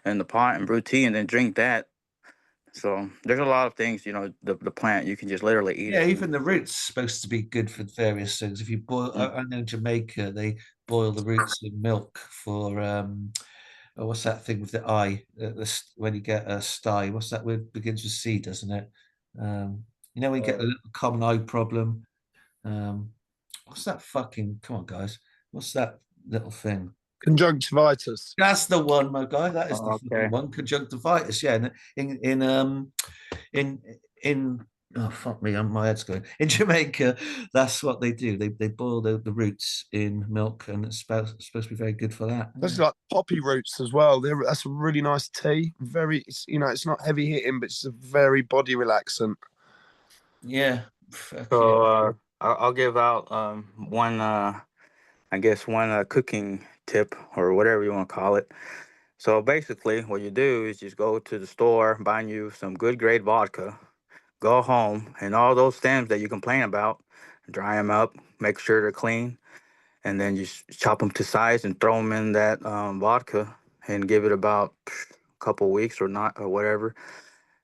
the pot, and brew tea, and then drink that. So there's a lot of things. You know, the plant, you can just literally eat Yeah, it. even the roots supposed to be good for various things. If you boil, Mm. I know in Jamaica they boil the roots in milk for oh, what's that thing with the eye? When you get a sty, what's that word? Begins with C, doesn't it? You know when you get a little common eye problem. Um, what's that fucking? Come on, guys. What's that little thing? Conjunctivitis. That's the one, my guy. That is the Okay. fucking one. Conjunctivitis. Yeah, in in oh fuck me, my head's going. In Jamaica, that's what they do. They boil the roots in milk, and it's supposed to be very good for that. Especially like poppy roots as well. That's a really nice tea. Very, you know, it's not heavy hitting, but it's a very body relaxant. Yeah, fuck yeah. So I'll give out one I guess one cooking tip, or whatever you want to call it. So basically, what you do is just go to the store, buy you some good grade vodka, go home, and all those stems that you complain about, dry them up, make sure they're clean, and then you chop them to size and throw them in that vodka, and give it about a couple weeks or not or whatever.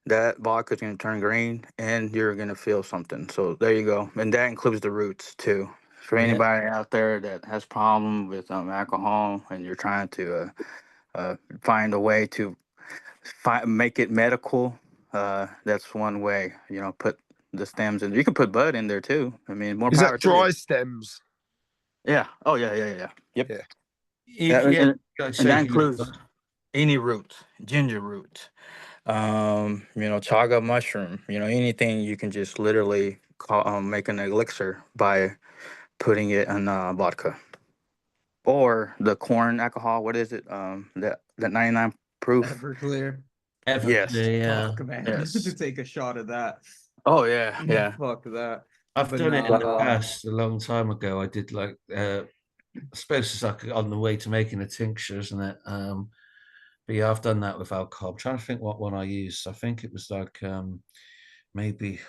That vodka's gonna turn green, and you're gonna feel something. So there you go, and that includes the roots too. For Yeah. anybody out there that has problem with alcohol, and you're trying to find a way to make it medical, that's one way. You know, put the stems in. You can put bud in there too. I mean, more Is power that to you. dry stems? Yeah. Oh yeah, yeah, yeah. Yep. Yeah. Yeah, I'd And say that if you includes any root, ginger root, you know, chaga mushroom, you know, anything you can just literally make an elixir by putting it in vodka, or the corn alcohol. What is it? That 99 proof. Everclear. Yes. Everclear, Fuck, man. To Yes. take a shot of that. Oh yeah, yeah. Fuck that. I've But done it in the nah. past a long time ago. I did like I suppose it's like on the way to making a tincture, isn't it? But yeah, I've done that with alcohol. I'm trying to think what one I used. I think it was like maybe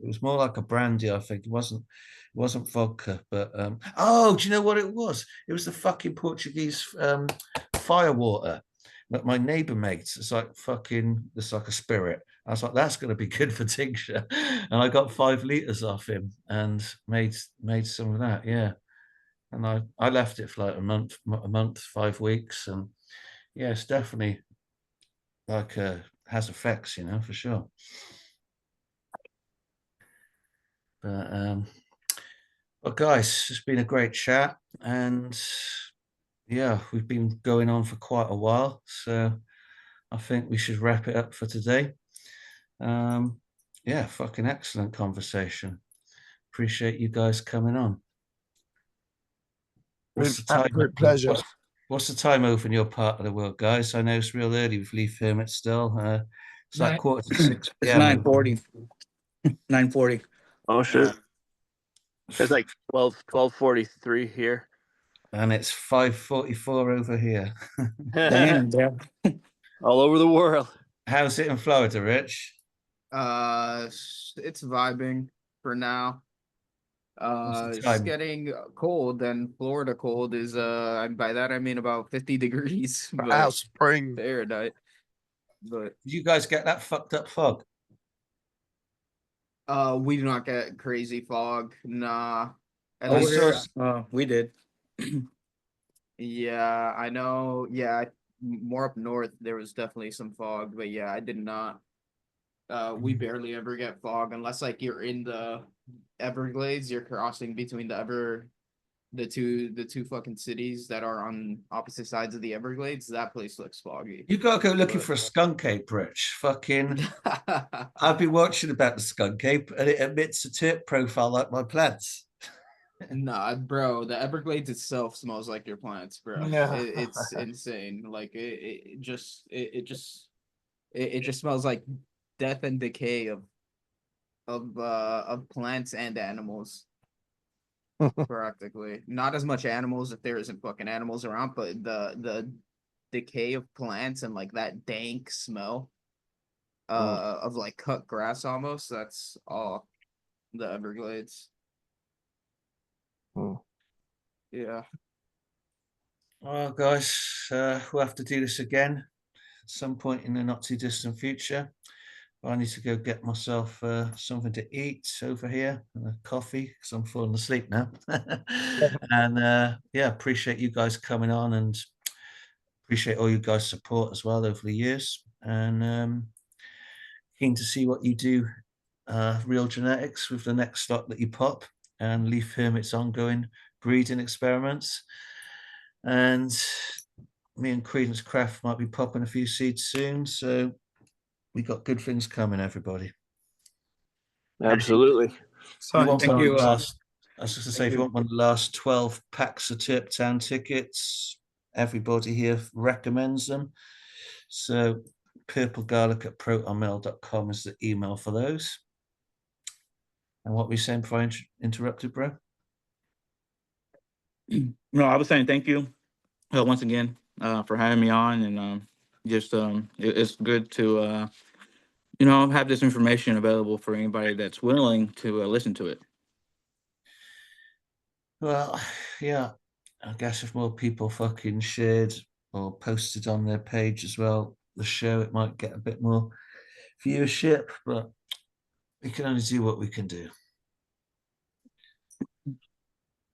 it was more like a brandy. I think it wasn't vodka, but oh, do you know what it was? It was the fucking Portuguese fire water. But my neighbor mates, it's like a spirit. I was like, that's going to be good for tincture. And I got 5 liters off him and made some of that. Yeah. And I left it for like a month, 5 weeks. And yeah, it's definitely like has effects, you know, for sure. But well, guys, it's been a great chat, and yeah, we've been going on for quite a while, so I think we should wrap it up for today. Yeah, fucking excellent conversation. Appreciate you guys coming on. What's the time? Absolute pleasure. What's the time over in your part of the world, guys? I know it's real early with Leaf Hermit still. It's like 6:45 It's p.m. 9:40. 9:40. Oh shit. It's like 12:43 here. And it's 5:44 over here. Damn, yeah. All over the world. How's it in Florida, Rich? It's vibing for now. What's the It's time? getting cold, and Florida cold is by that I mean about 50 degrees, Our but spring. Fahrenheit. But Did you guys get that fucked up fog? we do not get crazy fog. Nah. At Oh, least, We did. yeah, I know. Yeah, more up north there was definitely some fog, but yeah, I did not. We barely ever get fog unless like you're in the Everglades, you're crossing between the two fucking cities that are on opposite sides of the Everglades. That place looks foggy. You gotta go looking But- for a skunk ape, Rich. Fucking, I've been watching about the skunk ape, and it emits a tip profile like my plants. Nah, bro, the Everglades itself smells like your plants, bro. Yeah. It's insane. Like it just smells like death and decay of plants and animals. Practically. Not as much animals if there isn't fucking animals around, but the decay of plants and like that dank smell of like cut grass almost. That's all the Everglades. Yeah. Well, guys, we'll have to do this again at some point in the not too distant future. I need to go get myself something to eat over here and a coffee because I'm falling asleep now. And yeah, appreciate you guys coming on and appreciate all you guys' support as well over the years. And keen to see what you do, Real Genetics, with the next stock that you pop, and Leaf Hermit's ongoing breeding experiments. And me and Credence Craft might be popping a few seeds soon. So we got good things coming, everybody. Absolutely. You want Thank one of you, the last, I was just going to say, if you. you want one of the last 12 packs of Tip Town tickets, everybody here recommends them. So purplegarlic@protonmail.com is the email for those. And what were you saying before I interrupted, bro? No, I was saying thank you once again for having me on, and just it's good to have this information available for anybody that's willing to listen to it. Well, yeah, I guess if more people fucking shared or posted on their page as well, the show, it might get a bit more viewership, but we can only do what we can do.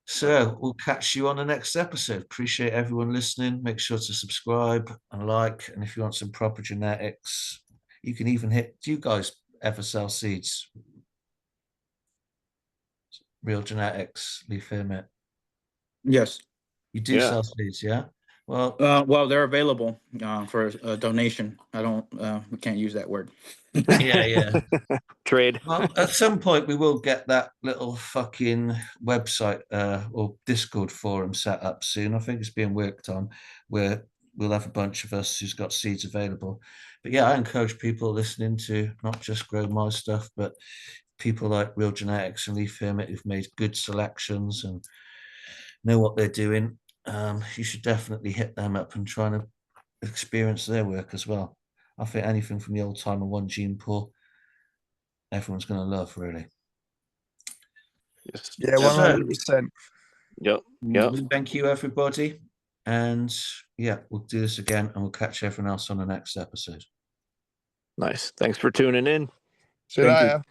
So we'll catch you on the next episode. Appreciate everyone listening. Make sure to subscribe and like. And if you want some proper genetics, you can even hit. Do you guys ever sell seeds? Real Genetics, Leaf Hermit. Yes. You do sell seeds, yeah? Well, well, they're available for a donation. I don't. We can't use that word. yeah. Trade. Well, at some point we will get that little fucking website or Discord forum set up soon. I think it's being worked on, where we'll have a bunch of us who's got seeds available. But yeah, I encourage people listening to not just grow my stuff, but people like Real Genetics and Leaf Hermit who've made good selections and know what they're doing. You should definitely hit them up and try to experience their work as well. I think anything from the old timer one gene pool, everyone's going to love, really. Yes. Yeah, 100%. Yep. Thank you, everybody. And yeah, we'll do this again, and we'll catch everyone else on the next episode. Nice. Thanks for tuning in. See you Thank you. later.